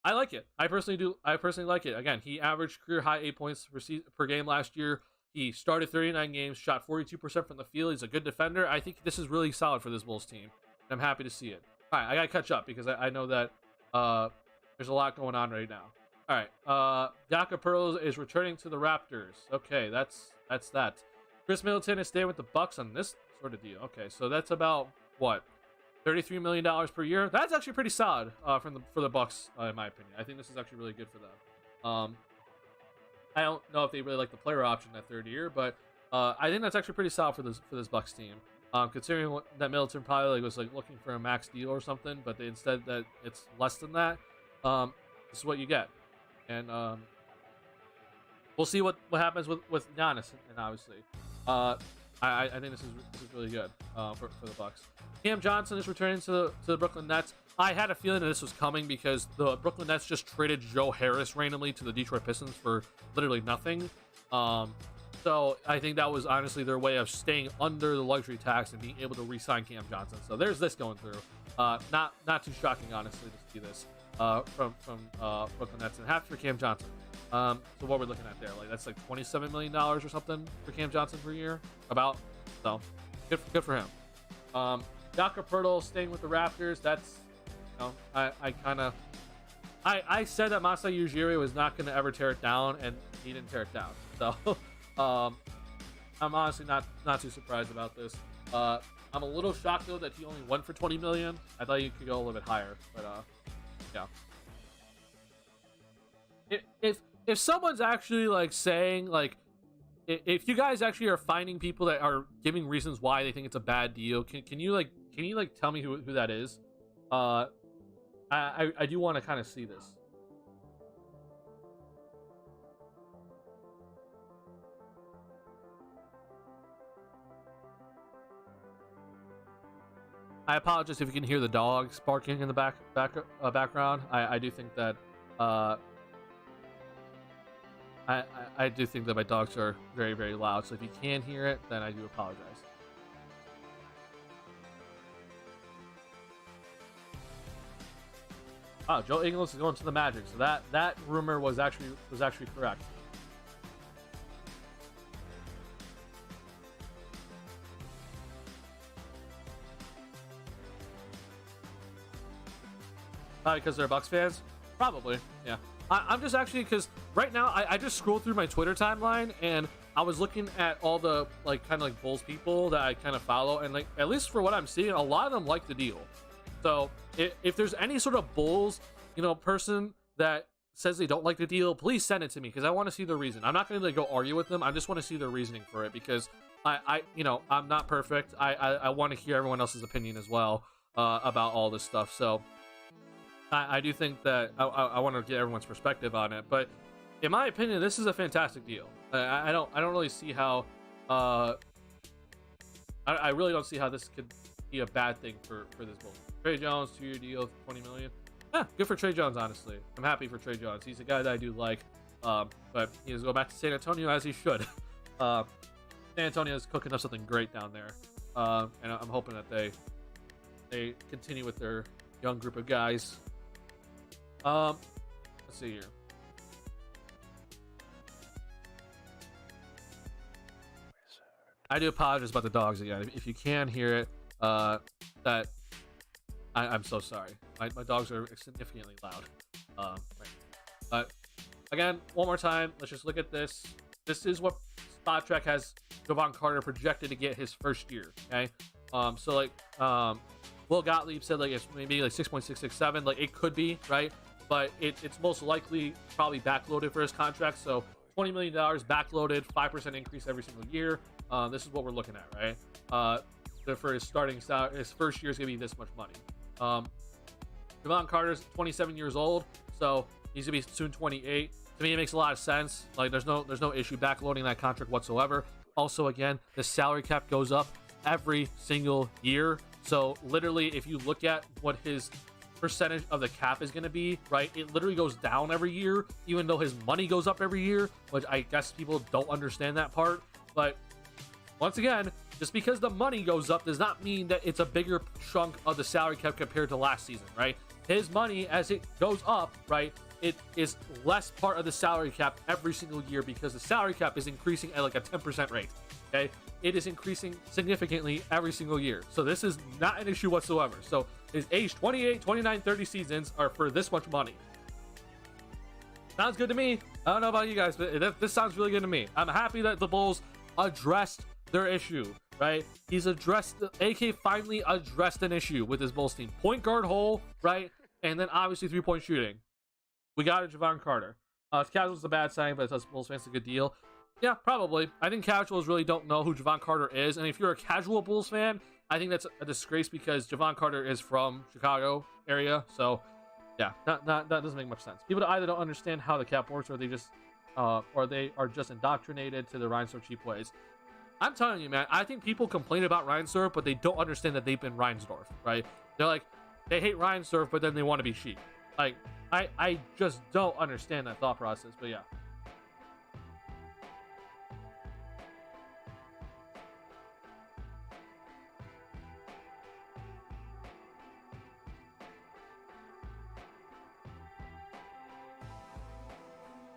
I like it. I personally do. I personally like it. Again, he averaged career high 8 points per game last year. He started 39 games, shot 42% from the field. He's a good defender. I think this is really solid for this Bulls team. And I'm happy to see it. All right, I got to catch up because I know that there's a lot going on right now. All right, Jakob Poeltl is returning to the Raptors. Okay, that's that. Chris Middleton is staying with the Bucks on this sort of deal. Okay, so that's about, what, $33 million per year? That's actually pretty solid for the Bucks, in my opinion. I think this is actually really good for them. I don't know if they really like the player option that third year, but I think that's actually pretty solid for this Bucks team. Considering that Middleton probably was looking for a max deal or something, but instead that it's less than that. This is what you get, and we'll see what happens with Giannis, and obviously, I think this is really good for the Bucks. Cam Johnson is returning to the Brooklyn Nets. I had a feeling that this was coming because the Brooklyn Nets just traded Joe Harris randomly to the Detroit Pistons for literally nothing. So I think that was honestly their way of staying under the luxury tax and being able to re-sign Cam Johnson. So there's this going through. Not too shocking, honestly, to see this from Brooklyn Nets, and half for Cam Johnson. So what we're looking at there, that's like $27 million or something for Cam Johnson per year, about. So good for him. Jakob Poeltl staying with the Raptors. That's, you know, I said that Masai Ujiri was not going to ever tear it down, and he didn't tear it down. So I'm honestly not too surprised about this. I'm a little shocked though that he only went for $20 million. I thought you could go a little bit higher, but yeah. If someone's actually saying if you guys actually are finding people that are giving reasons why they think it's a bad deal, can you tell me who that is? I do want to kind of see this. I apologize if you can hear the dogs barking in the background. I do think that I do think that my dogs are very, very loud. So if you can hear it, then I do apologize. Oh, Joe Ingles is going to the Magic, so that rumor was actually correct. Probably because they're Bucks fans? Probably, yeah. I'm just actually, because right now I just scrolled through my Twitter timeline and I was looking at all the kind of Bulls people that I kind of follow, and at least for what I'm seeing, a lot of them like the deal. So if there's any sort of Bulls, person that says they don't like the deal, please send it to me because I want to see the reason. I'm not going to go argue with them. I just want to see their reasoning for it because I'm not perfect. I want to hear everyone else's opinion as well about all this stuff. So I do think that I want to get everyone's perspective on it. But in my opinion, this is a fantastic deal. I don't really see how. I really don't see how this could be a bad thing for this Bull. Trey Jones, 2-year deal, $20 million. Yeah, good for Trey Jones, honestly. I'm happy for Trey Jones. He's a guy that I do like. But he has to go back to San Antonio as he should. San Antonio is cooking up something great down there. And I'm hoping that they continue with their young group of guys. Let's see here. I do apologize about the dogs again. If you can hear it, that I'm so sorry. My dogs are significantly loud. Right. But again, one more time, let's just look at this. This is what Spot Track has Javon Carter projected to get his first year. Okay, so like Will Gottlieb said, like it's maybe like 6.667. Like it could be right, but it's most likely probably backloaded for his contract. So $20 million backloaded, 5% increase every single year. This is what we're looking at, right? For his starting salary, his first year is gonna be this much money. Javon Carter's 27 years old, so he's gonna be soon 28. To me, it makes a lot of sense. Like, there's no issue backloading that contract whatsoever. Also, again, the salary cap goes up every single year. So literally, if you look at what his percentage of the cap is going to be, right, it literally goes down every year, even though his money goes up every year, which I guess people don't understand that part. But once again, just because the money goes up does not mean that it's a bigger chunk of the salary cap compared to last season, right? His money, as it goes up, right, it is less part of the salary cap every single year because the salary cap is increasing at like a 10% rate, okay? It is increasing significantly every single year. So this is not an issue whatsoever. So his age 28, 29, 30 seasons are for this much money. Sounds good to me. I don't know about you guys, but this sounds really good to me. I'm happy that the Bulls addressed their issue, right? AK finally addressed an issue with his Bulls team. Point guard hole, right? And then obviously 3-point shooting. We got it, Javon Carter. Casual's a bad sign, but it's us Bulls fans a good deal. Yeah, probably. I think casuals really don't know who Javon Carter is. And if you're a casual Bulls fan, I think that's a disgrace because Javon Carter is from Chicago area. So, yeah, that doesn't make much sense. People either don't understand how the cap works or they just indoctrinated to the Reinsdorf cheap ways. I'm telling you, man, I think people complain about Reinsdorf, but they don't understand that they've been Reinsdorf, right? They're like, they hate Reinsdorf, but then they want to be cheap. Like, I just don't understand that thought process, but yeah.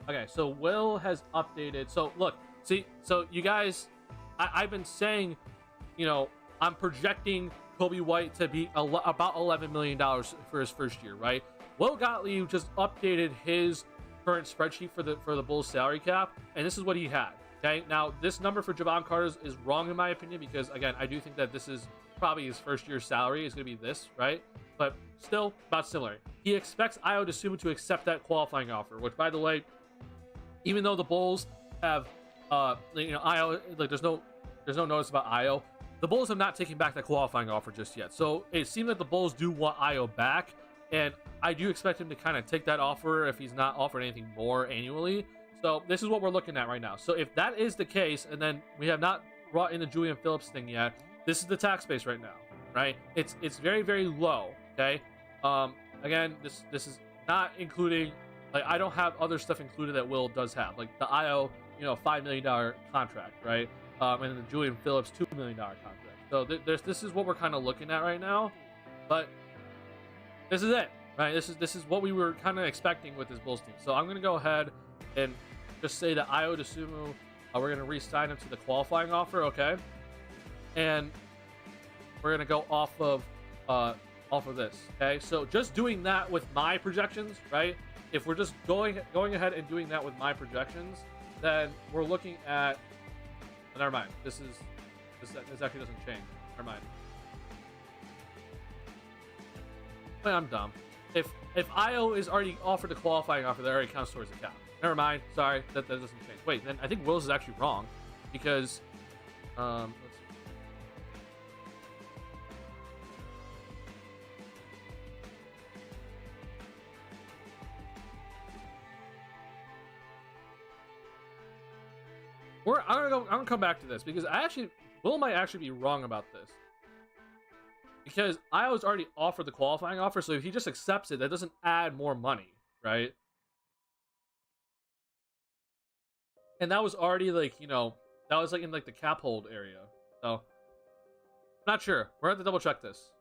Okay, so Will has updated. So look, see, so you guys, I've been saying, I'm projecting Kobe White to be about $11 million for his first year, right? Will Gottlieb just updated his current spreadsheet for the Bulls salary cap, and this is what he had. Okay, now this number for Javon Carter is wrong in my opinion because again, I do think that this is probably his first year salary is going to be this, right? But still about similar. He expects Ayo Dosunmu to accept that qualifying offer, which by the way, even though the Bulls have Ayo, like there's no notice about Ayo, the Bulls have not taken back that qualifying offer just yet. So it seems like the Bulls do want Ayo back, and I do expect him to kind of take that offer if he's not offered anything more annually. So this is what we're looking at right now. So if that is the case, and then we have not brought in the Julian Phillips thing yet, this is the tax base right now, right? It's very, very low, okay? Again, this is not including, like, I don't have other stuff included that Will does have, like the Ayo, $5 million contract, right? And then the Julian Phillips $2 million contract. So this is what we're kind of looking at right now, but this is it, right? This is what we were kind of expecting with this Bulls team. So I'm gonna go ahead and just say that Ayo Dosunmu, we're gonna re-sign him to the qualifying offer, okay? And we're gonna go off of this, okay? So just doing that with my projections, right? If we're just going ahead and doing that with my projections, then we're looking at. Never mind. This actually doesn't change. Never mind. Wait, I'm dumb. If IO is already offered the qualifying offer, that already counts towards the cap. Never mind. Sorry, that doesn't change. Wait, then I think Will's is actually wrong, because let's see. I'm gonna come back to this, because Will might actually be wrong about this, because I was already offered the qualifying offer, so if he just accepts it, that doesn't add more money, right? And that was already like, that was like in like the cap hold area. So not sure. We're gonna have to double check this.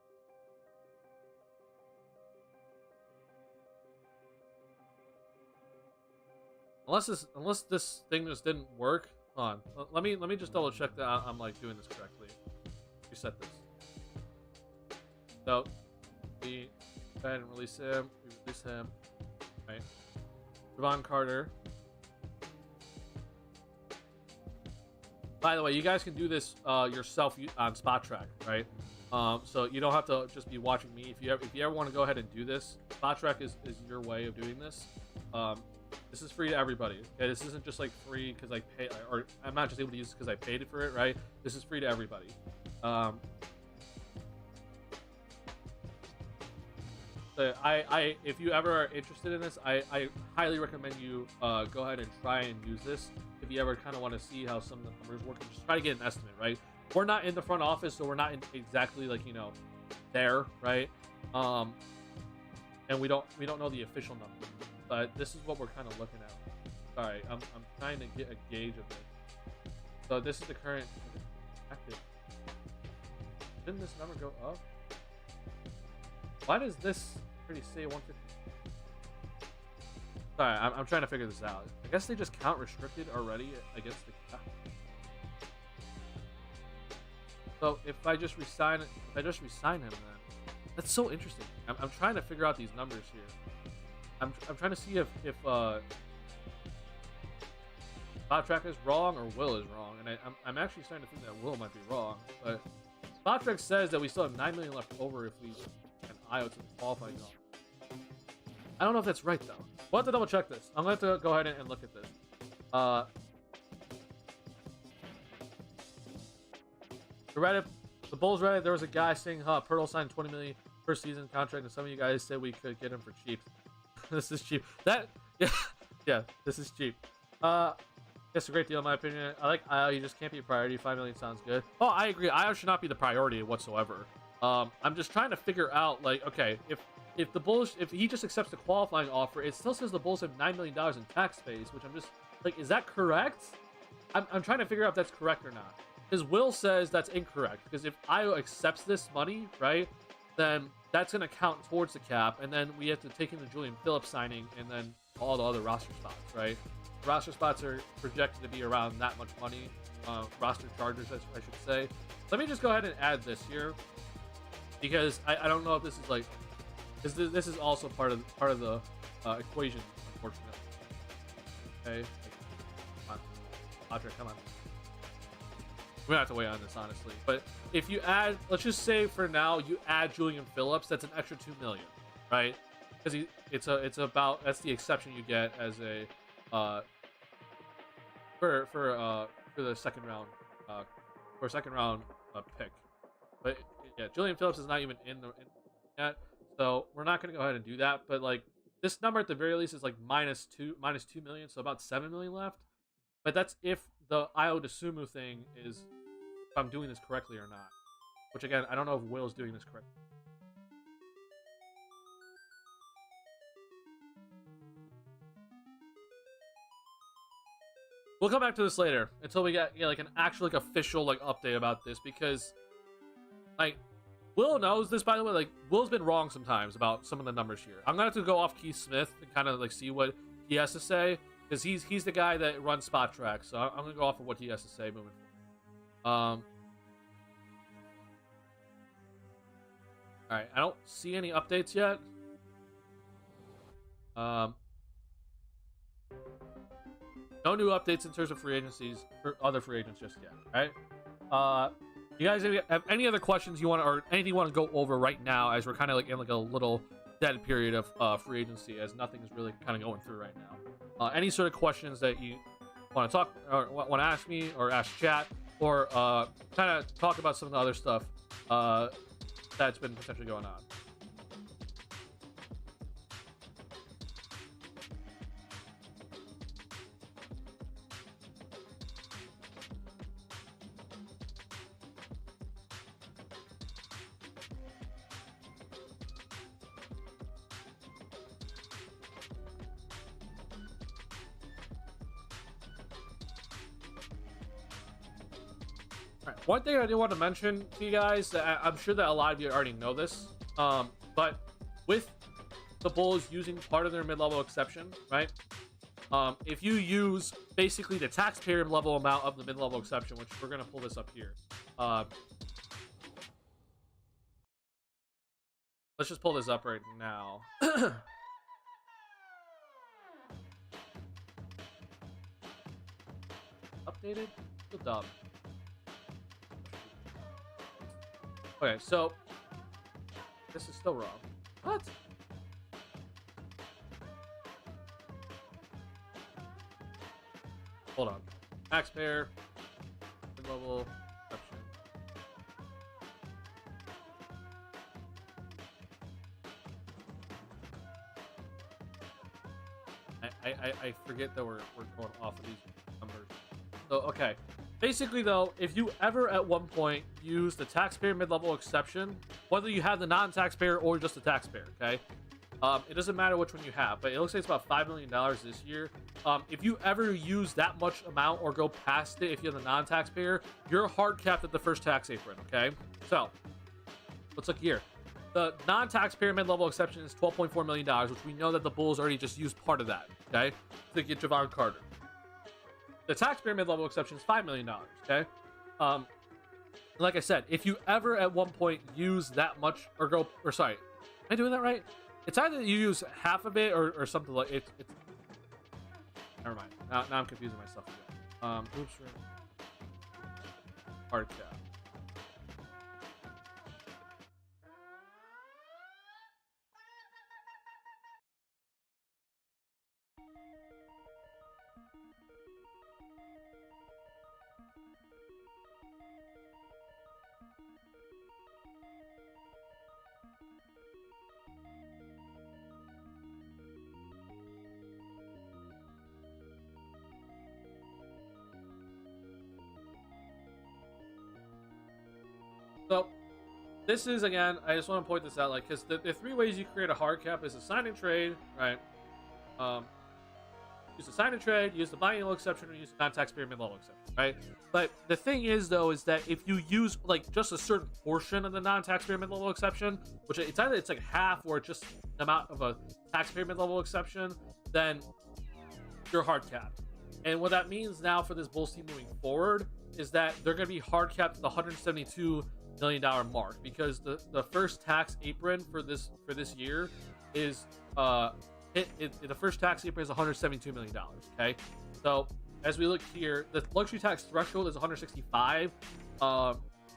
Unless this thing just didn't work. Hold on. Let me just double check that I'm like doing this correctly. Reset this. So we go ahead and release him. We release him. Right. Javon Carter. By the way, you guys can do this yourself on Spot Track, right? So you don't have to just be watching me. If you ever want to go ahead and do this, Spot Track is your way of doing this. This is free to everybody. Okay, this isn't just like free because I pay, or I'm not just able to use this because I paid for it, right? This is free to everybody. If you ever are interested in this, I highly recommend you go ahead and try and use this. If you ever kind of want to see how some of the numbers work, just try to get an estimate, right? We're not in the front office, so we're not exactly like there, right? And we don't know the official number, but this is what we're kind of looking at. Sorry, I'm trying to get a gauge of it. So this is the current active. Didn't this number go up? Why does this pretty say 150? Sorry, I'm trying to figure this out. I guess they just count restricted already against the cap. So if I just resign him, then that's so interesting. I'm trying to figure out these numbers here. I'm trying to see if Spot Track is wrong or Will is wrong, and I'm actually starting to think that Will might be wrong. But Spot Track says that we still have 9 million left over if we can IO to the qualifying offer. I don't know if that's right though. We'll have to double check this. I'm going to have to go ahead and look at this. The Reddit, the Bulls Reddit, there was a guy saying, Pirtle signed 20 million per season contract, and some of you guys said we could get him for cheap. This is cheap. Yeah, this is cheap. It's a great deal in my opinion. I like IO, you just can't be a priority. 5 million sounds good. Oh, I agree. IO should not be the priority whatsoever. I'm just trying to figure out, like, okay, if the Bulls, if he just accepts the qualifying offer, it still says the Bulls have $9 million in tax space, which I'm just like, is that correct? I'm trying to figure out if that's correct or not. Because Will says that's incorrect. Because if IO accepts this money, right, then that's going to count towards the cap, and then we have to take in the Julian Phillips signing, and then all the other roster spots, right? Roster spots are projected to be around that much money. Roster charges, I should say. Let me just go ahead and add this here, because I don't know if this is like, this is also part of the equation, unfortunately. Okay, come on, Audrey, come on. We're gonna have to wait on this, honestly. But if you add, let's just say for now, you add Julian Phillips, that's an extra 2 million, right? Because that's the exception you get as a for the second round pick. But yeah, Julian Phillips is not even in yet, so we're not gonna go ahead and do that. But like, this number at the very least is like minus 2 million, so about 7 million left. But that's if the Io DeSumo thing is, if I'm doing this correctly or not. Which again, I don't know if Will's doing this correctly. We'll come back to this later until we get like an actual like official like update about this, because like Will knows this, by the way. Like, Will's been wrong sometimes about some of the numbers here. I'm gonna have to go off Keith Smith and kind of like see what he has to say, because he's the guy that runs Spot Track. So I'm gonna go off of what he has to say moving forward. All right, I don't see any updates yet. No new updates in terms of free agencies for other free agents just yet, right? You guys have any other questions you want, or anything you want to go over right now, as we're kind of like in like a little dead period of free agency, as nothing is really kind of going through right now. Any sort of questions that you want to talk or want to ask me or ask chat, or kind of talk about some of the other stuff that's been potentially going on. One thing I do want to mention to you guys, that I'm sure that a lot of you already know this, but with the Bulls using part of their mid-level exception, right? If you use basically the taxpayer level amount of the mid-level exception, which we're going to pull this up here. Let's just pull this up right now. Updated? Still dumb. Okay, so this is still wrong. What? Hold on. Taxpayer level option. I forget that we're going off of these numbers. So okay. Basically, though, if you ever at one point use the taxpayer mid-level exception, whether you have the non-taxpayer or just the taxpayer, okay? It doesn't matter which one you have, but it looks like it's about $5 million this year. If you ever use that much amount or go past it, if you're the non-taxpayer, you're hard capped at the first tax apron, okay? So, let's look here. The non-taxpayer mid-level exception is $12.4 million, which we know that the Bulls already just used part of that, okay? To get Javon Carter. The taxpayer mid-level exception is $5 million, okay? Like I said, if you ever at one point use that much, am I doing that right? It's either you use half of it or something like it's never mind. Now I'm confusing myself again. Oops, hard cap. So, this is, again, I just want to point this out, like, because the three ways you create a hard cap is a sign and trade, right? Use the sign and trade, use the biennial exception, or use the non-taxpayer mid-level exception, right? But the thing is, though, is that if you use, like, just a certain portion of the non-taxpayer mid-level exception, which it's either it's like half or just the amount of a taxpayer mid-level exception, then you're hard capped. And what that means now for this Bulls team moving forward is that they're going to be hard capped at the $172 million mark, because the first tax apron for this year is the first tax apron is $172 million. Okay, so as we look here, the luxury tax threshold is 165,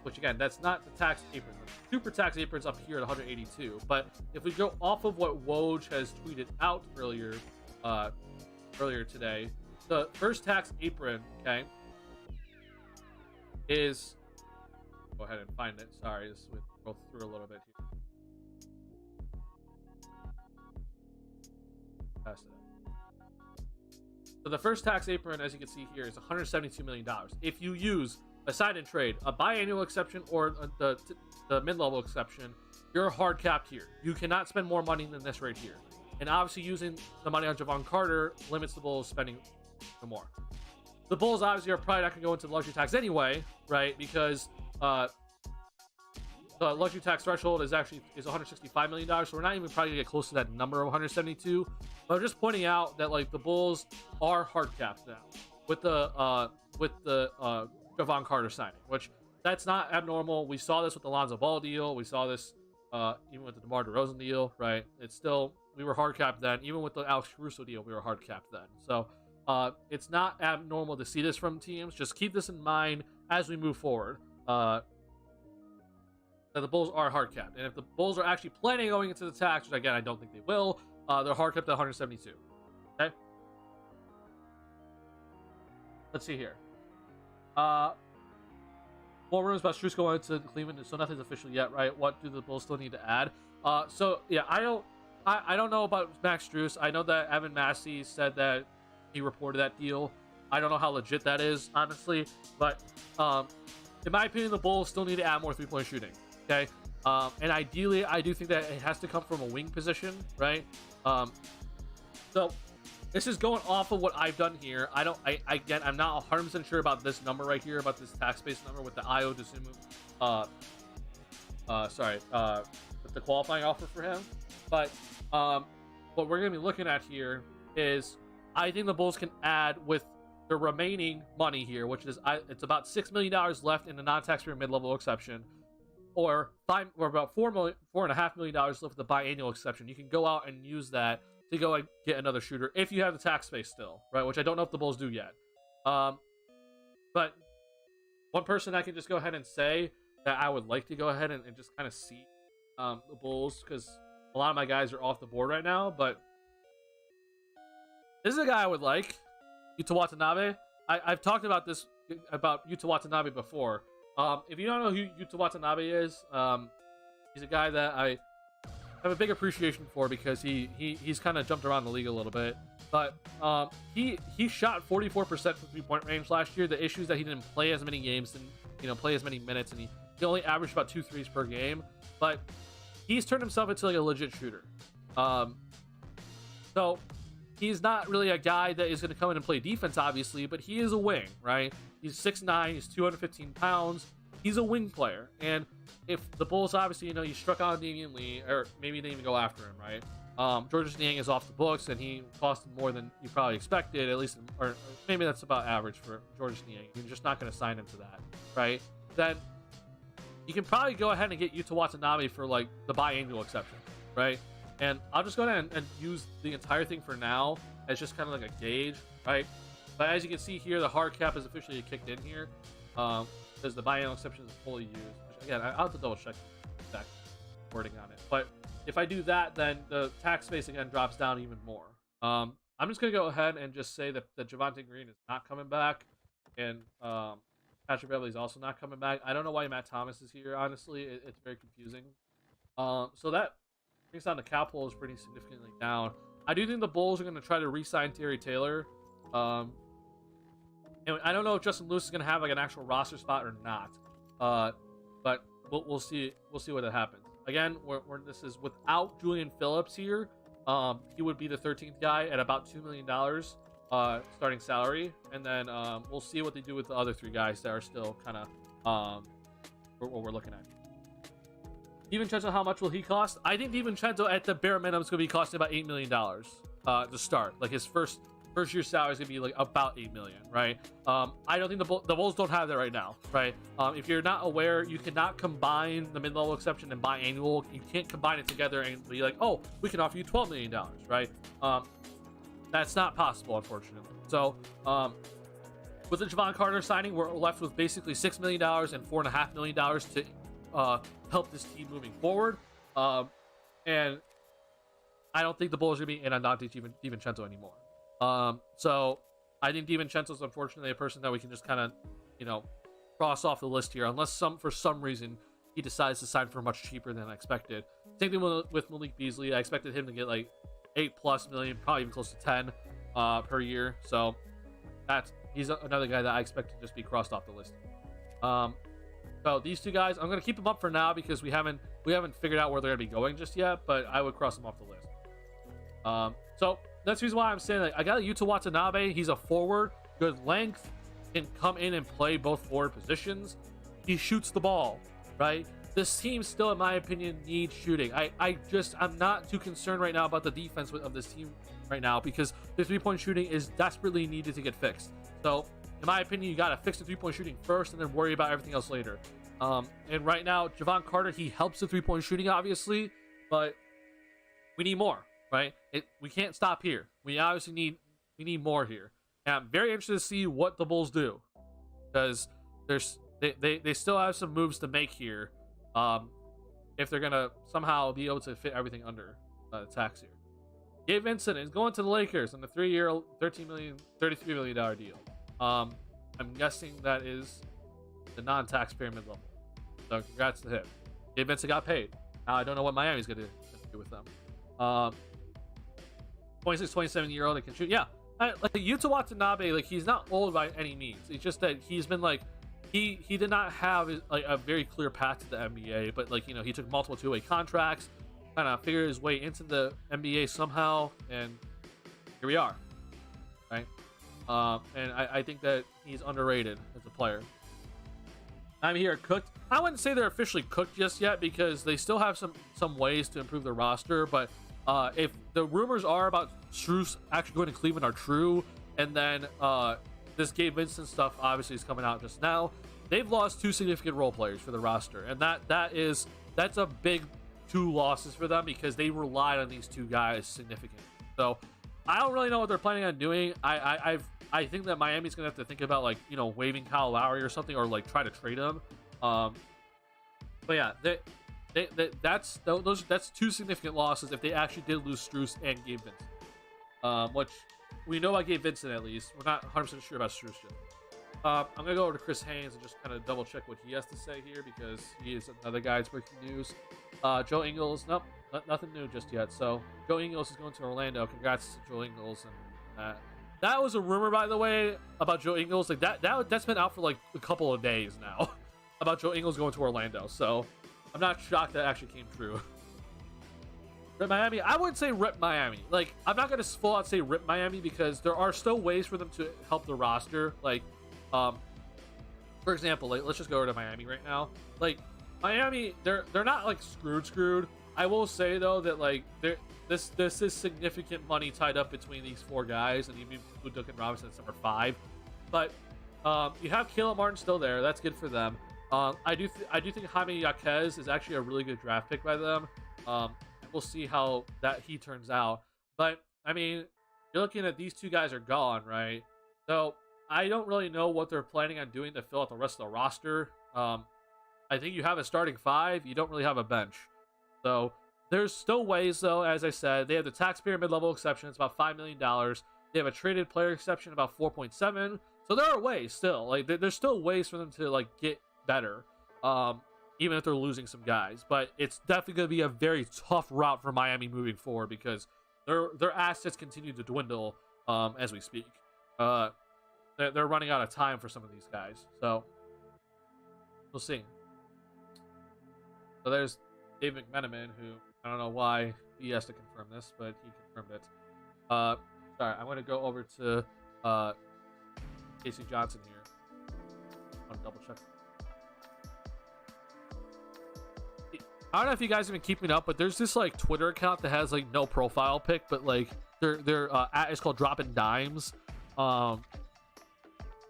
which again, that's not the tax apron. The super tax apron's up here at 182. But if we go off of what Woj has tweeted out earlier today, the first tax apron, okay, is, go ahead and find it. Sorry, this will go through a little bit here. Pass it. So the first tax apron, as you can see here, is $172 million. If you use a sign and trade, a biannual exception, or the mid-level exception, you're hard capped here. You cannot spend more money than this right here. And obviously using the money on Javon Carter limits the Bulls spending more. The Bulls obviously are probably not going to go into the luxury tax anyway, right? Because the luxury tax threshold is $165 million, so we're not even probably going to get close to that number of 172. But I'm just pointing out that, like, the Bulls are hard capped now with the Javon Carter signing, which that's not abnormal. We saw this with the Lonzo Ball deal. We saw this even with the DeMar DeRozan deal, right? It's still, we were hard capped then. Even with the Alex Caruso deal, we were hard capped then. So it's not abnormal to see this from teams. Just keep this in mind as we move forward. that the Bulls are hard capped. And if the Bulls are actually planning going into the tax, which again I don't think they will, they're hard capped at 172. Okay. Let's see here. More rumors about Strus going to Cleveland, so nothing's official yet, right? What do the Bulls still need to add? So yeah, I don't know about Max Strus. I know that Evan Massey said that he reported that deal. I don't know how legit that is, honestly, but in my opinion, the Bulls still need to add more three-point shooting. Okay, and ideally, I do think that it has to come from a wing position, right? So this is going off of what I've done here. Again, I'm not 100% sure about this number right here, about this tax-based number with the Io Dosunmu, with the qualifying offer for him. But what we're going to be looking at here is I think the Bulls can add with the remaining money here, which is it's about $6 million left in the non-taxpayer mid-level exception, or about $4.5 million left with the biannual exception. You can go out and use that to go and get another shooter if you have the tax space still, right? Which I don't know if the Bulls do yet. But one person I can just go ahead and say that I would like to go ahead and just kind of see the Bulls, because a lot of my guys are off the board right now, but this is a guy I would like, Yuta Watanabe. I've talked about this about Yuta Watanabe before. If you don't know who Yuta Watanabe is, he's a guy that I have a big appreciation for, because he's kind of jumped around the league a little bit. But he shot 44% from 3-point range last year. The issue is that he didn't play as many games and play as many minutes, and he only averaged about 2 threes per game. But he's turned himself into like a legit shooter. So he's not really a guy that is going to come in and play defense, obviously, but he is a wing, right? He's 6'9", he's 215 pounds. He's a wing player, and if the Bulls, obviously, you struck out Damian Lee, or maybe they didn't even go after him, right? Georges Niang is off the books, and he cost more than you probably expected, at least, or maybe that's about average for Georges Niang. You're just not going to sign him to that, right? Then you can probably go ahead and get Yuta Watanabe for like the biannual exception, right? And I'll just go ahead and use the entire thing for now as just kind of like a gauge, right? But as you can see here, the hard cap is officially kicked in here, because the biannual exception is fully used. Which, again, I'll have to double check the exact wording on it. But if I do that, then the tax space again drops down even more. I'm just gonna go ahead and just say that Javonte Green is not coming back, and Patrick Beverley is also not coming back. I don't know why Matt Thomas is here. Honestly, it's very confusing. So that brings down the cap hole is pretty significantly down. I do think the Bulls are going to try to re-sign Terry Taylor. And I don't know if Justin Lewis is going to have like an actual roster spot or not. But we'll see. We'll see what happens. Again, this is without Julian Phillips here. He would be the 13th guy at about $2 million starting salary, and then we'll see what they do with the other 3 guys that are still kind of what we're looking at. DiVincenzo, how much will he cost? I think DiVincenzo at the bare minimum is going to be costing about $8 million to start. Like his first year salary is going to be like about $8 million, right? I don't think the Bulls don't have that right now, right? If you're not aware, you cannot combine the mid-level exception and biannual. You can't combine it together and be like, oh, we can offer you $12 million, right? That's not possible, unfortunately. So with the Javon Carter signing, we're left with basically $6 million and $4.5 million to help this team moving forward. And I don't think the Bulls are going to be in on Dante DiVincenzo anymore. So I think DiVincenzo is unfortunately a person that we can just kind of, cross off the list here, unless for some reason he decides to sign for much cheaper than I expected. Same thing with Malik Beasley. I expected him to get like $8+ million, probably even close to 10 per year. So he's another guy that I expect to just be crossed off the list. So these 2 guys, I'm gonna keep them up for now because we haven't figured out where they're gonna be going just yet. But I would cross them off the list. So that's the reason why I'm saying, like, I got Yuta Watanabe. He's a forward, good length, can come in and play both forward positions. He shoots the ball, right? This team still, in my opinion, needs shooting. I'm not too concerned right now about the defense of this team right now, because the 3-point shooting is desperately needed to get fixed. So in my opinion, you got to fix the 3-point shooting first and then worry about everything else later. And right now, Javon Carter, he helps the 3-point shooting, obviously, but we need more, right? We can't stop here. We obviously need more here. And I'm very interested to see what the Bulls do, because they still have some moves to make here. if they're gonna somehow be able to fit everything under the tax year. Gabe Vincent is going to the Lakers on a 3-year, $33 million deal. I'm guessing that is the non-tax pyramid level. So congrats to him. Gabe Vincent got paid. Now I don't know what Miami's gonna do with them. 26, 27-year-old that can shoot. Yeah, like Yuta Watanabe, like he's not old by any means. It's just that he's been like he did not have like a very clear path to the NBA, but like he took multiple two-way contracts, kind of figured his way into the NBA somehow, and here we are, right? And I think that he's underrated as a player. I'm here cooked. I wouldn't say they're officially cooked just yet because they still have some ways to improve their roster. But if the rumors are about Strus actually going to Cleveland are true, and then this Gabe Vincent stuff obviously is coming out just now, they've lost 2 significant role players for the roster, and that's a big 2 losses for them because they relied on these 2 guys significantly. So I don't really know what they're planning on doing. I think that Miami's gonna have to think about like waiving Kyle Lowry or something, or like try to trade him. But yeah, that's 2 significant losses if they actually did lose Strus and Gabe Vincent. Which we know about Gabe Vincent at least. We're not 100% sure about Strus yet. I'm gonna go over to Chris Haynes and just kind of double check what he has to say here because he is another guy's breaking news. Joe Ingles, nope, nothing new just yet. So Joe Ingles is going to Orlando. Congrats to Joe Ingles. And that was a rumor, by the way, about Joe Ingles. Like that's been out for like a couple of days now about Joe Ingles going to Orlando. So I'm not shocked that actually came true. Rip Miami? I wouldn't say rip Miami. Like I'm not gonna full out say rip Miami because there are still ways for them to help the roster. Like, for example, like let's just go over to Miami right now. Like Miami, they're not like screwed. I will say though that like this is significant money tied up between these 4 guys, and even include Duncan Robinson at number 5. But you have Caleb Martin still there. That's good for them. I do think Jaime Jaquez is actually a really good draft pick by them. We'll see how he turns out. But I mean, you're looking at these 2 guys are gone, right? So I don't really know what they're planning on doing to fill out the rest of the roster. I think you have a starting 5. You don't really have a bench. So there's still ways, though. As I said, they have the tax pyramid level exception. It's about $5 million. They have a traded player exception, about 4.7. So there are ways still. Like there's still ways for them to like get better, even if they're losing some guys. But it's definitely going to be a very tough route for Miami moving forward because their assets continue to dwindle as we speak. They're running out of time for some of these guys. So we'll see. So there's Dave McMenamin, who I don't know why he has to confirm this, but he confirmed it. Sorry, I'm going to go over to Casey Johnson here. I want to double check. I don't know if you guys have been keeping up, but there's this like Twitter account that has like no profile pic, but like their it's called Dropping Dimes,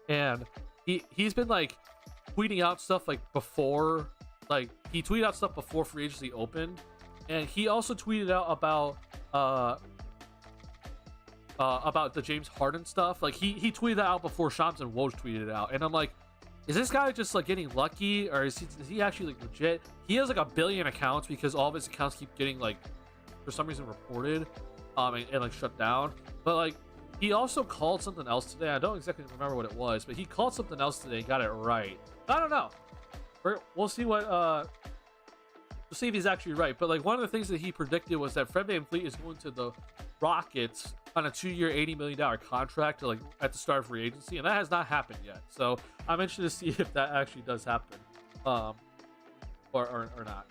and he's been like tweeting out stuff like before. Like he tweeted out stuff before free agency opened, and he also tweeted out about the James Harden stuff. Like he tweeted that out before Shams and Woj tweeted it out, and I'm like, is this guy just like getting lucky, or is he actually like legit? He has like 1 billion accounts because all of his accounts keep getting like for some reason reported, and like shut down. But like he also called something else today. I don't exactly remember what it was, but he called something else today and got it right. I don't know. We'll see what we'll see if he's actually right. But like one of the things that he predicted was that Fred VanVleet is going to the Rockets on a 2-year, $80 million contract to, like at the start of free agency, and that has not happened yet. So I'm interested to see if that actually does happen, or not.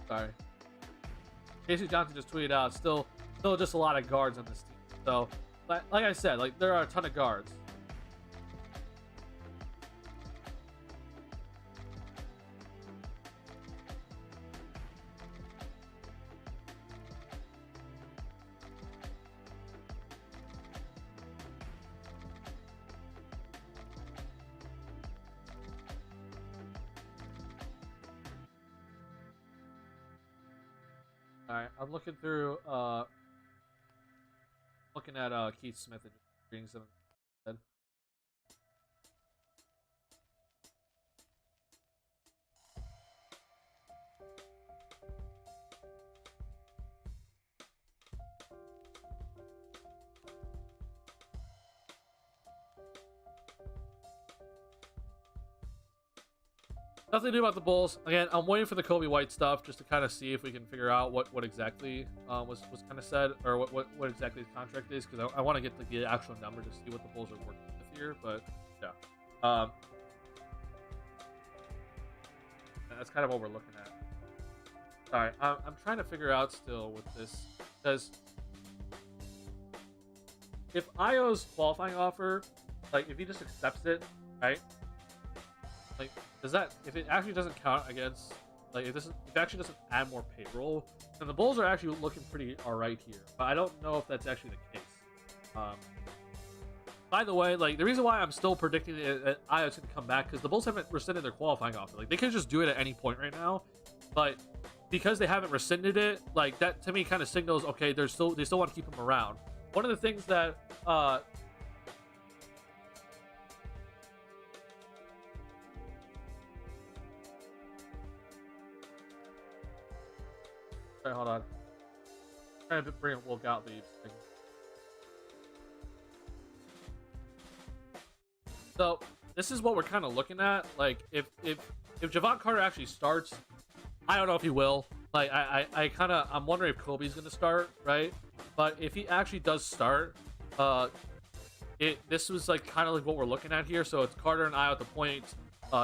Sorry, Casey Johnson just tweeted out still just a lot of guards on this team. So, like I said, like there are a ton of guards. All right, I'm looking through looking at Keith Smith and reading some Nothing new about the Bulls. Again, I'm waiting for the Kobe White stuff just to kind of see if we can figure out what exactly was kind of said, or what exactly the contract is, because I want to get the actual number to see what the Bulls are working with here. But yeah, that's kind of what we're looking at. All right, I'm trying to figure out still with this, because if Io's qualifying offer, like if he just accepts it, right? Like, does that, if it actually doesn't count against, like, if it actually doesn't add more payroll, then the Bulls are actually looking pretty alright here. But I don't know if that's actually the case. By the way, like, the reason why I'm still predicting that Io's going to come back, because the Bulls haven't rescinded their qualifying offer. Like, they could just do it at any point right now, but because they haven't rescinded it, like, that to me kind of signals, okay, they still want to keep him around. One of the things that, hold on. I'm trying to bring up Will Gottlieb's thing. So this is what we're kind of looking at. Like, if Javon Carter actually starts, I don't know if he will. Like, I'm wondering if Kobe's gonna start, right? But if he actually does start, this was like kind of like what we're looking at here. So it's Carter and I at the point.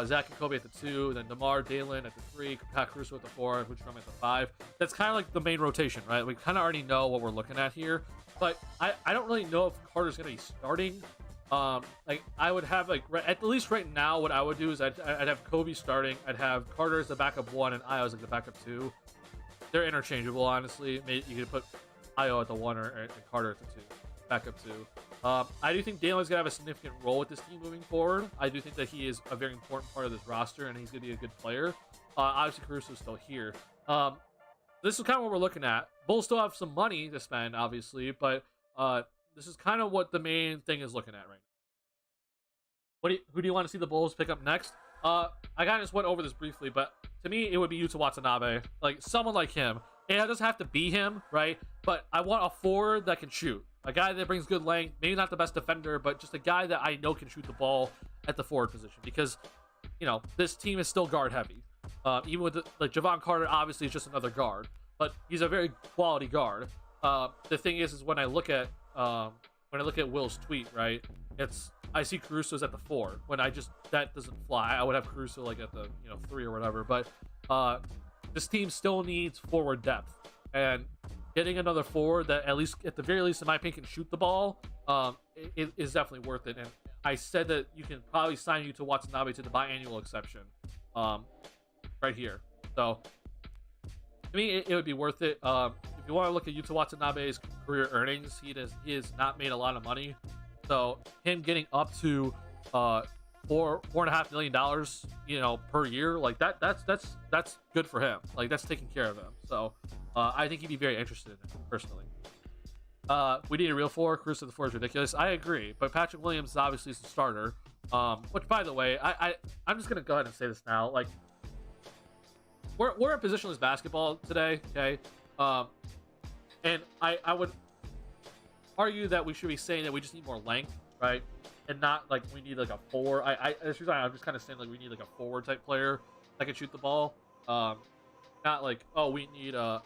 Zach and Kobe at the 2, then DeMar, Dalen at the 3, Pat Caruso at the 4, and Butch at the 5. That's kind of like the main rotation, right? We kind of already know what we're looking at here, but I don't really know if Carter's going to be starting. Like, I would have, like, at least right now, what I would do is I'd have Kobe starting. I'd have Carter as the backup 1 and Io as like the backup 2. They're interchangeable, honestly. Maybe you could put Io at the 1 or Carter at the 2, backup 2. I do think Dalen's going to have a significant role with this team moving forward. I do think that he is a very important part of this roster, and he's going to be a good player. Obviously, Caruso's still here. This is kind of what we're looking at. Bulls still have some money to spend, obviously, but this is kind of what the main thing is looking at right now. Who do you want to see the Bulls pick up next? I kind of just went over this briefly, but to me, it would be Yuta Watanabe. Like, someone like him. And it doesn't have to be him, right? But I want a forward that can shoot. A guy that brings good length, maybe not the best defender, but just a guy that I know can shoot the ball at the forward position. Because, you know, this team is still guard heavy. Even with like Javon Carter, obviously is just another guard, but he's a very quality guard. The thing is when I look at Will's tweet, right? I see Caruso's at the 4. When that doesn't fly. I would have Caruso like at the 3 or whatever. But this team still needs forward depth, and getting another forward that at the very least, in my opinion, can shoot the ball, is definitely worth it. And I said that you can probably sign Yuta Watanabe to the biannual exception, right here. So to me, it would be worth it. If you want to look at Yuta Watanabe's career earnings, he has not made a lot of money. So him getting up to $4.5 million, per year, like that's good for him. Like, that's taking care of him. So I think he'd be very interested in it, personally. We need a real 4. Caruso the 4 is ridiculous. I agree, but Patrick Williams is obviously the starter. Which, by the way, I'm just gonna go ahead and say this now. Like, we're in positionless basketball today, okay? And I would argue that we should be saying that we just need more length, right? And not like we need like a 4. I'm just kind of saying like we need like a forward type player that can shoot the ball. Not like, oh, we need a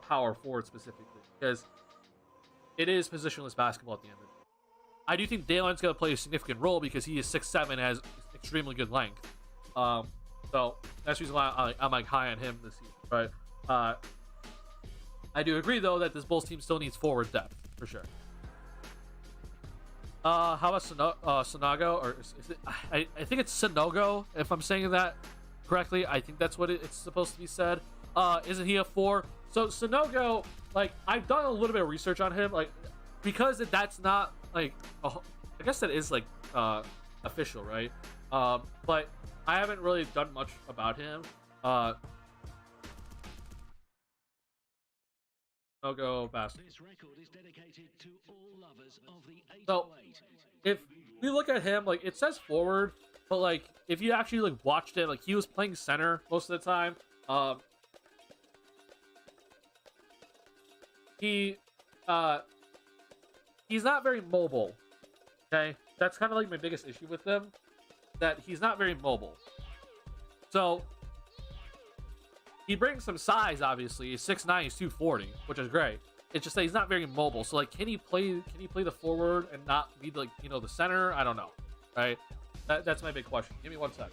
power forward specifically, because it is positionless basketball at the end of it. I do think Dalen's going to play a significant role because he is 6'7", has extremely good length. So that's the reason why I'm like high on him this season. But I do agree though that this Bulls team still needs forward depth for sure. How about Sonago, or is it? I think it's Sonogo, if I'm saying that correctly. I think that's what it's supposed to be said. Isn't he a 4? So Sonogo, like, I've done a little bit of research on him, like, because that's not like, I guess that is like official, right? But I haven't really done much about him. Sonogo basketball. This record is dedicated to all lovers of the So 808. if we look at him, like it says forward, but like if you actually like watched it, like he was playing center most of the time. He he's not very mobile. Okay, that's kind of like my biggest issue with him, that he's not very mobile. So he brings some size, obviously. He's 6'9", he's 240, which is great. It's just that he's not very mobile. So like, can he play the forward and not be like, you know, the center? I don't know, right? That's my big question. Give me 1 sec.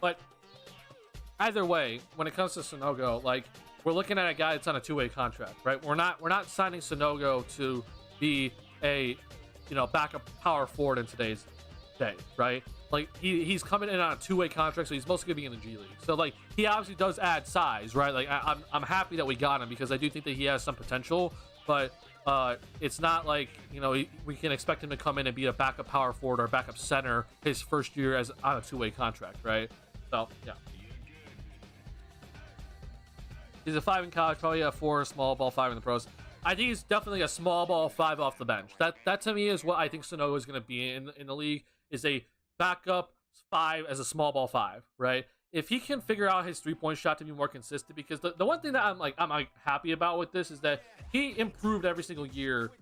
But either way, when it comes to Sonogo, like we're looking at a guy that's on a 2-way contract, right? We're not signing Sonogo to be a, you know, backup power forward in today's day, right? Like he's coming in on a 2-way contract, so he's mostly gonna be in the G League. So like he obviously does add size, right? Like I'm happy that we got him because I do think that he has some potential, but it's not like, you know, we can expect him to come in and be a backup power forward or backup center his first year as on a 2-way contract, right? So yeah, he's a 5 in college, probably a 4 small ball 5 in the pros. I think he's definitely a small ball 5 off the bench. That to me is what I think Sonogo is going to be in the league, is a backup 5 as a small ball 5, right? If he can figure out his 3-point shot to be more consistent, because the one thing that I'm happy about with this is that he improved every single year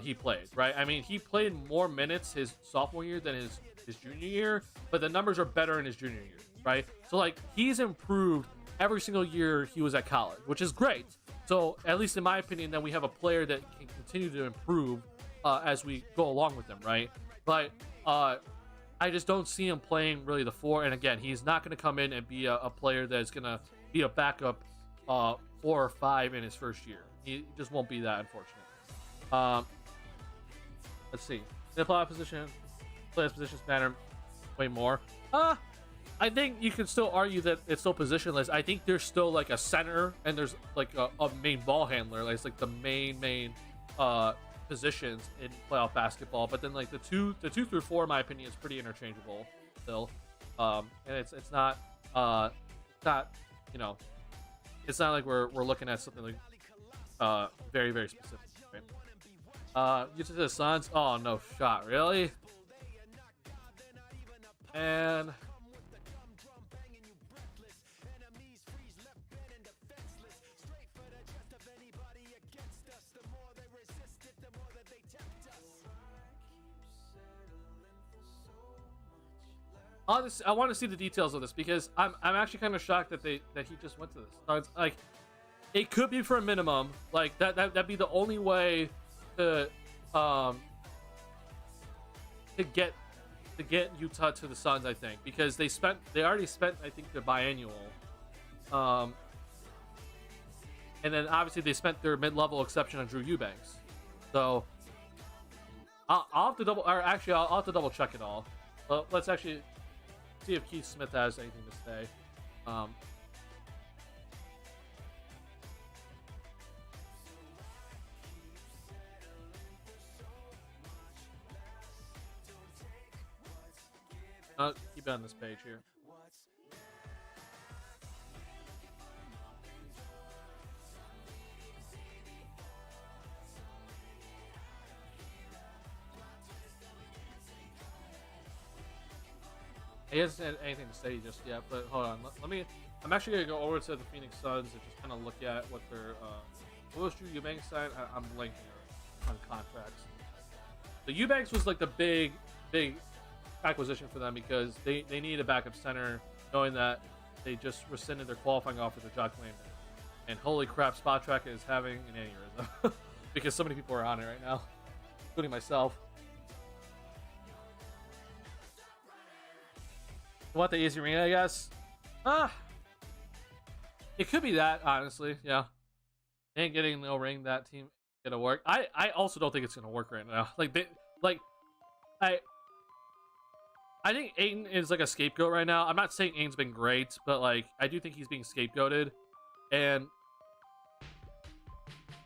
he played, right? I mean, he played more minutes his sophomore year than his junior year, but the numbers are better in his junior year, right? So like he's improved every single year he was at college, which is great. So at least in my opinion, then we have a player that can continue to improve as we go along with him, right? But I just don't see him playing really the 4. And again, he's not going to come in and be a player that's going to be a backup 4 or 5 in his first year. He just won't be that, unfortunately. Let's see. In the playoff position, players positions matter way more. I think you can still argue that it's still positionless. I think there's still like a center and there's like a main ball handler. Like it's like the main positions in playoff basketball. But then like the 2 through 4, in my opinion, is pretty interchangeable still. And it's not you know, it's not like we're looking at something like very, very specific. Right? You to the Suns. Oh, no shot, really? And honestly, I want to see the details of this because I'm actually kind of shocked that he just went to this. So it's like it could be for a minimum. Like that'd be the only way to get Utah to the Suns, I think, because they already spent I think their biannual, and then obviously they spent their mid-level exception on Drew Eubanks. So I'll have to I'll have to double check it all. Let's actually see if Keith Smith has anything to say. I'll keep it on this page here. He hasn't had anything to say just yet, but hold on. Let me. I'm actually gonna go over to the Phoenix Suns and just kind of look at what their what was Drew Eubanks signed. I'm blanking on contracts. The Eubanks was like the big acquisition for them because they need a backup center, knowing that they just rescinded their qualifying offer to Jock Landon. And holy crap, Spot Track is having an aneurysm because so many people are on it right now, including myself. Want the easy ring, I guess? It could be that, honestly. Yeah. Ain't getting no ring, that team gonna work. I also don't think it's gonna work right now. I think Aiden is like a scapegoat right now. I'm not saying Aiden's been great, but like I do think he's being scapegoated. And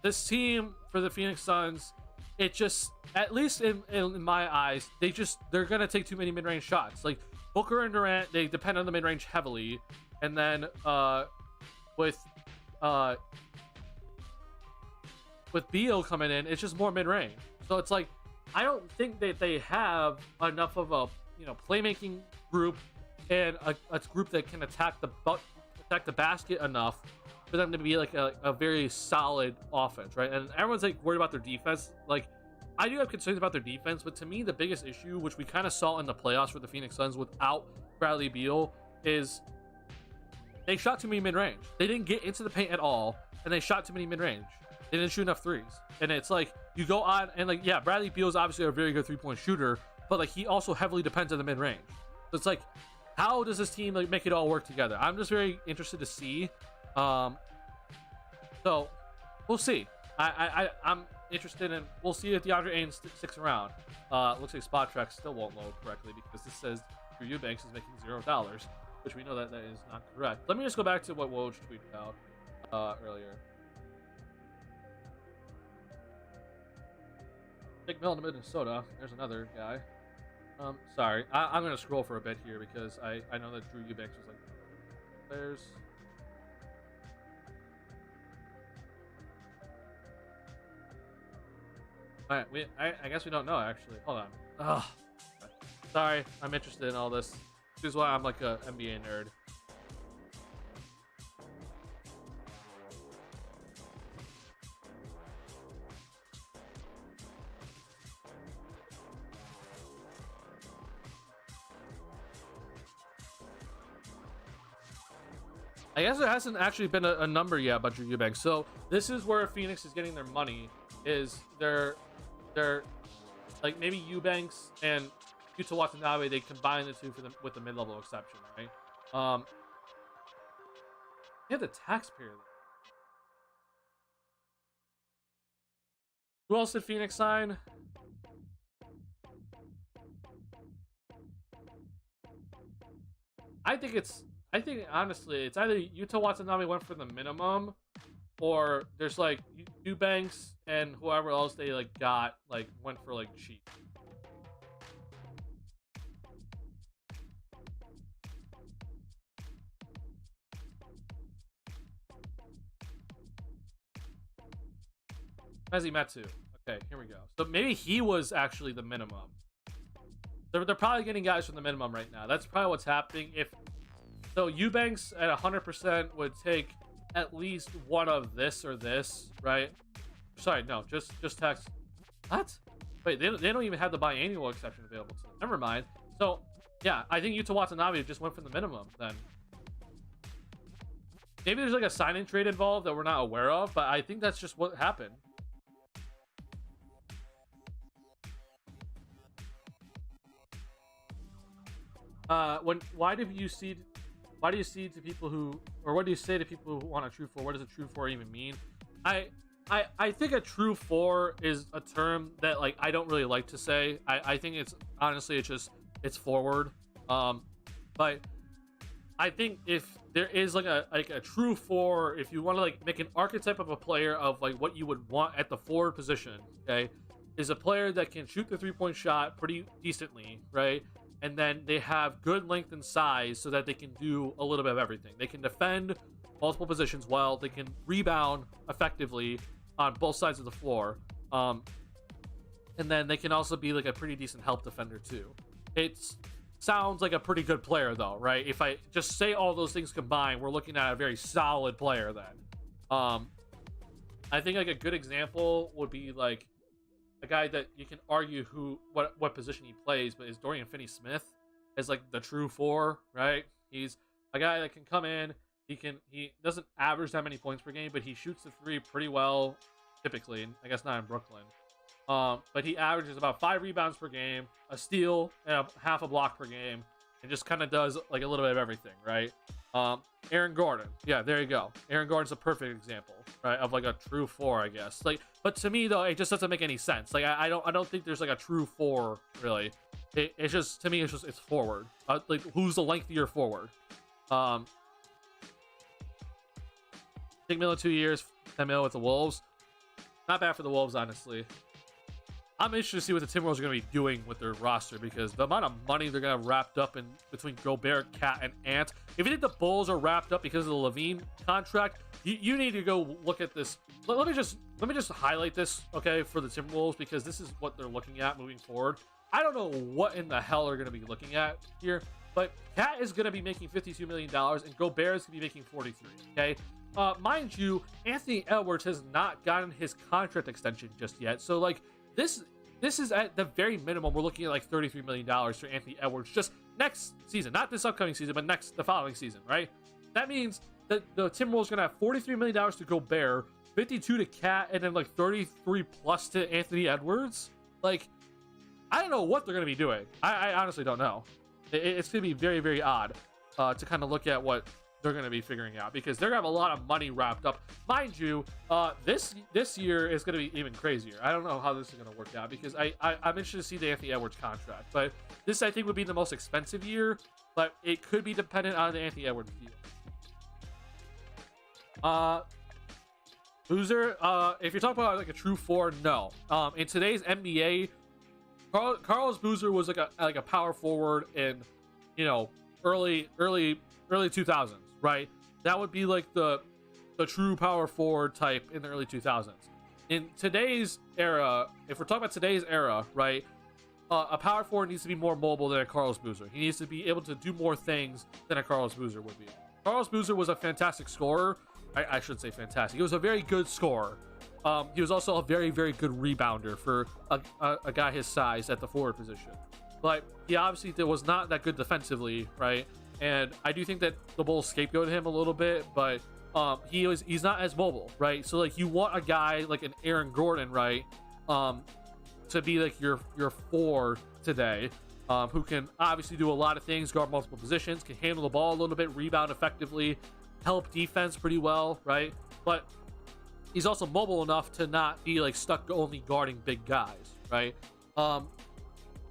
this team for the Phoenix Suns, it just, at least in my eyes, they're gonna take too many mid-range shots. Like Booker and Durant, they depend on the mid-range heavily, and then with Beal coming in, it's just more mid-range. So it's like I don't think that they have enough of a playmaking group and a group that can attack the basket enough for them to be like a very solid offense, right? And everyone's like worried about their defense. Like I do have concerns about their defense, but to me the biggest issue, which we kind of saw in the playoffs for the Phoenix Suns without Bradley Beal, is they shot too many mid-range. They didn't get into the paint at all, and they shot too many mid-range. They didn't shoot enough threes. And it's like you go on and like, yeah, Bradley Beal is obviously a very good three-point shooter, but like he also heavily depends on the mid-range. So it's like, how does this team like make it all work together? I'm just very interested to see. So we'll see. I'm interested in. We'll see if DeAndre Ayton sticks around. Looks like Spot Track still won't load correctly because this says Drew Eubanks is making $0, which we know that is not correct. Let me just go back to what Woj tweeted out earlier. Big Mill in Minnesota. There's another guy. Sorry, I'm gonna scroll for a bit here because I know that Drew Eubanks was like players. All right, I guess we don't know actually. Hold on. Ugh. Sorry, I'm interested in all this. This is why I'm like a NBA nerd. I guess there hasn't actually been a number yet about Drew Eubanks. So this is where Phoenix is getting their money. Is they're like maybe Eubanks and Yuta Watanabe, they combine the two for them with the mid-level exception, right? They have the taxpayer. Who else did Phoenix sign? I think honestly, it's either Yuta Watanabe went for the minimum, or there's like Eubanks and whoever else they like got like went for like cheap. Mezimetsu. Okay, here we go. So maybe he was actually the minimum. They're probably getting guys from the minimum right now. That's probably what's happening. If so, Eubanks at 100% would take at least one of this or this, right? Sorry, no, just tax. What? Wait, they don't even have the biannual exception available to them. Never mind. So, yeah, I think Yuta Watanabe just went for the minimum then. Maybe there's like a sign-in trade involved that we're not aware of, but I think that's just what happened. Why do you see to people who, or what do you say to people who want a true four? What does a true four even mean? I think a true four is a term that like I don't really like to say. I think it's honestly it's forward. But I think if there is like a true four, if you want to like make an archetype of a player of like what you would want at the forward position, okay, is a player that can shoot the 3-point shot pretty decently, right? And then they have good length and size so that they can do a little bit of everything. They can defend multiple positions well. They can rebound effectively on both sides of the floor. And then they can also be like a pretty decent help defender too. It sounds like a pretty good player though, right? If I just say all those things combined, we're looking at a very solid player then. I think like a good example would be like a guy that you can argue what position he plays, but is Dorian Finney-Smith as like the true four, right? He's a guy that can come in. He doesn't average that many points per game, but he shoots the three pretty well, typically. I guess not in Brooklyn. But he averages about 5 rebounds per game, a steal, and half a block per game, and just kind of does like a little bit of everything, right? Aaron Gordon, yeah, there you go. Aaron Gordon's a perfect example, right, of like a true four, I guess. Like, but to me though, it just doesn't make any sense. Like, I don't think there's like a true four really. It's just, to me, it's forward. Like, who's the lengthier forward? 10 million 2 years, 10 million with the Wolves. Not bad for the Wolves, honestly. I'm interested to see what the Timberwolves are going to be doing with their roster, because the amount of money they're going to have wrapped up in between Gobert, Cat, and Ant. If you think the Bulls are wrapped up because of the Levine contract, you need to go look at this. Let me just highlight this, okay, for the Timberwolves, because this is what they're looking at moving forward. I don't know what in the hell they're going to be looking at here, but Cat is going to be making $52 million, and Gobert is going to be making 43. Okay. Mind you, Anthony Edwards has not gotten his contract extension just yet, so like. This is at the very minimum. We're looking at like $33 million for Anthony Edwards just next season, not this upcoming season, but the following season, right? That means that the Timberwolves are gonna have $43 million to Gobert, 52 to Cat, and then like 33 plus to Anthony Edwards. Like, I don't know what they're gonna be doing. I honestly don't know. It's gonna be very, very odd to kind of look at what they're going to be figuring out, because they're going to have a lot of money wrapped up. Mind you, this year is going to be even crazier. I don't know how this is going to work out, because I'm interested to see the Anthony Edwards contract. But this, I think, would be the most expensive year, but it could be dependent on the Anthony Edwards deal. Boozer, if you're talking about like a true four, no. In today's NBA, Carlos Boozer was like a power forward in, you know, early 2000s. Right, that would be like the true power forward type in the early 2000s. In today's era, if we're talking about today's era, right, a power forward needs to be more mobile than a Carlos Boozer. He needs to be able to do more things than a Carlos Boozer would be. Carlos Boozer was a fantastic scorer. I should say fantastic. He was a very good scorer. He was also a very, very good rebounder for a guy his size at the forward position. But he obviously was not that good defensively, right? And I do think that the Bulls scapegoated him a little bit, but he's not as mobile, right? So like, you want a guy like an Aaron Gordon, right, to be like your four today, who can obviously do a lot of things, guard multiple positions, can handle the ball a little bit, rebound effectively, help defense pretty well, right? But he's also mobile enough to not be like stuck only guarding big guys, right?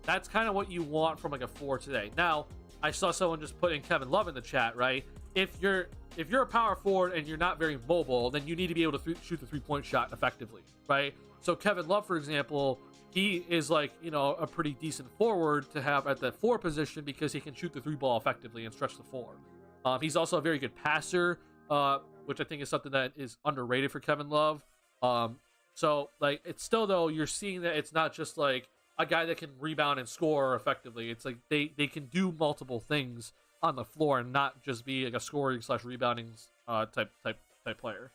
That's kind of what you want from like a four today. Now, I saw someone just put in Kevin Love in the chat, right? If you're a power forward and you're not very mobile, then you need to be able to shoot the 3-point shot effectively, right? So Kevin Love, for example, he is like, you know, a pretty decent forward to have at the four position, because he can shoot the 3-ball effectively and stretch the floor. He's also a very good passer, which I think is something that is underrated for Kevin Love. So like, it's still, though, you're seeing that it's not just like a guy that can rebound and score effectively. It's like they can do multiple things on the floor and not just be like a scoring / rebounding type player.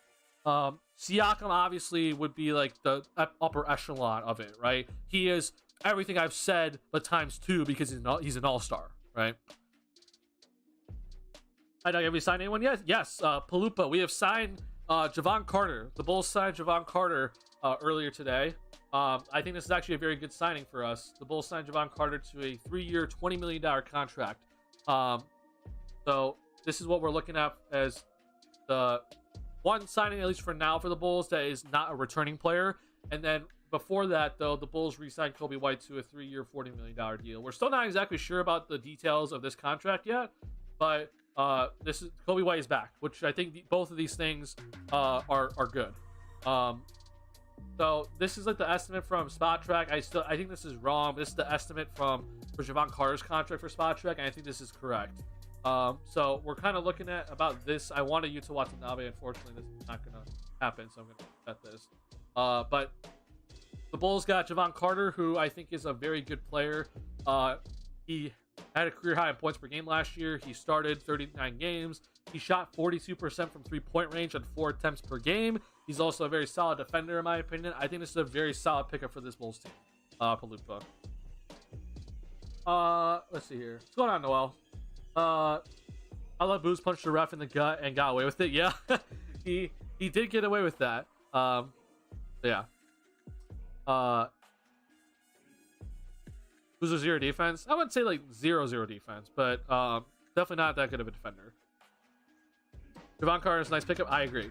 Siakam obviously would be like the upper echelon of it, right? He is everything I've said, but ×2, because he's an all-star, right? Have we signed anyone yet? Yes, Paloopa. We have signed Javon Carter. The Bulls signed Javon Carter earlier today. I think this is actually a very good signing for us. The Bulls signed Javon Carter to a 3-year, $20 million contract. So this is what we're looking at as the one signing, at least for now, for the Bulls that is not a returning player. And then before that, though, the Bulls re-signed Kobe White to a 3-year, $40 million deal. We're still not exactly sure about the details of this contract yet, but Kobe White is back, which I think both of these things are good. So this is like the estimate from Spot Track. I think this is wrong, but this is the estimate for Javon Carter's contract for Spot Track, and I think this is correct. So we're kind of looking at about this. I wanted you to watch Watanabe. Unfortunately, this is not going to happen, so I'm going to set this. But the Bulls got Javon Carter, who I think is a very good player. He had a career high in points per game last year. He started 39 games. He shot 42% from 3-point range on 4 attempts per game. He's also a very solid defender, in my opinion. I think this is a very solid pickup for this Bulls team. Paloopa. Let's see here. What's going on, Noel? I let Booz punch the ref in the gut and got away with it. Yeah, he did get away with that. Yeah. Booz a 0 defense. I wouldn't say like 0-0 defense, but definitely not that good of a defender. Javon Carter is a nice pickup. I agree.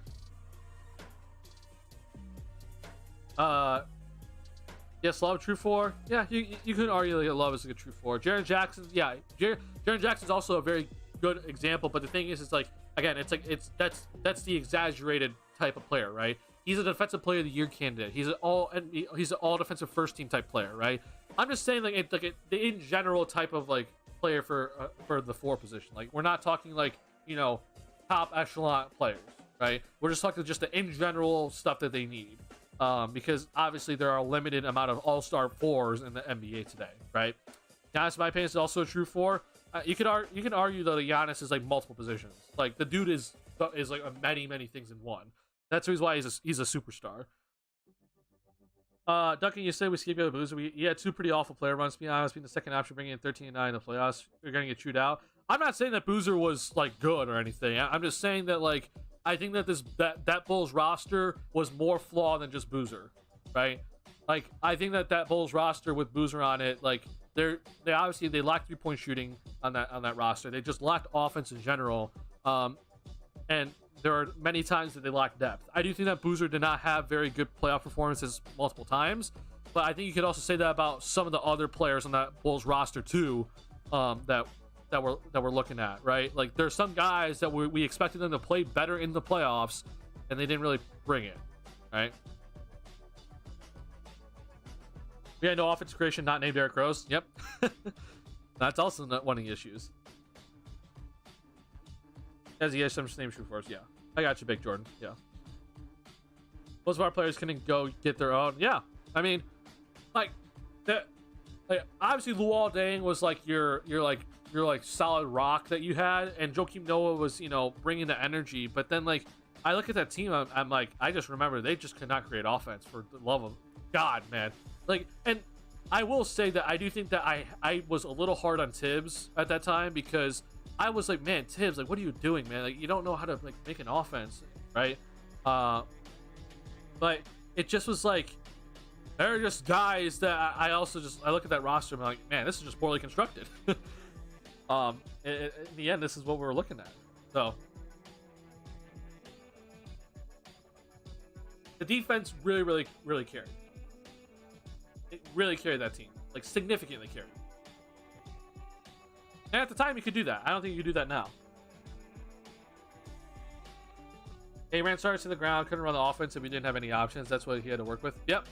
Yeah, Yes, Love true 4. Yeah, you could argue that Love is a good true 4. Jaren Jackson, yeah, Jaren Jackson's also a very good example. But the thing is, it's like again, that's the exaggerated type of player, right? He's a defensive player of the year candidate. He's an all defensive first team type player, right? I'm just saying like the in general type of like player for the 4 position. Like we're not talking like top echelon players, right? We're just talking just the in general stuff that they need. Because obviously there are a limited amount of all-star 4s in the NBA today, right? Giannis, in my opinion, is also a true 4. You can argue though that Giannis is like multiple positions. Like the dude is like many things in one. That's the reason why he's a superstar. Duncan, you say we skip the Boozer. We had 2 pretty awful player runs. To be honest, being the second option, bringing in 13-9 in the playoffs, you're gonna get chewed out. I'm not saying that Boozer was like good or anything. I'm just saying that like I think that that Bulls roster was more flawed than just Boozer, right? Like I think that Bulls roster with Boozer on it, like they obviously they lacked 3-point shooting on that roster. They just lacked offense in general, and there are many times that they lacked depth. I do think that Boozer did not have very good playoff performances multiple times, but I think you could also say that about some of the other players on that Bulls roster too, that we're looking at, right? Like there's some guys that we expected them to play better in the playoffs, and they didn't really bring it, right? We had no offensive creation, not named Derrick Rose. Yep, that's also not one of the issues. As he has some name true for us, yeah. I got you, Big Jordan. Yeah. Most of our players can go get their own. Yeah, I mean, like that. Like obviously, Luol Deng was like your solid rock that you had, and Joakim Noah was bringing the energy. But then like I look at that team, I'm like I just remember they just could not create offense for the love of God, man. Like, and I will say that I do think that I was a little hard on Tibbs at that time because I was like, man, Tibbs, like what are you doing, man? Like you don't know how to like make an offense, right? But it just was like. There are just guys that I look at that roster and I'm like, man, this is just poorly constructed. In the end, this is what we're looking at. So the defense really carried. It really carried that team, like significantly carried. And at the time, you could do that. I don't think you could do that now. He ran starts to the ground, couldn't run the offense if he didn't have any options. That's what he had to work with. Yep.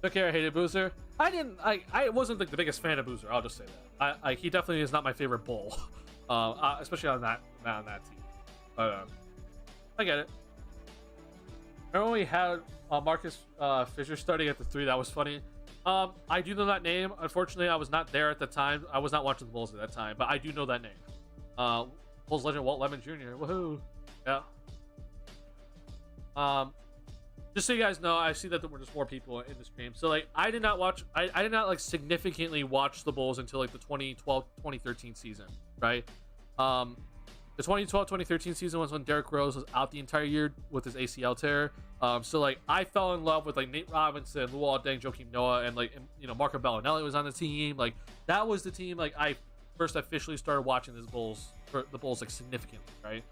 Okay, I hated Boozer. I wasn't like the biggest fan of Boozer. I'll just say that. He definitely is not my favorite Bull, especially on that team. But I get it. Remember when we had Marcus Fisher starting at the 3? That was funny. I do know that name. Unfortunately, I was not there at the time. I was not watching the Bulls at that time, but I do know that name. Bulls legend Walt Lemon Jr. Woohoo! Yeah. Just so you guys know, I see that there were just more people in the stream. So like I did not like significantly watch the Bulls until like the 2012-2013 season, right? The 2012-2013 season was when Derrick Rose was out the entire year with his ACL tear. So like I fell in love with like Nate Robinson, Luol Deng, Joakim Noah, and like Marco Bellinelli was on the team. Like that was the team like I first officially started watching the Bulls like significantly, right?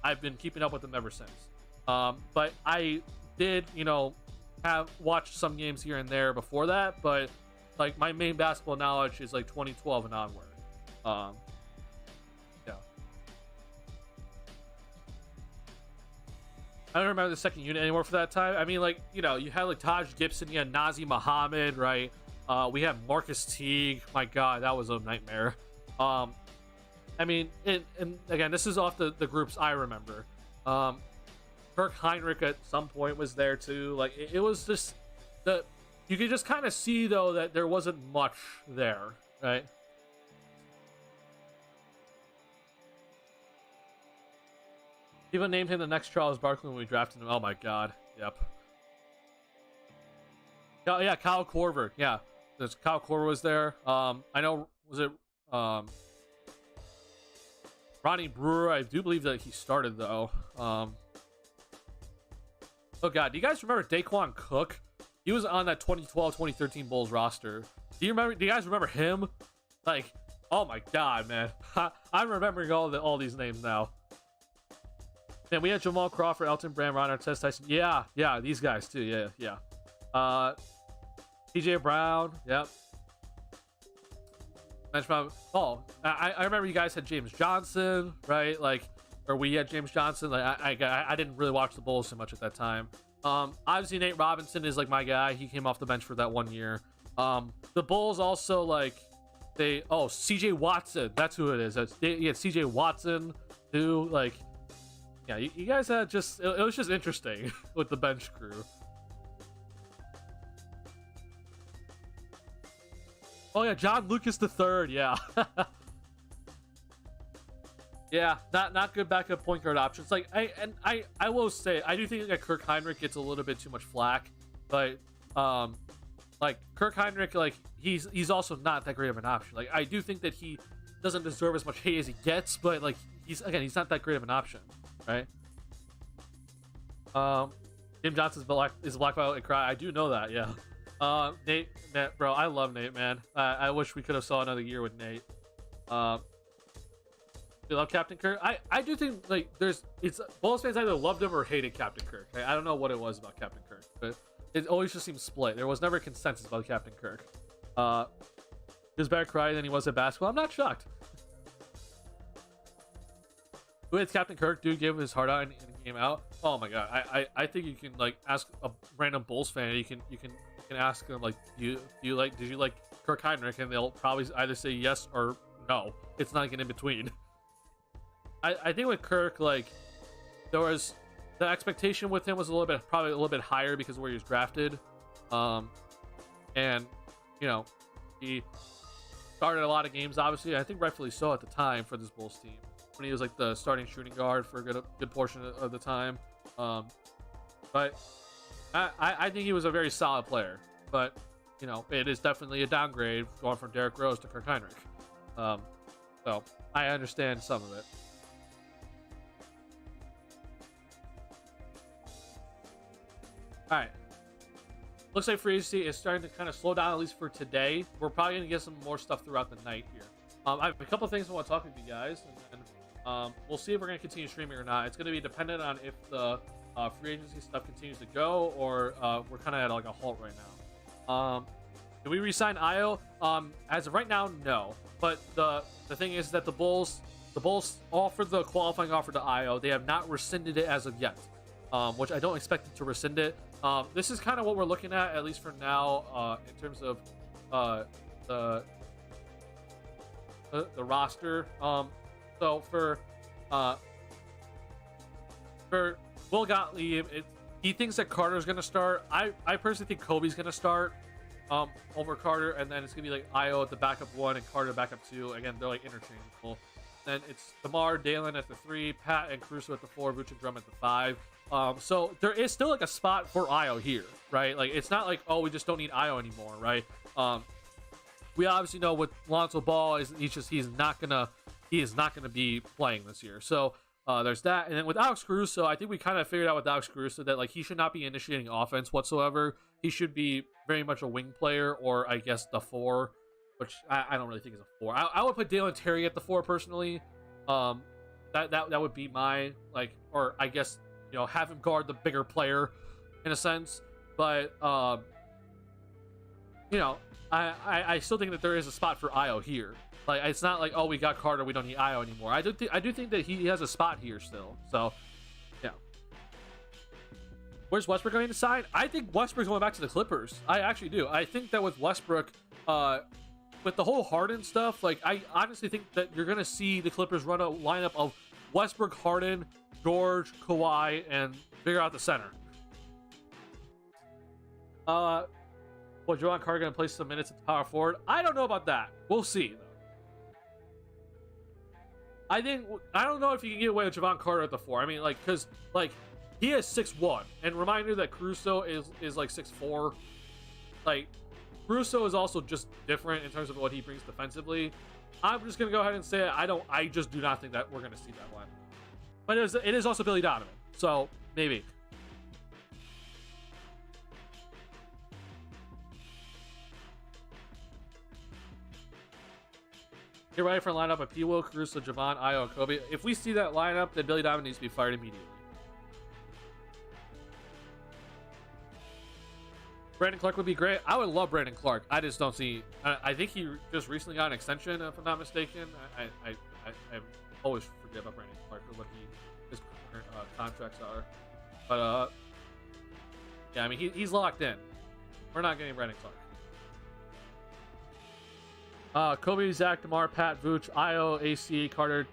I've been keeping up with them ever since. But I did, have watched some games here and there before that, but like my main basketball knowledge is like 2012 and onward. Yeah. I don't remember the second unit anymore for that time. I mean, like, you had like Taj Gibson, you had Nazi Muhammad, right? We had Marcus Teague. My God, that was a nightmare. I mean, and again, this is off the groups I remember. Kirk Heinrich at some point was there too. Like it was just that you could just kind of see though that there wasn't much there, right? People named him the next Charles Barkley when we drafted him. Oh my God. Yep. Oh, yeah, Kyle Korver. Yeah, there's Kyle Korver was there. I know. Was it Ronnie Brewer? I do believe that he started though. Oh God, do you guys remember Daquan Cook? He was on that 2012-2013 Bulls roster. Do you guys remember him? Like, oh my God, man. I'm remembering all these names now. Man, we had Jamal Crawford, Elton Brand, Ron Artest, Tyson. Yeah, these guys too. Yeah. TJ Brown, yep. Bench prop. Oh, I remember you guys had James Johnson, right? Like, or we had James Johnson. Like, I didn't really watch the Bulls so much at that time. Obviously Nate Robinson is like my guy. He came off the bench for that 1 year. The Bulls also like CJ Watson. That's who it is. You had CJ Watson too. Like, yeah, you guys had just it was just interesting with the bench crew. Oh yeah, John Lucas the third. Yeah. Yeah, not good backup point guard options. Like I will say I do think that Kirk Heinrich gets a little bit too much flack, but like Kirk Heinrich, like he's also not that great of an option. Like I do think that he doesn't deserve as much hate as he gets, but like he's not that great of an option, right? Jim Johnson's is black belt and cry. I do know that, yeah. Nate, bro, I love Nate, man. I wish we could have saw another year with Nate. You love Captain Kirk? I do think like Bulls fans either loved him or hated Captain Kirk. I don't know what it was about Captain Kirk, but it always just seemed split. There was never a consensus about Captain Kirk. He was better crying than he was at basketball. I'm not shocked. With Captain Kirk, dude, give his heart out and game out. Oh my god, I think you can like ask a random Bulls fan. You can ask them like, did you like Kirk Heinrich, and they'll probably either say yes or no. It's not like an in between. I think with Kirk, like there was the expectation with him was probably a little bit higher because of where he was drafted, and you know he started a lot of games. Obviously, I think rightfully so at the time for this Bulls team when he was like the starting shooting guard for a good portion of the time. But I think he was a very solid player. But you know, it is definitely a downgrade going from Derrick Rose to Kirk Heinrich. So I understand some of it. All right. Looks like free agency is starting to kind of slow down, at least for today. We're probably going to get some more stuff throughout the night here. I have a couple of things I want to talk with you guys, and then we'll see if we're going to continue streaming or not. It's going to be dependent on if the free agency stuff continues to go, or we're kind of at like a halt right now. Do we re-sign Io? As of right now, no. But the thing is that the Bulls offered the qualifying offer to Io. They have not rescinded it as of yet, which I don't expect them to rescind it. This is kind of what we're looking at least for now, in terms of the roster. So for Will Gottlieb, he thinks that Carter's gonna start. I personally think Kobe's gonna start over Carter, and then it's gonna be like Io at the backup 1 and Carter backup 2. Again, they're like interchangeable. Then it's DeMar, Dalen at the 3, Pat and Caruso at the 4, Vucevic and Drum at the 5. So there is still like a spot for Io here, right? Like it's not like, oh, we just don't need Io anymore, right? We obviously know with Lonzo Ball he's not gonna be playing this year. So there's that. And then with Alex Caruso, I think we kind of figured out with Alex Caruso that like he should not be initiating offense whatsoever. He should be very much a wing player, or I guess the 4, which I don't really think is a 4. I would put Dalen Terry at the 4 personally. That would be my like, or I guess, you know, have him guard the bigger player in a sense. But you know, I still think that there is a spot for Io here. Like it's not like, oh, we got Carter, we don't need Io anymore. I do think that he has a spot here still. So yeah. Where's Westbrook going to sign? I think Westbrook's going back to the Clippers. I actually do. I think that with Westbrook, with the whole Harden stuff, like I honestly think that you're gonna see the Clippers run a lineup of Westbrook, Harden, George, Kawhi, and figure out the center. Well, Javon Carter gonna play some minutes at the power forward? I don't know about that. We'll see though. I don't know if you can get away with Javon Carter at the 4. I mean, like, because like he is 6'1", and reminder that Caruso is like 6'4". Like Caruso is also just different in terms of what he brings defensively. I'm just gonna go ahead and say I just do not think that we're gonna see that one. But it is also Billy Donovan, so maybe. Get ready for a lineup of P. Will, Caruso, Javon, Io, and Kobe. If we see that lineup, then Billy Donovan needs to be fired immediately. Brandon Clark would be great. I would love Brandon Clark. I just don't see. I think he just recently got an extension, if I'm not mistaken. I always forget about Brandon Clark or what his current contracts are. But yeah, I mean he's locked in. We're not getting Brandon Clark. Kobe, Zach, DeMar, Pat, Vooch, Io, AC, Carter,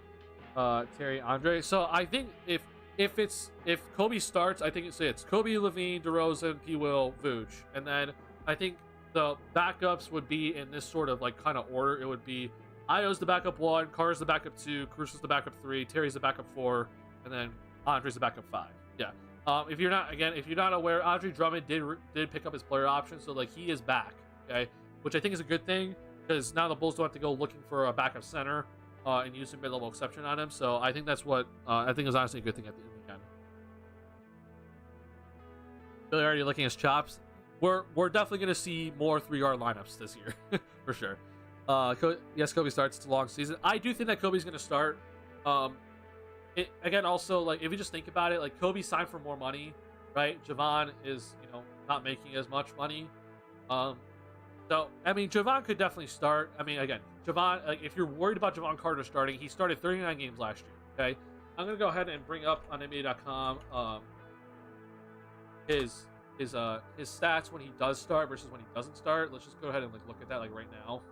Terry, Andre. So I think if Kobe starts, I think it's Kobe, Levine, DeRozan, P. Will, Vooch, and then I think the backups would be in this sort of like kind of order. It would be Io's the backup 1, Carter's the backup 2, Caruso's the backup 3, Terry's the backup 4, and then Andre's the backup 5. Yeah. If you're not aware, Andre Drummond did pick up his player option, so like he is back. Okay, which I think is a good thing because now the Bulls don't have to go looking for a backup center and use a mid-level exception on him. So I think that's what I think is honestly a good thing at the end. Billy already licking his chops. We're definitely going to see more 3-guard lineups this year for sure. Yes, Kobe starts. It's a long season. I do think that Kobe's going to start. Again, also, like, if you just think about it, like, Kobe signed for more money, right? Javon is, not making as much money. So, I mean, Javon could definitely start. I mean, again, Javon, like, if you're worried about Javon Carter starting, he started 39 games last year, okay? I'm going to go ahead and bring up on NBA.com his stats when he does start versus when he doesn't start. Let's just go ahead and, like, look at that, like, right now.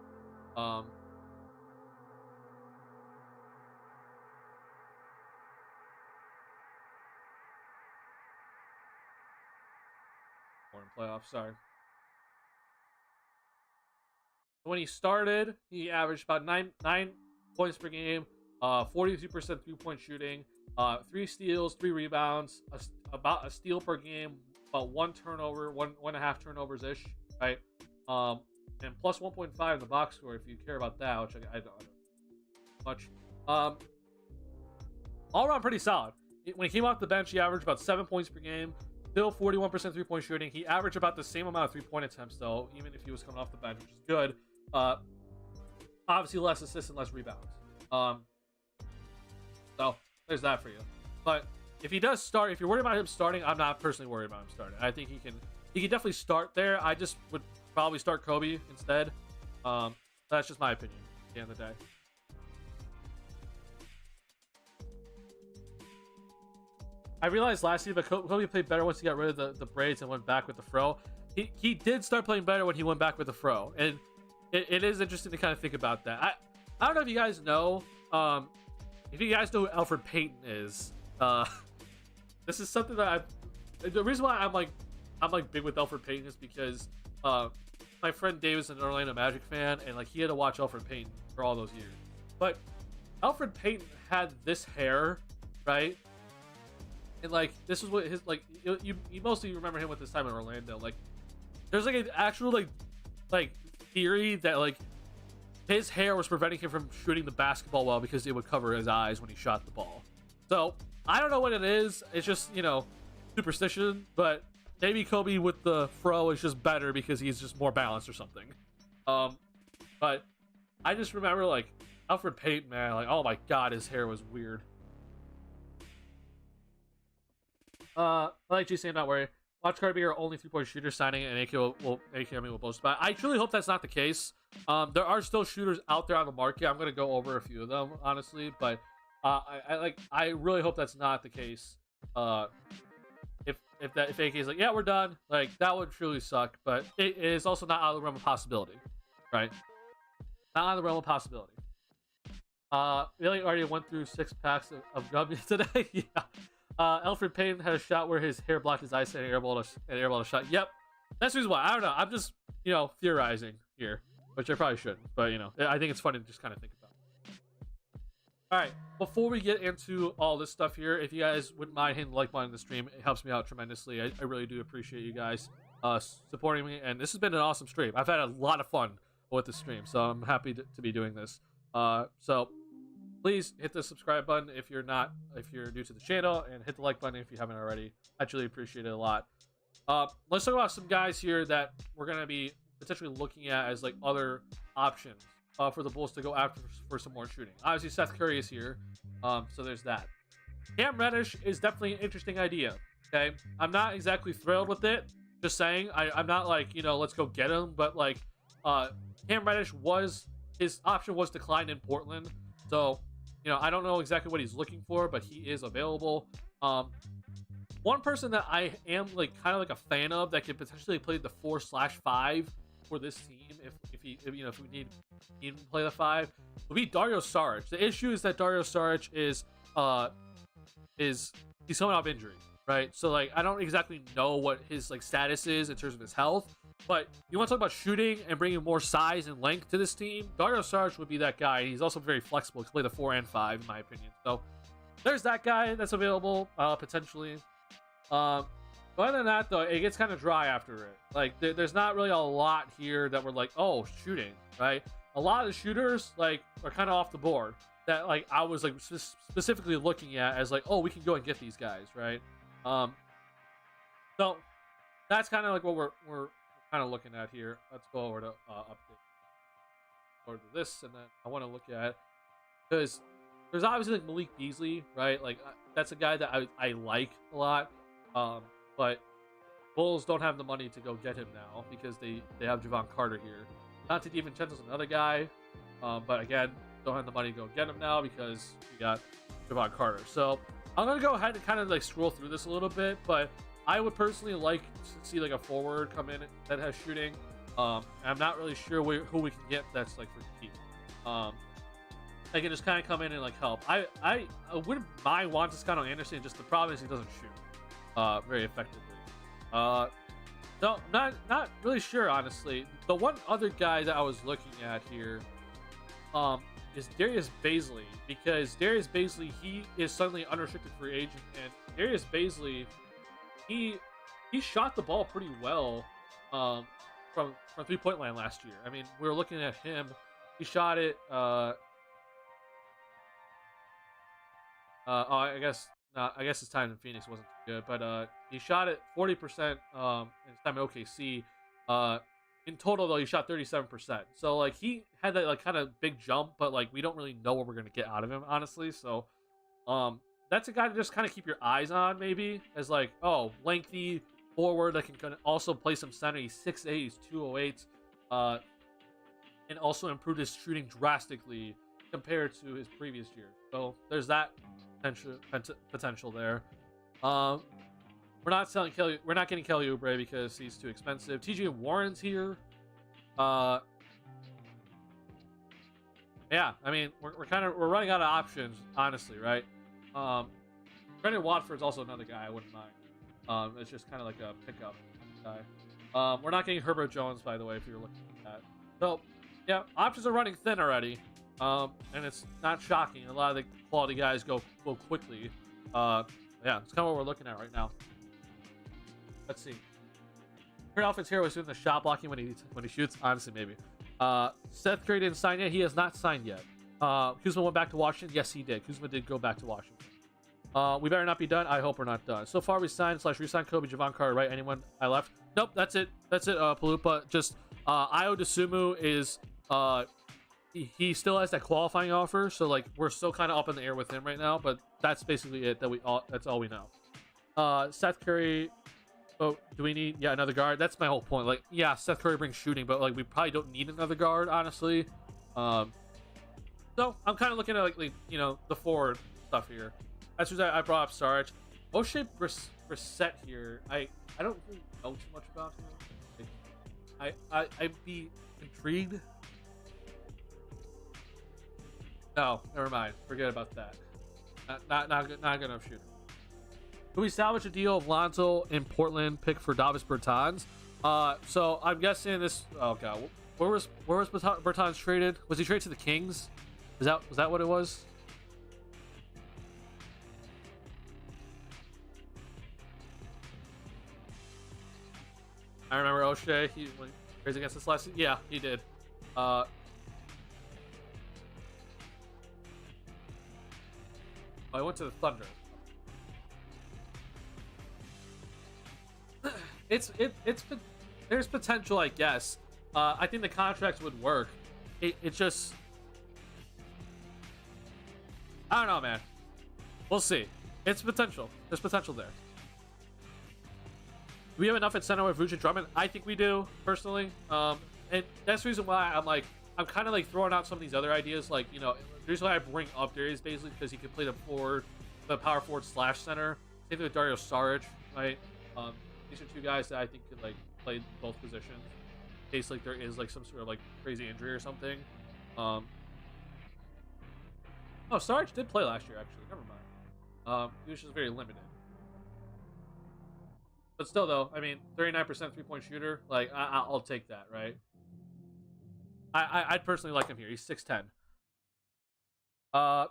Playoffs, sorry. When he started, he averaged about 9 points per game, 42% 3-point shooting, 3 steals, 3 rebounds, about a steal per game, about 1 turnover, 1.5 turnovers ish, right? And plus 1.5 in the box score if you care about that, which I don't much. All around pretty solid. When he came off the bench, he averaged about 7 points per game. Still 41% 3-point shooting. He averaged about the same amount of 3-point attempts, though, even if he was coming off the bench, which is good. Obviously, less assists and less rebounds. So, there's that for you. But if he does start, if you're worried about him starting, I'm not personally worried about him starting. I think he can definitely start there. I just would probably start Kobe instead. That's just my opinion at the end of the day. I realized last year that Kobe played better once he got rid of the braids and went back with the fro. He did start playing better when he went back with the fro, and it is interesting to kind of think about that. I don't know if you guys know, if you guys know who Alfred Payton is. This is something that the reason why I'm like big with Alfred Payton is because my friend Dave is an Orlando Magic fan, and like he had to watch Alfred Payton for all those years. But Alfred Payton had this hair, right? And like this is what his like you mostly remember him with his time in Orlando. Like there's like an actual like theory that like his hair was preventing him from shooting the basketball well because it would cover his eyes when he shot the ball. So I don't know what it is. It's just superstition. But maybe Kobe with the fro is just better because he's just more balanced or something. But I just remember like Alfred Payton, man. Like oh my god, his hair was weird. I like you saying not worry. Watch Carter be our only 3-point shooter signing, and AK will boast about. I truly hope that's not the case. There are still shooters out there on the market. I'm gonna go over a few of them honestly, but I really hope that's not the case. If AK is like, yeah, we're done, like that would truly suck. But it is also not out of the realm of possibility, right? Not out of the realm of possibility. Really already went through 6 packs of gum today. Yeah. Alfred Payton had a shot where his hair blocked his eyesight and airballed a shot. Yep, that's the reason why. I don't know. I'm just theorizing here, which I probably shouldn't. But I think it's funny to just kind of think about. All right, before we get into all this stuff here, if you guys wouldn't mind hitting the like button on the stream, it helps me out tremendously. I really do appreciate you guys supporting me, and this has been an awesome stream. I've had a lot of fun with the stream, so I'm happy to be doing this. So please hit the subscribe button if you're new to the channel, and hit the like button if you haven't already. I truly appreciate it a lot. Let's talk about some guys here that we're gonna be potentially looking at as like other options for the Bulls to go after for some more shooting. Obviously, Seth Curry is here, so there's that. Cam Reddish is definitely an interesting idea. Okay, I'm not exactly thrilled with it, Just saying. I'm not like, let's go get him, but like, Cam Reddish his option was declined in Portland. So, I don't know exactly what he's looking for, but he is available. One person that I am like kind of like a fan of that could potentially play the 4/5 for this team if we need him to play the 5 would be Dario Saric. The issue is that Dario Saric is he's coming off injury, right? So like I don't exactly know what his like status is in terms of his health. But you want to talk about shooting and bringing more size and length to this team? Dario Saric would be that guy. He's also very flexible to play the 4 and 5, in my opinion. So there's that guy that's available potentially. But other than that, though, it gets kind of dry after it. Like there's not really a lot here that we're like, oh, shooting, right? A lot of the shooters like are kind of off the board. That like I was like specifically looking at as like, oh, we can go and get these guys, right? So that's kind of like what we're kind of looking at here. Let's go over to update over to this, and then I want to look at because there's obviously like Malik Beasley, right? Like that's a guy that I like a lot, but Bulls don't have the money to go get him now because they have Javon Carter here. Dante DiVincenzo's another guy, but again, don't have the money to go get him now because we got Javon Carter. So I'm gonna go ahead and kind of like scroll through this a little bit, but I would personally like to see like a forward come in that has shooting. I'm not really sure who we can get that's like for cheap. They can just kind of come in and like help. I wouldn't mind Juan Toscano Anderson. Just the problem is he doesn't shoot very effectively. So not really sure honestly. The one other guy that I was looking at here is Darius Bazley, because Darius Bazley, he is suddenly unrestricted free agent, and Darius Bazley, he shot the ball pretty well from 3-point line last year. I mean, we were looking at him. He shot it. I guess his time in Phoenix wasn't too good, but he shot it 40% in his time in OKC. In total, though, he shot 37%. So like he had that like kind of big jump, but like we don't really know what we're gonna get out of him, honestly. So that's a guy to just kind of keep your eyes on, maybe as like, oh, lengthy forward that can also play some center. He's 6'8", he's 208, and also improved his shooting drastically compared to his previous year. So there's that potential there. We're not selling Kelly. We're not getting Kelly Oubre because he's too expensive. TJ Warren's here. Yeah, I mean we're running out of options, honestly, right? Brendan Watford's also another guy I wouldn't mind. It's just kind of like a pickup guy. We're not getting Herbert Jones, by the way, if you're looking at that. So yeah, options are running thin already. And it's not shocking. A lot of the quality guys go quickly. Yeah, it's kind of what we're looking at right now. Let's see. Current outfits here was doing the shot blocking when he shoots. Honestly, maybe. Seth Curry didn't sign yet. He has not signed yet. Kuzma went back to Washington. Yes, he did. Kuzma did go back to Washington. We better not be done. I hope we're not done. So far, we signed / re-signed Kobe, Javon Carter, right? Anyone I left? Nope, that's it. That's it, Palupa. Just Ayo Dosunmu is he still has that qualifying offer, so like we're still kind of up in the air with him right now, but that's basically it. That's all we know. Seth Curry. Oh, do we need another guard? That's my whole point. Like, yeah, Seth Curry brings shooting, but like we probably don't need another guard, honestly. So I'm kind of looking at like the forward stuff here. That's what I brought up Sarge. O'Shea Brissett here. I don't really know too much about him. Like, I'd be intrigued. No, never mind. Forget about that. Not good enough shooter. Can we salvage a deal of Lonzo in Portland pick for Davis Bertans? So I'm guessing this. Oh god, where was Bertans traded? Was he traded to the Kings? Was that what it was? I remember O'Shea. He plays against us last. Yeah, he did. Oh, I went to the Thunder. There's potential, I guess. I think the contracts would work. It just, I don't know, man. We'll see. It's potential. There's potential there. we have enough at center with Vooch and Drummond? I think we do, personally. And that's the reason why I'm kind of like throwing out some of these other ideas. Like, you know, the reason why I bring up Darius basically because he can play the power forward slash center. Same thing with Dario Saric, right? These are two guys that I think could like play both positions in case like there is like some sort of like crazy injury or something. Oh, Saric did play last year actually. Never mind. He was just very limited. But still, though, I mean, 39% three-point shooter. Like, I'll take that, right? I'd personally like him here. He's 6'10". I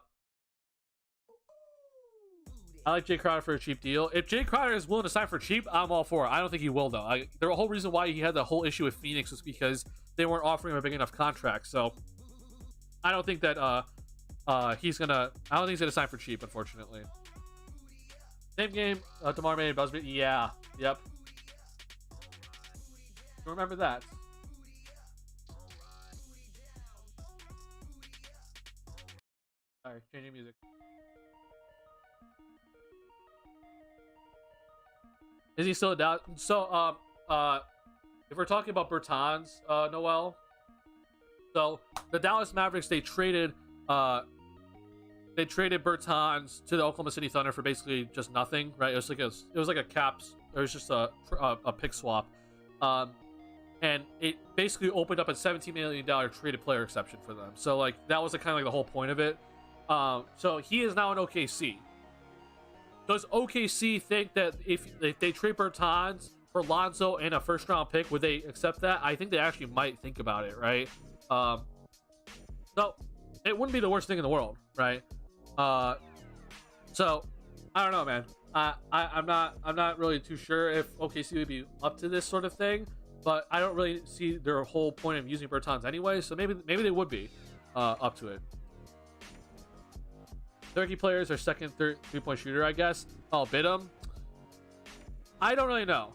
like Jay Crowder for a cheap deal. If Jay Crowder is willing to sign for cheap, I'm all for it. I don't think he will, though. The whole reason why he had the whole issue with Phoenix was because they weren't offering him a big enough contract. So I don't think that he's gonna sign for cheap, unfortunately. Same game, DeMar made Busby. Yeah, yep. Remember that. Sorry, changing music. Is he still a doubt? So, if we're talking about Bertans, Noel, so the Dallas Mavericks, they traded Bertans to the Oklahoma City Thunder for basically just nothing, right? It was like a caps. It was just a pick swap, and it basically opened up a $17 million traded player exception for them. So like that was kind of like the whole point of it. So he is now in OKC. Does OKC think that if they trade Bertans for Lonzo and a first round pick, would they accept that? I think they actually might think about it, right? So it wouldn't be the worst thing in the world, right? So I don't know, man. I'm not really too sure if OKC would be up to this sort of thing, but I don't really see their whole point of using Bertans anyway. So maybe they would be up to it. Turkey players are second, third three-point shooter, I guess. I'll bid him. I don't really know.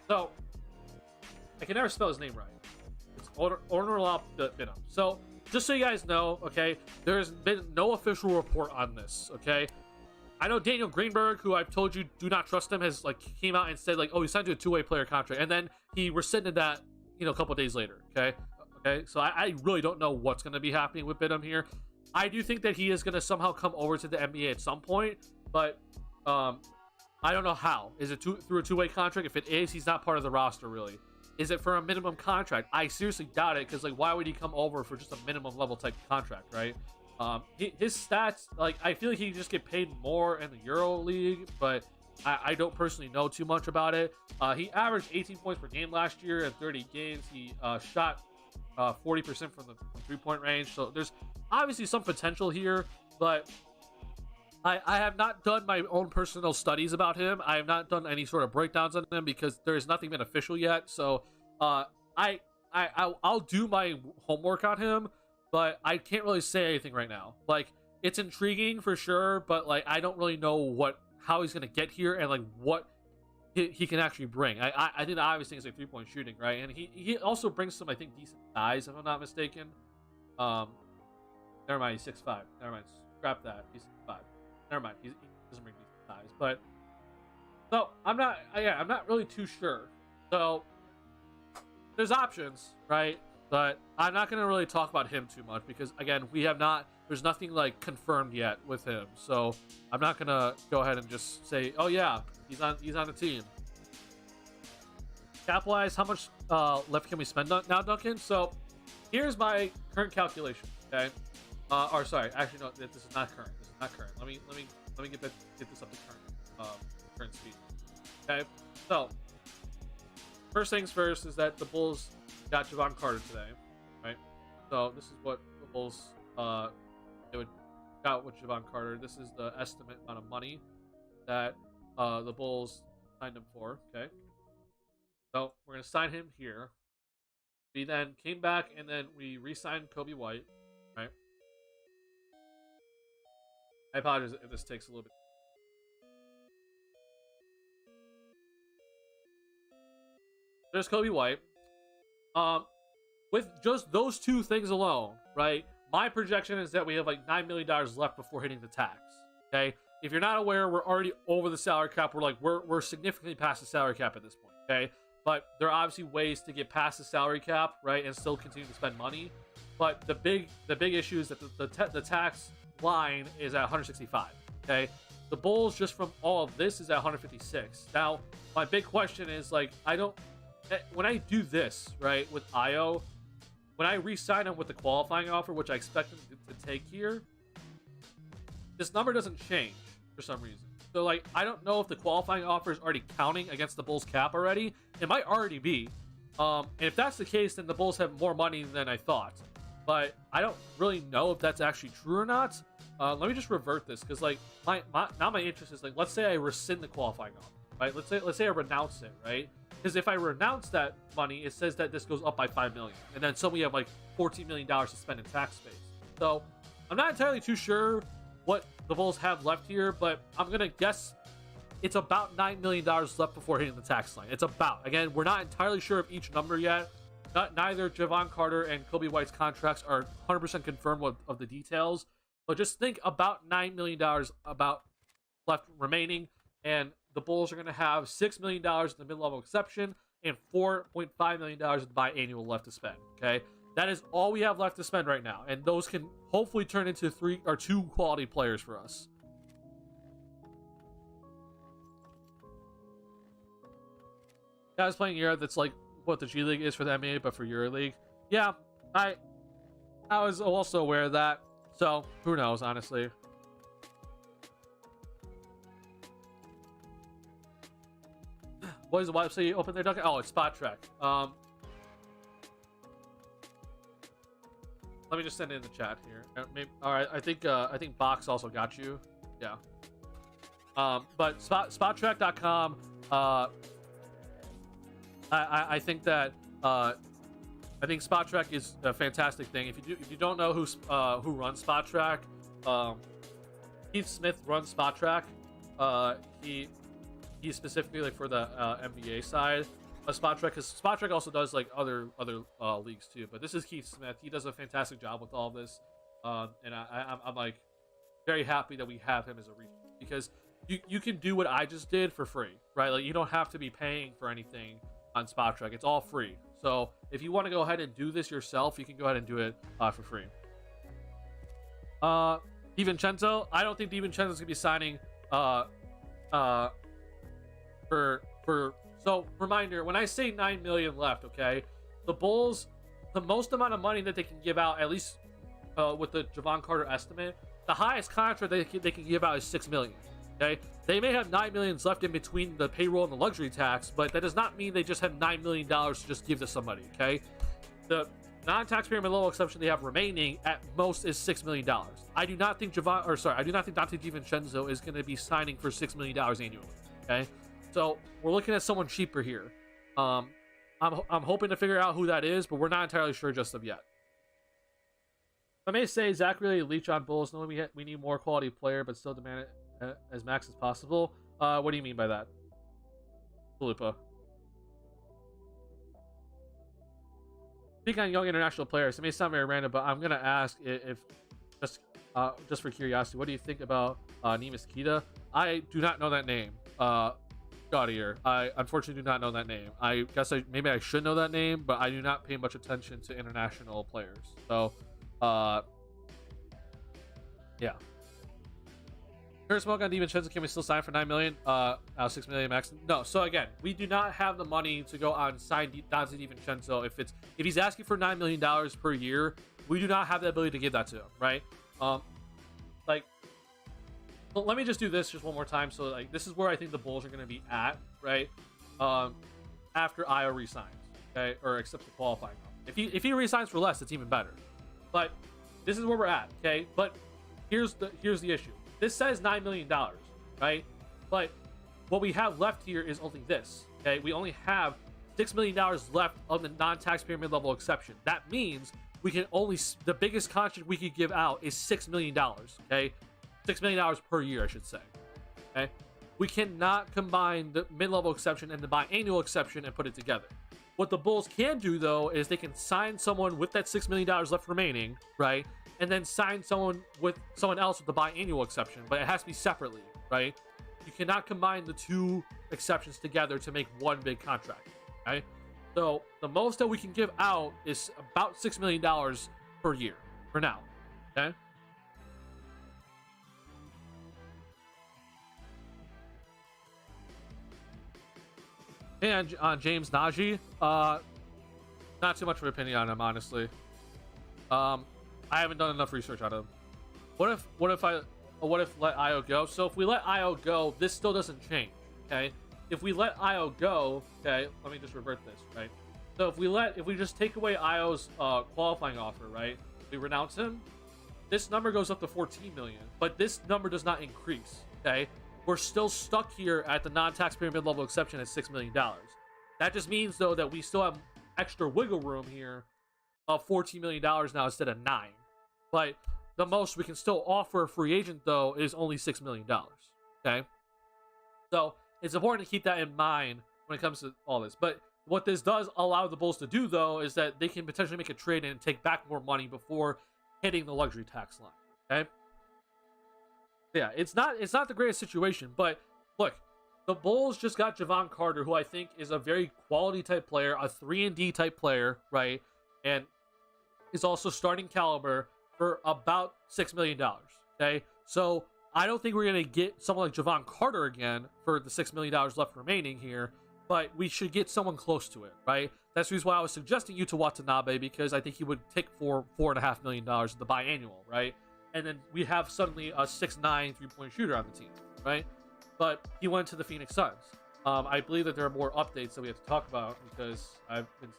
So I can never spell his name right. It's Ornolap Bidham. So just so you guys know, okay, there's been no official report on this, okay? I know Daniel Greenberg, who I've told you do not trust him, has like came out and said like, oh, he signed to a two-way player contract, and then he rescinded that, you know, a couple days later, okay? Okay, so I really don't know what's going to be happening with Bidham here. I do think that he is going to somehow come over to the NBA at some point, but I don't know how. Is it through a two-way contract? If it is, he's not part of the roster, really. Is it for a minimum contract? I seriously doubt it, because like, why would he come over for just a minimum level type contract, right? His stats, like, I feel like he just get paid more in the Euro League, but I don't personally know too much about it. He averaged 18 points per game last year in 30 games. He shot 40% from the three-point range, so there's obviously some potential here, but I have not done my own personal studies about him. I have not done any sort of breakdowns on him because there has nothing been official yet. So I'll do my homework on him, but I can't really say anything right now. Like, it's intriguing for sure, but like I don't really know how he's gonna get here and like what he can actually bring. I think the obvious thing is like three-point shooting, right? And he also brings some, I think, decent size, if I'm not mistaken. Never mind, he's 6'5". Never mind, scrap that. He's 6'5". Never mind, he doesn't bring decent size. But so I'm not really too sure. So there's options, right? But I'm not gonna really talk about him too much because again, there's nothing like confirmed yet with him. So I'm not gonna go ahead and just say, oh yeah, he's on the team. Cap-wise, how much left can we spend now, Duncan? So here's my current calculation. Okay, or sorry, actually no, this is not current. This is not current. Let me get this up to current speed. Okay, so first things first is that the Bulls got Javon Carter today, right? So this is what the Bulls got with Javon Carter. This is the estimate amount of money that the Bulls signed him for. Okay, so we're gonna sign him here. We then came back and then we re-signed Kobe White, right? I apologize if this takes a little bit. There's Kobe White. With just those two things alone, right? My projection is that we have like $9 million left before hitting the tax. Okay, if you're not aware, we're already over the salary cap. We're significantly past the salary cap at this point, okay? But there are obviously ways to get past the salary cap, right, and still continue to spend money. But the big issue is that the tax line is at 165, okay? The Bulls, just from all of this, is at 156. Now, my big question is, like, when I do this, right, with IO, when I re-sign him with the qualifying offer, which I expect him to take here, this number doesn't change for some reason. So, like, I don't know if the qualifying offer is already counting against the Bulls cap already. It might already be. And if that's the case, then the Bulls have more money than I thought. But I don't really know if that's actually true or not. Let me just revert this, because, like, now my interest is, like, let's say I rescind the qualifying offer, right? Let's say I renounce it, right? Because if I renounce that money, it says that this goes up by $5 million, and then suddenly we have like $14 million to spend in tax space. So I'm not entirely too sure what the Bulls have left here, but I'm gonna guess it's about $9 million left before hitting the tax line. It's about. Again, we're not entirely sure of each number yet. Neither Javon Carter and Kobe White's contracts are 100% confirmed of the details, but just think about $9 million about left remaining, and the Bulls are going to have $6 million in the mid-level exception and $4.5 million in the biannual left to spend. Okay, that is all we have left to spend right now, and those can hopefully turn into 2 quality players for us. Guys playing Europe, that's like what the G League is for the NBA, but for EuroLeague. Yeah, I was also aware of that. So who knows, honestly. What is the website you open there, Duncan? Oh, it's Spot Track. Let me just send it in the chat here. Maybe, all right, I think Box also got you. Yeah. But spottrack.com. I think that I think Spot Track is a fantastic thing. If you don't know who runs Spot Track, Keith Smith runs Spot Track. He's specifically like for the NBA side of Spot Track, because Spot Track also does like other leagues too. But this is Keith Smith. He does a fantastic job with all of this, and I'm like very happy that we have him as a resource, because you can do what I just did for free, right? Like, you don't have to be paying for anything on Spot Track. It's all free. So if you want to go ahead and do this yourself, you can go ahead and do it for free. DiVincenzo, I don't think DiVincenzo's gonna be signing so reminder, when I say 9 million left, okay, the Bulls, the most amount of money that they can give out, at least with the Javon Carter estimate, the highest contract they can give out is 6 million. Okay, they may have 9 million left in between the payroll and the luxury tax, but that does not mean they just have $9 million to just give to somebody. Okay, the non-taxpayer mid-level exception they have remaining at most is $6 million. I do not think Dante DiVincenzo is going to be signing for $6 million annually. Okay, so we're looking at someone cheaper here. I'm hoping to figure out who that is, but we're not entirely sure just of yet. I may say Zach really leech on Bulls, knowing we need more quality player, but still demand it as max as possible. What do you mean by that, Felipa? Speaking on young international players, it may sound very random, but I'm gonna ask if just for curiosity, what do you think about Neemias Queta? I do not know that name. Gaudier, I unfortunately do not know that name. I guess maybe I should know that name, but I do not pay much attention to international players. So, yeah. Current smoke on DiVincenzo, can we still sign for 9 million? 6 million max? No. So again, we do not have the money to go out and sign Dante DiVincenzo. If he's asking for $9 million per year, we do not have the ability to give that to him, right? Let me just do this just one more time. So like, this is where I think the Bulls are going to be at, right? After Io resigns, okay, or accepts the qualifying. If he resigns for less, it's even better. But this is where we're at, okay? But here's the issue. This says $9 million, right? But what we have left here is only this, okay? We only have $6 million left of the non-taxpayer mid-level exception. That means we can only, the biggest contract we could give out is $6 million, okay? $6 million per year, I should say, okay? We cannot combine the mid-level exception and the biannual exception and put it together. What the Bulls can do, though, is they can sign someone with that $6 million left remaining, right? and then sign someone else with the biannual exception, but it has to be separately, right? You cannot combine the two exceptions together to make one big contract, right? So the most that we can give out is about $6 million per year for now, okay? And on James Najee, not too much of an opinion on him, honestly. I haven't done enough research on him. What if let Io go? So if we let Io go, this still doesn't change, okay? If we let Io go, okay, let me just revert this, right? So if we just take away Io's qualifying offer, right? We renounce him. This number goes up to 14 million, but this number does not increase, okay? We're still stuck here at the non-taxpayer mid-level exception at $6 million. That just means, though, that we still have extra wiggle room here of $14 million now instead of 9. But the most we can still offer a free agent, though, is only $6 million, okay? So it's important to keep that in mind when it comes to all this. But what this does allow the Bulls to do, though, is that they can potentially make a trade and take back more money before hitting the luxury tax line, okay? Yeah, it's not the greatest situation, but look, the Bulls just got Javon Carter, who I think is a very quality type player, a 3-and-D type player, right? And is also starting caliber for about $6 million, okay? So I don't think we're going to get someone like Javon Carter again for the $6 million left remaining here, but we should get someone close to it, right? That's the reason why I was suggesting Yuta Watanabe, because I think he would take $4.5 million at the biannual, right? And then we have suddenly a 6'9" 3-point shooter on the team, right? But he went to the Phoenix Suns. I believe that there are more updates that we have to talk about because I've been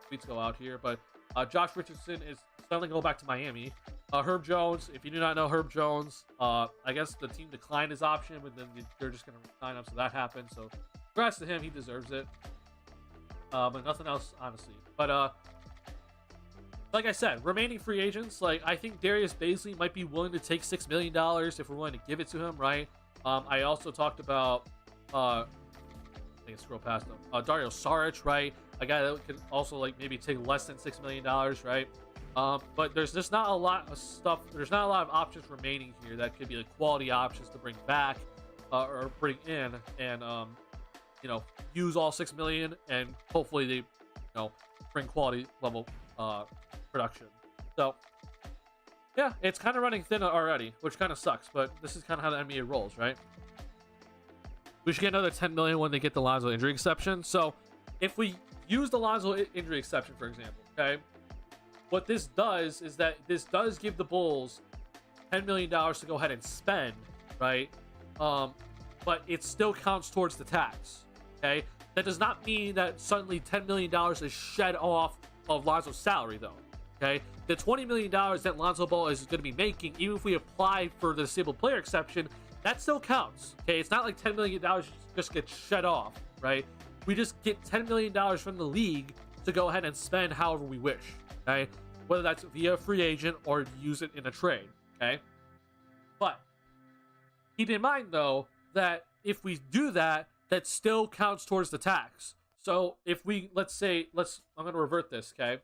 tweets go out here. But Josh Richardson is suddenly going back to Miami. Herb Jones, if you do not know Herb Jones, I guess the team declined his option, but then they're just going to sign him, so that happened. So congrats to him, he deserves it. But nothing else, honestly. But like I said, remaining free agents, like I think Darius Baisley might be willing to take $6 million if we're willing to give it to him, right? I also talked about, I think I scroll past him, Dario Saric, right? A guy that could also like maybe take less than $6 million, right? But there's just not a lot of stuff. There's not a lot of options remaining here that could be like quality options to bring back or bring in, and you know, use all $6 million, and hopefully they, you know, bring quality level production. So yeah, it's kind of running thin already, which kind of sucks, but this is kind of how the NBA rolls, right? We should get another 10 million when they get the Lonzo injury exception. So if we use the Lonzo injury exception, for example, okay, what this does is that this does give the Bulls $10 million to go ahead and spend, right? But it still counts towards the tax, okay? That does not mean that suddenly $10 million is shed off of Lonzo's salary, though. Okay, the $20 million that Lonzo Ball is going to be making, even if we apply for the disabled player exception, that still counts. Okay, it's not like $10 million just gets shed off, right? We just get $10 million from the league to go ahead and spend however we wish. Okay, whether that's via free agent or use it in a trade. Okay, but keep in mind though that if we do that, that still counts towards the tax. So if we I'm going to revert this. Okay.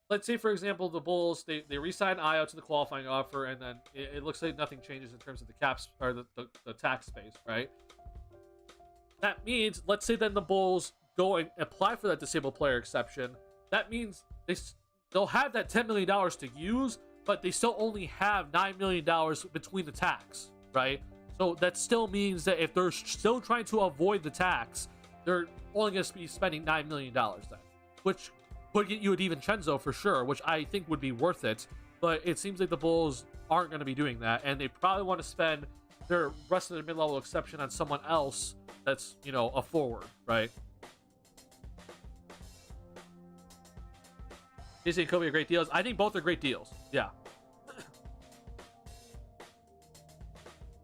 Let's say, for example, the Bulls, they re-sign Io to the qualifying offer, and then it looks like nothing changes in terms of the caps or the tax space, right? That means, let's say then the Bulls go and apply for that disabled player exception. That means they'll have that $10 million to use, but they still only have $9 million between the tax, right? So that still means that if they're still trying to avoid the tax, they're only going to be spending $9 million then, which would get you a DiVincenzo for sure, which I think would be worth it. But it seems like the Bulls aren't going to be doing that, and they probably want to spend their rest of their mid-level exception on someone else that's, you know, a forward, right? JC and Kobe are great deals. I think both are great deals. Yeah.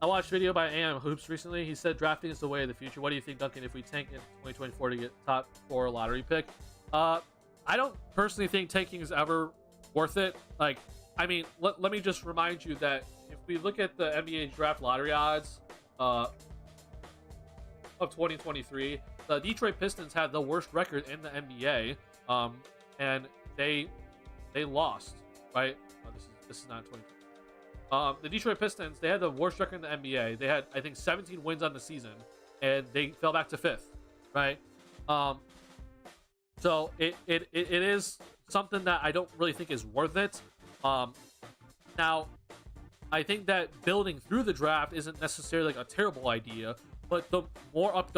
I watched a video by AM Hoops recently. He said drafting is the way of the future. What do you think, Duncan, if we tank in 2024 to get top 4 lottery pick? I don't personally think tanking is ever worth it. Like, I mean, let me just remind you that if we look at the NBA draft lottery odds of 2023, the Detroit Pistons had the worst record in the NBA, and they lost, right? This is not 2020. The Detroit Pistons, they had the worst record in the NBA. They had, I think, 17 wins on the season, and they fell back to 5th, right? So it is something that I don't really think is worth it. Now, I think that building through the draft isn't necessarily like a terrible idea, but the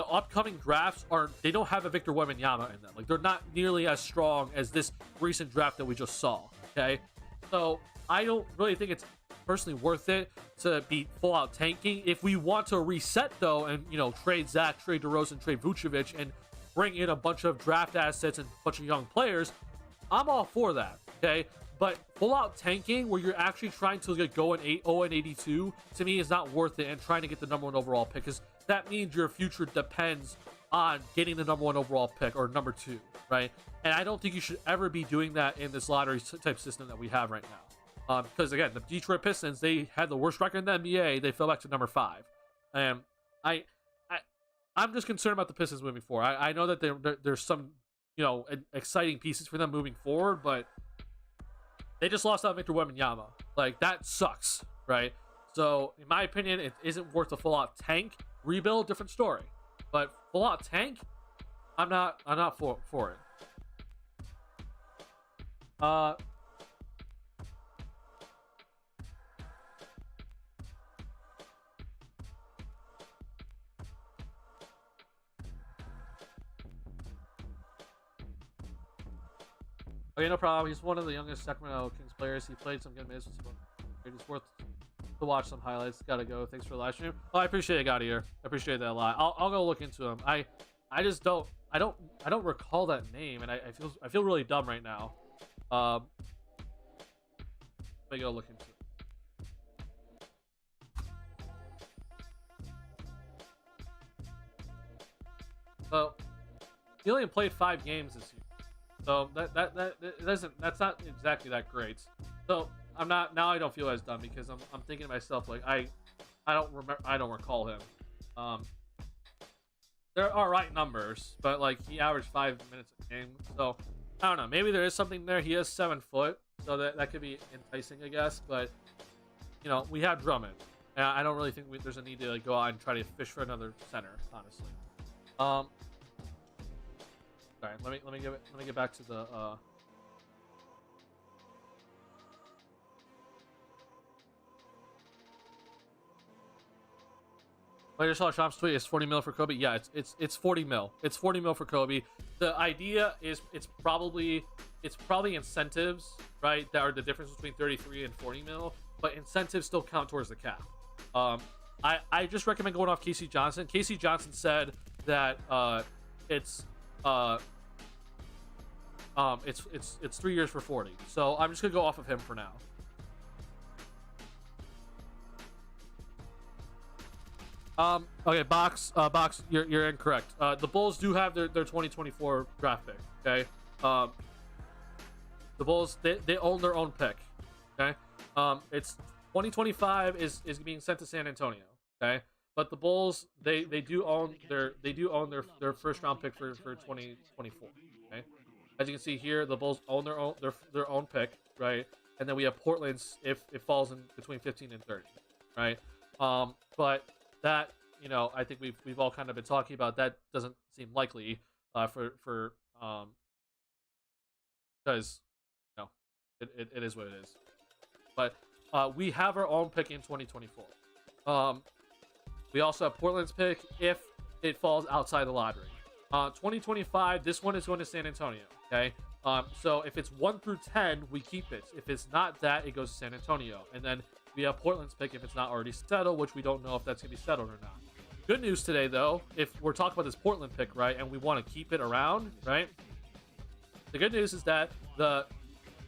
upcoming drafts they don't have a Victor Wembanyama in them. Like, they're not nearly as strong as this recent draft that we just saw. Okay, so I don't really think it's personally worth it to be full out tanking. If we want to reset though, and trade Zach, trade DeRozan, trade Vucevic, and bring in a bunch of draft assets and a bunch of young players, I'm all for that. Okay. But full-out tanking, where you're actually trying to go 0-82, to me is not worth it, and trying to get the number 1 overall pick, because that means your future depends on getting the number 1 overall pick, or number 2, right? And I don't think you should ever be doing that in this lottery type system that we have right now. Because again, the Detroit Pistons, they had the worst record in the NBA. They fell back to number 5, and I'm just concerned about the Pistons moving forward. I know that there's some exciting pieces for them moving forward, but they just lost out Victor Wembanyama. Like, that sucks, right? So, in my opinion, it isn't worth a full-out tank. Rebuild, different story. But full-out tank, I'm not for it. Okay, no problem. He's one of the youngest Sacramento Kings players. He played some good minutes. It's worth to watch some highlights. Gotta go. Thanks for the live stream. Oh, I appreciate it, Gaudier. I appreciate that a lot. I'll go look into him. I just don't recall that name, and I feel really dumb right now. Let me go look into it. Well, he only played 5 games this year. So that's not exactly that great. So I don't feel as dumb, because I'm thinking to myself, like, I don't recall him. There are right numbers, but like, he averaged 5 minutes a game. So I don't know, maybe there is something there. He is 7 foot, so that could be enticing, I guess. But we have Drummond, and I don't really think there's a need to go out and try to fish for another center, honestly. All right, let me get back to the I just saw Trump's tweet. It's 40 mil for Kobe. Yeah, it's 40 mil. It's 40 mil for Kobe. The idea is it's probably incentives, right? That are the difference between 33 and 40 mil. But incentives still count towards the cap. I just recommend going off Casey Johnson. Casey Johnson said that it's 3 years for 40. So I'm just gonna go off of him for now. Okay, Box, you're incorrect. The Bulls do have their 2024 draft pick. Okay, the Bulls, they own their own pick. Okay, it's 2025 is being sent to San Antonio. Okay, but the Bulls, they do own their first round pick for 2024. Okay, as you can see here, the Bulls own their own pick, right? And then we have Portland's if it falls in between 15 and 30, right? But that, I think we've all kind of been talking about, that doesn't seem likely for because it is what it is. But we have our own pick in 2024. We also have Portland's pick if it falls outside the lottery. 2025, this one is going to San Antonio. Okay. So if it's 1 through 10, we keep it. If it's not that, it goes to San Antonio. And then we have Portland's pick if it's not already settled, which we don't know if that's going to be settled or not. Good news today, though, if we're talking about this Portland pick, right, and we want to keep it around, right? The good news is that the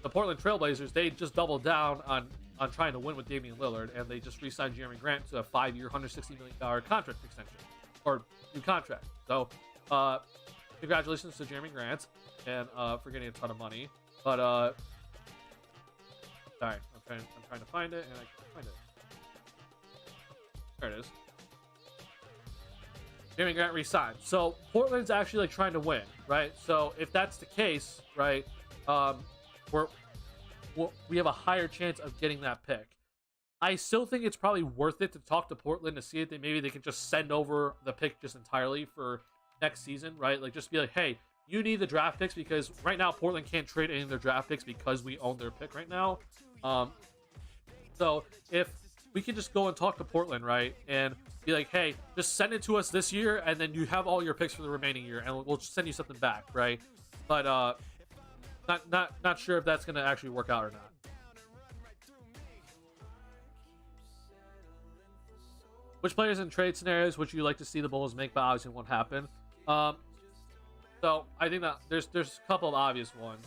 Portland Trailblazers, they just doubled down on trying to win with Damian Lillard, and they just re-signed Jeremy Grant to a 5-year, $160 million contract extension, or new contract. So, congratulations to Jeremy Grant, and for getting a ton of money. But sorry, I'm trying to find it, and I can't find it. There it is. Jeremy Grant re-signed. So Portland's actually trying to win, right? So if that's the case, right, we have a higher chance of getting that pick. I still think it's probably worth it to talk to Portland to see if maybe they can just send over the pick just entirely for next season, right? Like, just be like, hey, you need the draft picks, because right now Portland can't trade any of their draft picks because we own their pick right now. So if we can just go and talk to Portland, right, and be like, hey, just send it to us this year, and then you have all your picks for the remaining year, and we'll just send you something back, right? But not sure if that's gonna actually work out or not. Which players in trade scenarios would you like to see the Bulls make, but obviously won't happen? So I think that there's a couple of obvious ones.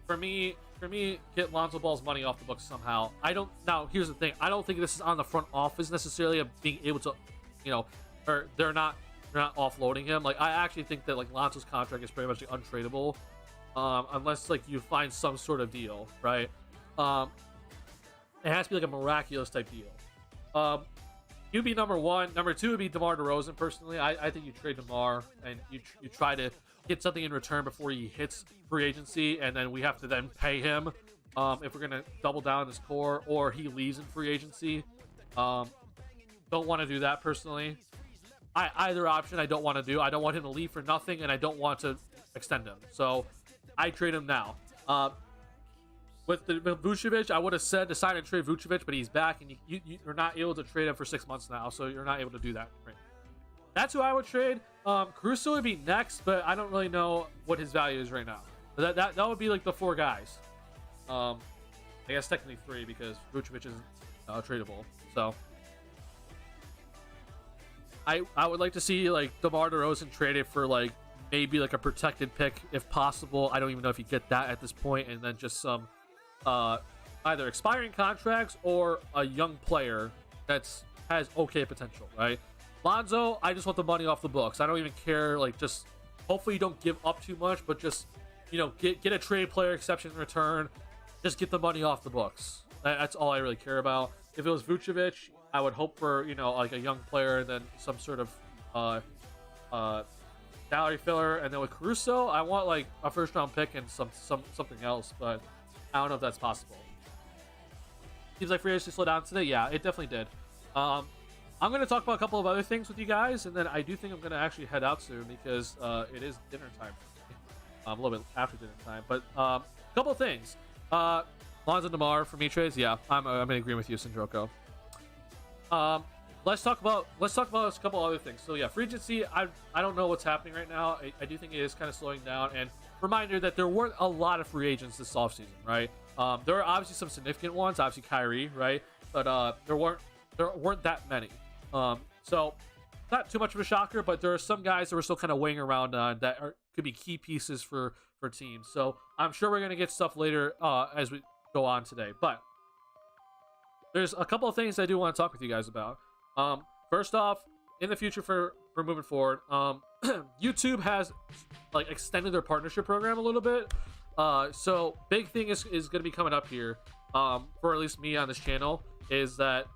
For me, get Lonzo Ball's money off the books somehow. Now here's the thing. I don't think this is on the front office necessarily of being able to, or they're not offloading him. Like, I actually think that like Lonzo's contract is pretty much untradeable, unless like you find some sort of deal, right? It has to be like a miraculous type deal. He'd be number one. Number two would be DeMar DeRozan. Personally, I think you trade DeMar and you try to get something in return before he hits free agency, and then we have to then pay him if we're gonna double down on his core, or he leaves in free agency. Don't want to do that personally. Either option I don't want to do. I don't want him to leave for nothing, and I don't want to extend him. So I trade him now. With Vucevic, I would have said to sign and trade Vucevic, but he's back, and you're not able to trade him for 6 months now, so you're not able to do that. Right? That's who I would trade. Caruso would be next, but I don't really know what his value is right now. But that would be like the 4 guys. I guess technically 3, because Vucevic isn't tradable. So I would like to see like DeMar DeRozan traded for like maybe like a protected pick if possible. I don't even know if you get that at this point, and then just some either expiring contracts or a young player has okay potential, right? Lonzo, I just want the money off the books. I don't even care, like, just hopefully you don't give up too much, but just, get a trade player exception in return. Just get the money off the books. That's all I really care about. If it was Vucevic, I would hope for, like a young player and then some sort of salary filler. And then with Caruso, I want like a first round pick and something else, but I don't know if that's possible. Seems like free agency slowed down today. Yeah, it definitely did. I'm going to talk about a couple of other things with you guys, and then I do think I'm going to actually head out soon because it is dinner time. A little bit after dinner time, but a couple of things. Lonzo DeMar for me trades. Yeah, I'm in agreement with you, Sindroko. Let's talk about a couple other things. So yeah, free agency. I don't know what's happening right now. I do think it is kind of slowing down. And reminder that there weren't a lot of free agents this offseason, right? There are obviously some significant ones, obviously Kyrie, right? But there weren't that many. So not too much of a shocker, but there are some guys that we're still kind of weighing around on that could be key pieces for teams. So I'm sure we're gonna get stuff later as we go on today. But there's a couple of things I do want to talk with you guys about. First off, in the future for moving forward, YouTube has like extended their partnership program a little bit. So big thing is going to be coming up here, for at least me on this channel, is that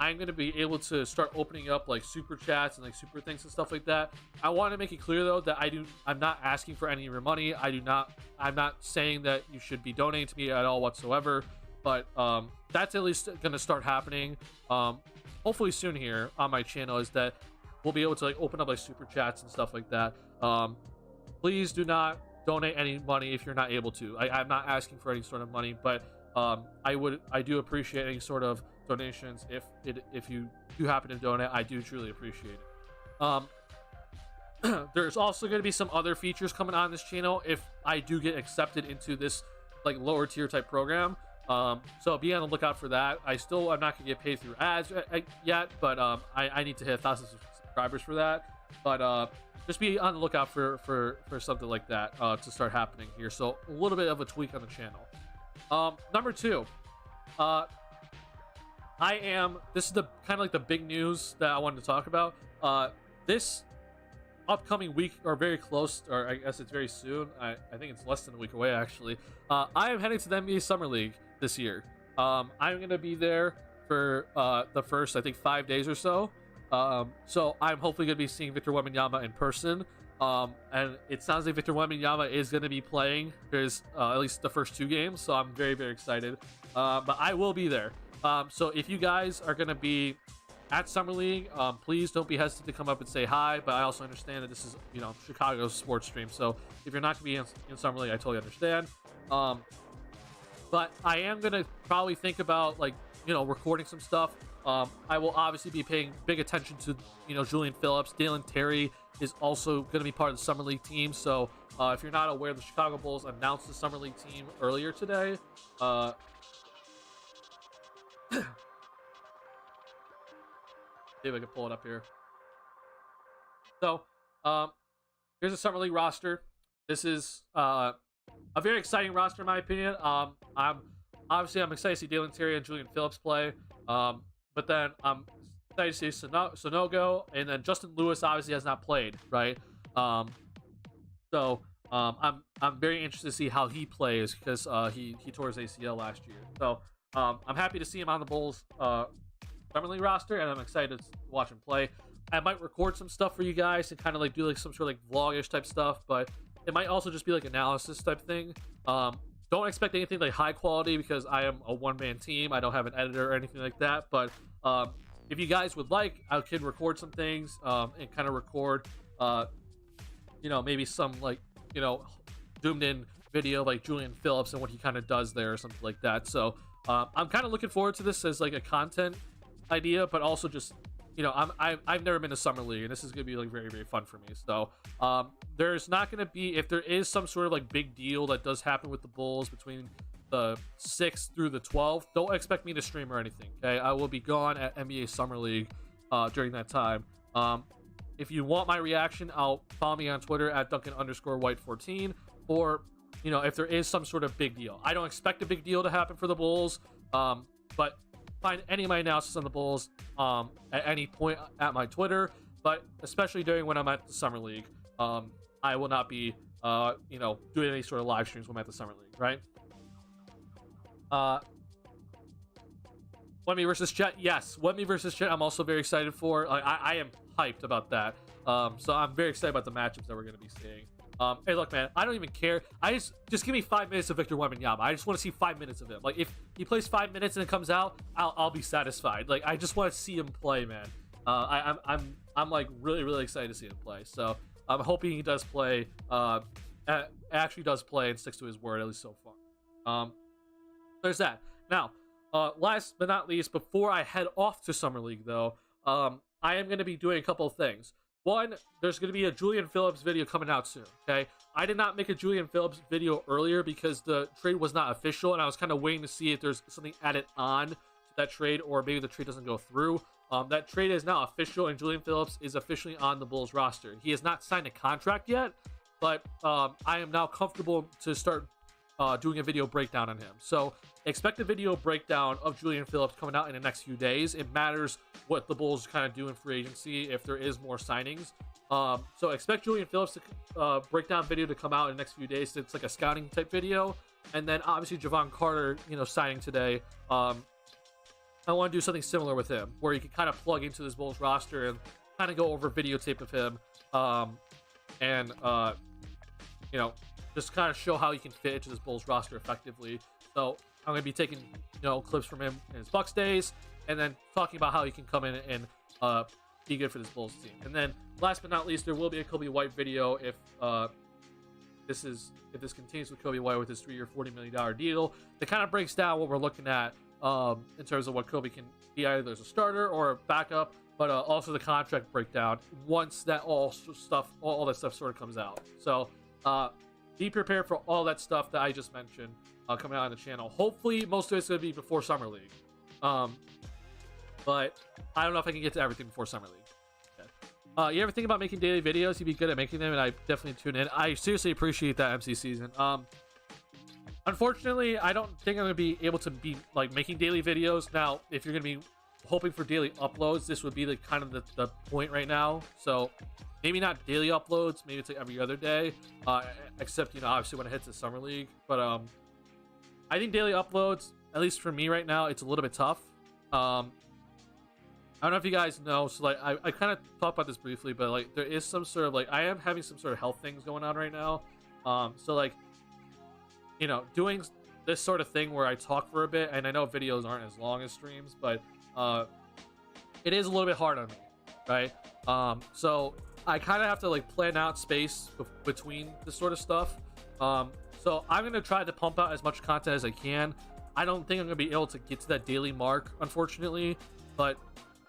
I'm going to be able to start opening up like super chats and like super things and stuff like that. I want to make it clear though that I'm not asking for any of your money. I'm not saying that you should be donating to me at all whatsoever, but that's at least going to start happening hopefully soon here on my channel, is that we'll be able to like open up like super chats and stuff like that. Please do not donate any money if you're not able to. I'm not asking for any sort of money, but I do appreciate any sort of donations. If you do happen to donate, I do truly appreciate it. There's also going to be some other features coming on this channel if I do get accepted into this like lower tier type program. So be on the lookout for that. I'm not gonna get paid through ads yet, but I need to hit 1,000 subscribers for that. But just be on the lookout for something like that to start happening here. So a little bit of a tweak on the channel. Number 2, this is the kind of like the big news that I wanted to talk about. This upcoming week, or very close, or I guess it's very soon. I think it's less than a week away actually. I am heading to the NBA Summer League this year. I'm gonna be there for the first, I think, 5 days or so. So I'm hopefully gonna be seeing Victor Wembanyama in person. And it sounds like Victor Wembanyama is going to be playing his at least the first 2 games, so I'm very, very excited. But I will be there. So if you guys are going to be at Summer League, please don't be hesitant to come up and say hi. But I also understand that this is, you know, Chicago's sports stream, so if you're not going to be in Summer League, I totally understand. But I am going to probably think about, like, you know, recording some stuff. I will obviously be paying big attention to, you know, Julian Phillips. Dalen Terry is also going to be part of the Summer League team. So if you're not aware, the Chicago Bulls announced the Summer League team earlier today. See if I can pull it up here. So here's a Summer League roster. This is a very exciting roster in my opinion. I'm excited to see Dalen Terry and Julian Phillips play. But then I'm excited to see Sonogo, and then Justin Lewis obviously has not played, right? So I'm very interested to see how he plays because he tore his ACL last year. So I'm happy to see him on the Bulls Summer League roster, and I'm excited to watch him play. I might record some stuff for you guys and kind of like do like some sort of like vlogish type stuff, but it might also just be like analysis type thing. Don't expect anything like high quality because I am a one-man team. I don't have an editor or anything like that. But if you guys would like, I could record some things and kind of record, you know, maybe some like, you know, zoomed in video like Julian Phillips and what he kind of does there or something like that. So I'm kind of looking forward to this as like a content idea, but also just, you know, I've never been to Summer League, and this is gonna be like very, very fun for me. So there's not gonna be, if there is some sort of like big deal that does happen with the Bulls between the 6th through the 12th, don't expect me to stream or anything. Okay, I will be gone at NBA Summer League during that time. If you want my reaction, I'll follow me on Twitter at Duncan_White14, or, you know, if there is some sort of big deal. I don't expect a big deal to happen for the Bulls, but find any of my analysis on the Bulls at any point at my Twitter, but especially during when I'm at the Summer League. I will not be, you know, doing any sort of live streams when I'm at the Summer League, right? Wemby versus Chet, yes. Wemby versus Chet, I'm also very excited for. I am hyped about that. So I'm very excited about the matchups that we're going to be seeing. Hey, look, man, I don't even care. I just give me 5 minutes of Victor Wembanyama. I just want to see 5 minutes of him. Like, if he plays 5 minutes and it comes out, I'll be satisfied. Like, I just want to see him play, man. I'm like really, really excited to see him play. So I'm hoping he does play. Actually does play and sticks to his word, at least so far. There's that. Now, last but not least, before I head off to Summer League, though, I am going to be doing a couple of things. One, there's going to be a Julian Phillips video coming out soon, okay? I did not make a Julian Phillips video earlier because the trade was not official, and I was kind of waiting to see if there's something added on to that trade, or maybe the trade doesn't go through. That trade is now official, and Julian Phillips is officially on the Bulls roster. He has not signed a contract yet, but I am now comfortable to start doing a video breakdown on him. So expect a video breakdown of Julian Phillips coming out in the next few days. It matters what the Bulls kind of do in free agency if there is more signings. So expect Julian Phillips to breakdown video to come out in the next few days. It's like a scouting type video. And then obviously Javon Carter, you know, signing today. I want to do something similar with him where you can kind of plug into this Bulls roster and kind of go over videotape of him. You know, just kind of show how he can fit into this Bulls roster effectively. So I'm going to be taking, you know, clips from him in his Bucks days, and then talking about how he can come in and be good for this Bulls team. And then last but not least, there will be a Kobe White video if this continues with Kobe White with his 3-year, $40 million deal. That kind of breaks down what we're looking at in terms of what Kobe can be either as a starter or a backup, but also the contract breakdown once that all that stuff sort of comes out. So be prepared for all that stuff that I just mentioned coming out on the channel. Hopefully, most of it's going to be before Summer League. But I don't know if I can get to everything before Summer League. Okay. You ever think about making daily videos? You'd be good at making them, and I definitely tune in. I seriously appreciate that MC season. Unfortunately, I don't think I'm going to be able to be like making daily videos. Now, if you're going to be hoping for daily uploads, this would be the kind of the point right now. So maybe not daily uploads, maybe it's like every other day, except, you know, obviously when it hits the Summer League. But I think daily uploads, at least for me right now, it's a little bit tough. I don't know if you guys know, so like I kind of talked about this briefly, but like there is some sort of like I am having some sort of health things going on right now. So like, you know, doing this sort of thing where I talk for a bit, and I know videos aren't as long as streams, but it is a little bit hard on me, right? So I kind of have to like plan out space between this sort of stuff. So I'm gonna try to pump out as much content as I can. I don't think I'm gonna be able to get to that daily mark, unfortunately, but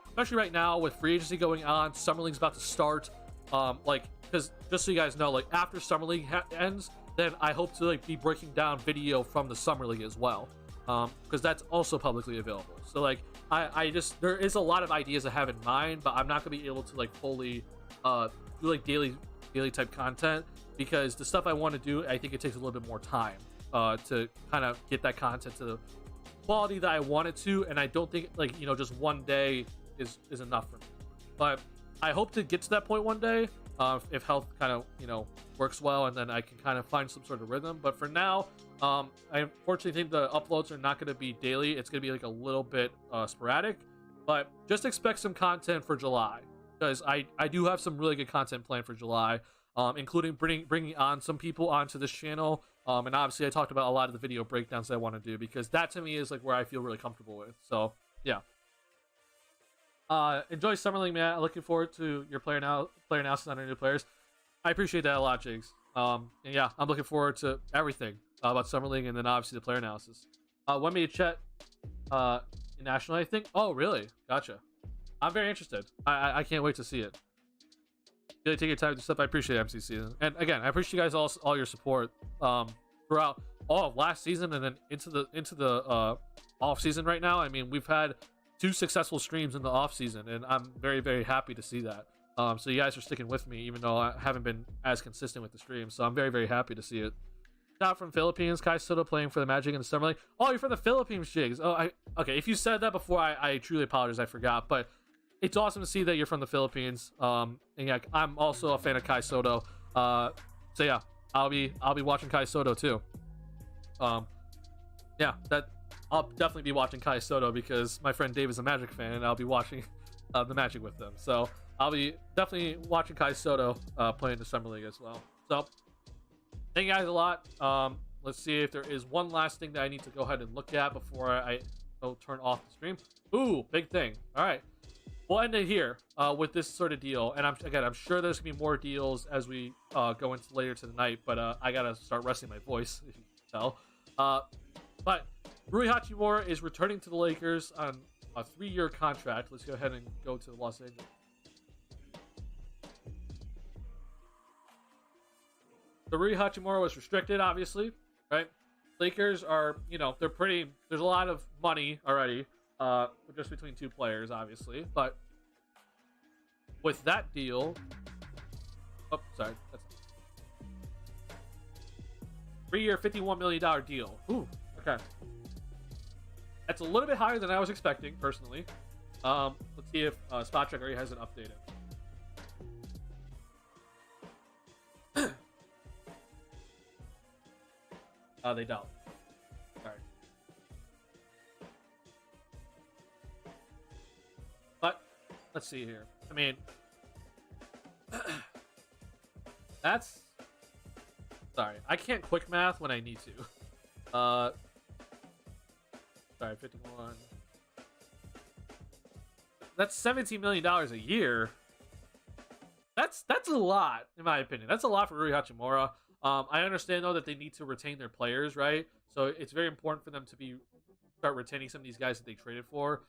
especially right now with free agency going on, Summer League's about to start. Like, because just so you guys know, like after Summer League ends, then I hope to like be breaking down video from the Summer League as well, because that's also publicly available. So like, I just there is a lot of ideas I have in mind, but I'm not gonna be able to like fully do like daily type content because the stuff I want to do, I think it takes a little bit more time to kind of get that content to the quality that I want it to, and I don't think like, you know, just one day is enough for me. But I hope to get to that point one day, if health kind of, you know, works well, and then I can kind of find some sort of rhythm. But for now, I unfortunately think the uploads are not going to be daily. It's going to be like a little bit sporadic, but just expect some content for July, because I do have some really good content planned for July, including bringing on some people onto this channel. And obviously I talked about a lot of the video breakdowns that I want to do, because that to me is like where I feel really comfortable with. So yeah. Enjoy Summer League, man. Looking forward to your player analysis on our new players. I appreciate that a lot, Jigs. And yeah, I'm looking forward to everything about Summer League, and then obviously the player analysis. Want me to chat in National, I think? Oh, really? Gotcha. I'm very interested. I can't wait to see it. Really take your time to stuff. I appreciate MCC. And again, I appreciate you guys all your support throughout all of last season and then into the off season right now. I mean, we've had 2 successful streams in the off season, and I'm very, very happy to see that. So you guys are sticking with me, even though I haven't been as consistent with the stream. So I'm very, very happy to see it. Not from Philippines, Kai Soto playing for the Magic in the Summer League. Oh, you're from the Philippines, Jigs. Oh, okay. If you said that before, I truly apologize. I forgot, but it's awesome to see that you're from the Philippines. And yeah, I'm also a fan of Kai Soto. So yeah, I'll be watching Kai Soto too. Yeah, I'll definitely be watching Kai Soto because my friend Dave is a Magic fan, and I'll be watching the Magic with them. So I'll be definitely watching Kai Soto playing the Summer League as well. So thank you guys a lot. Let's see if there is one last thing that I need to go ahead and look at before I go turn off the stream. Ooh, big thing. All right. We'll end it here with this sort of deal. And I'm sure there's going to be more deals as we go into later tonight. But I got to start resting my voice, if you can tell. But Rui Hachimura is returning to the Lakers on a 3-year contract. Let's go ahead and go to Los Angeles. The Rui Hachimura was restricted, obviously, right? Lakers are, you know, there's a lot of money already, just between 2 players, obviously. But with that deal, oh, sorry, that's 3-year, $51 million deal. Ooh, okay. That's a little bit higher than I was expecting, personally. Let's see if Spot Check already has an update. They don't. Sorry. But let's see here. I mean, that's sorry. I can't quick math when I need to. Sorry, 51. That's $17 million a year. That's a lot, in my opinion. That's a lot for Rui Hachimura. I understand though that they need to retain their players, right? So it's very important for them to start retaining some of these guys that they traded for.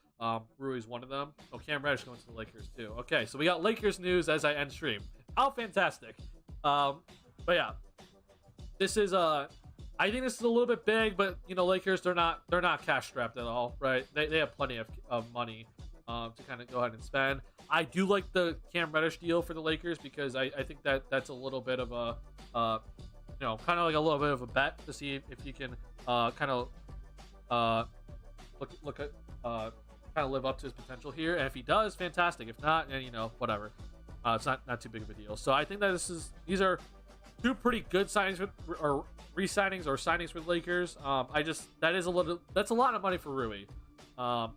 Rui's one of them. Oh, Cam Reddish going to the Lakers too. Okay, so we got Lakers news as I end stream. How fantastic! But yeah, this is I think this is a little bit big, but you know, Lakers they're not cash strapped at all, right? They have plenty of money to kind of go ahead and spend. I do like the Cam Reddish deal for the Lakers because I think that's a little bit of a you know, kind of like a little bit of a bet to see if you can kind of look at kind of live up to his potential here. And if he does, fantastic. If not, and you know, whatever. It's not too big of a deal. So I think that these are 2 pretty good signings or re-signings or signings for the Lakers. That's a lot of money for Rui.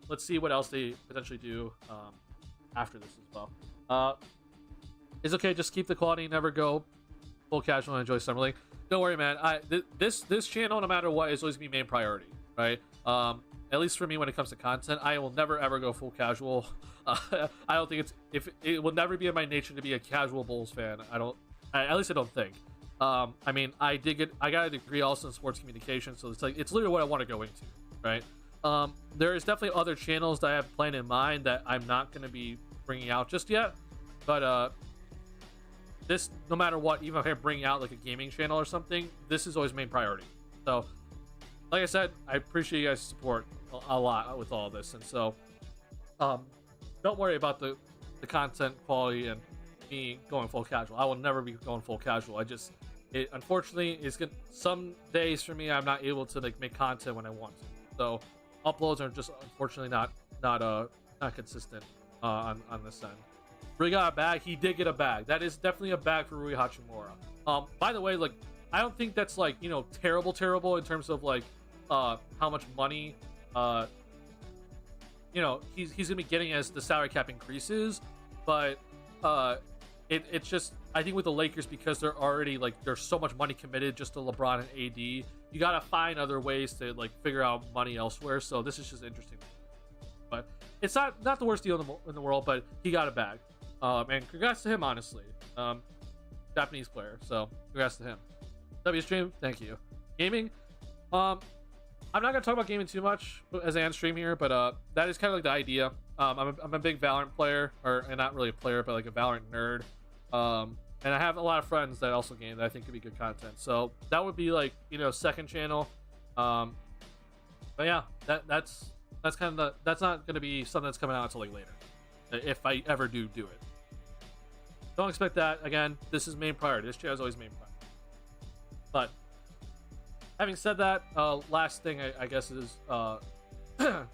Let's see what else they potentially do after this as well. It's okay, just keep the quality, never go full casual and enjoy Summer League. Don't worry, man. This channel, no matter what, is always be main priority, right? At least for me, when it comes to content, I will never ever go full casual. I don't think it will never be in my nature to be a casual Bulls fan. At least I don't think. I mean, I got a degree also in sports communication, so it's literally what I want to go into, right? There is definitely other channels that I have planned in mind that I'm not going to be bringing out just yet, but this, no matter what, even if I bring out like a gaming channel or something, this is always main priority. So, like I said, I appreciate you guys' support a lot with all this, and so don't worry about the content quality and me going full casual. I will never be going full casual. Unfortunately, some days for me I'm not able to like make content when I want to. So uploads are just unfortunately not consistent on this end. Rui got a bag. He did get a bag. That is definitely a bag for Rui Hachimura. By the way, like, I don't think that's like, you know, terrible in terms of like how much money you know, he's gonna be getting as the salary cap increases, but it's just, I think with the Lakers, because they're already like, there's so much money committed just to LeBron and AD, you gotta find other ways to like figure out money elsewhere. So this is just interesting, but it's not the worst deal in the world. But he got a bag, and congrats to him, honestly. Japanese player, so congrats to him. W stream, thank you. Gaming, I'm not gonna talk about gaming too much as I end stream here, but that is kind of like the idea. I'm a big Valorant player, and not really a player, but like a Valorant nerd. And I have a lot of friends that also game that I think could be good content. So that would be like, you know, second channel. But yeah, that's kind of that's not gonna be something that's coming out until like later, if I ever do it. Don't expect that. Again, this is main priority. This channel is always main priority. But having said that, last thing I guess is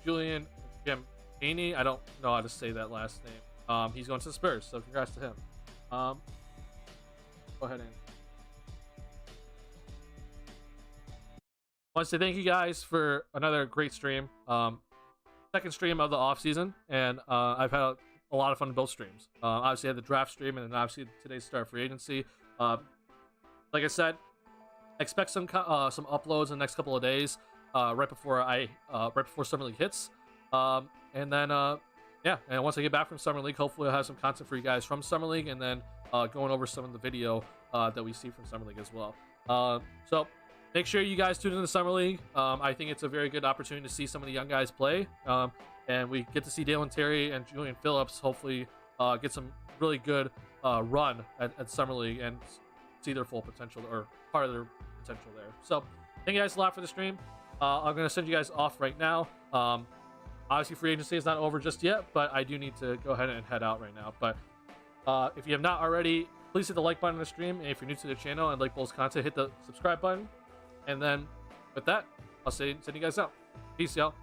Julian Gambini. I don't know how to say that last name. He's going to the Spurs, so congrats to him. Go ahead and I want to say thank you guys for another great stream. Second stream of the off season, and I've had a lot of fun in both streams. Obviously, I had the draft stream, and then obviously today's start free agency. Like I said, expect some uploads in the next couple of days, right before Summer League hits, and then yeah, and once I get back from Summer League, hopefully I'll have some content for you guys from Summer League, and then going over some of the video that we see from Summer League as well. So make sure you guys tune in to Summer League. I think it's a very good opportunity to see some of the young guys play, and we get to see Dalen Terry and Julian Phillips hopefully get some really good run at Summer League and see their full potential, or part of their potential there. So thank you guys a lot for the stream. I'm going to send you guys off right now. Obviously, free agency is not over just yet, but I do need to go ahead and head out right now. But if you have not already, please hit the like button on the stream. And if you're new to the channel and like Bulls content, hit the subscribe button. And then with that, I'll send you guys out. Peace, y'all.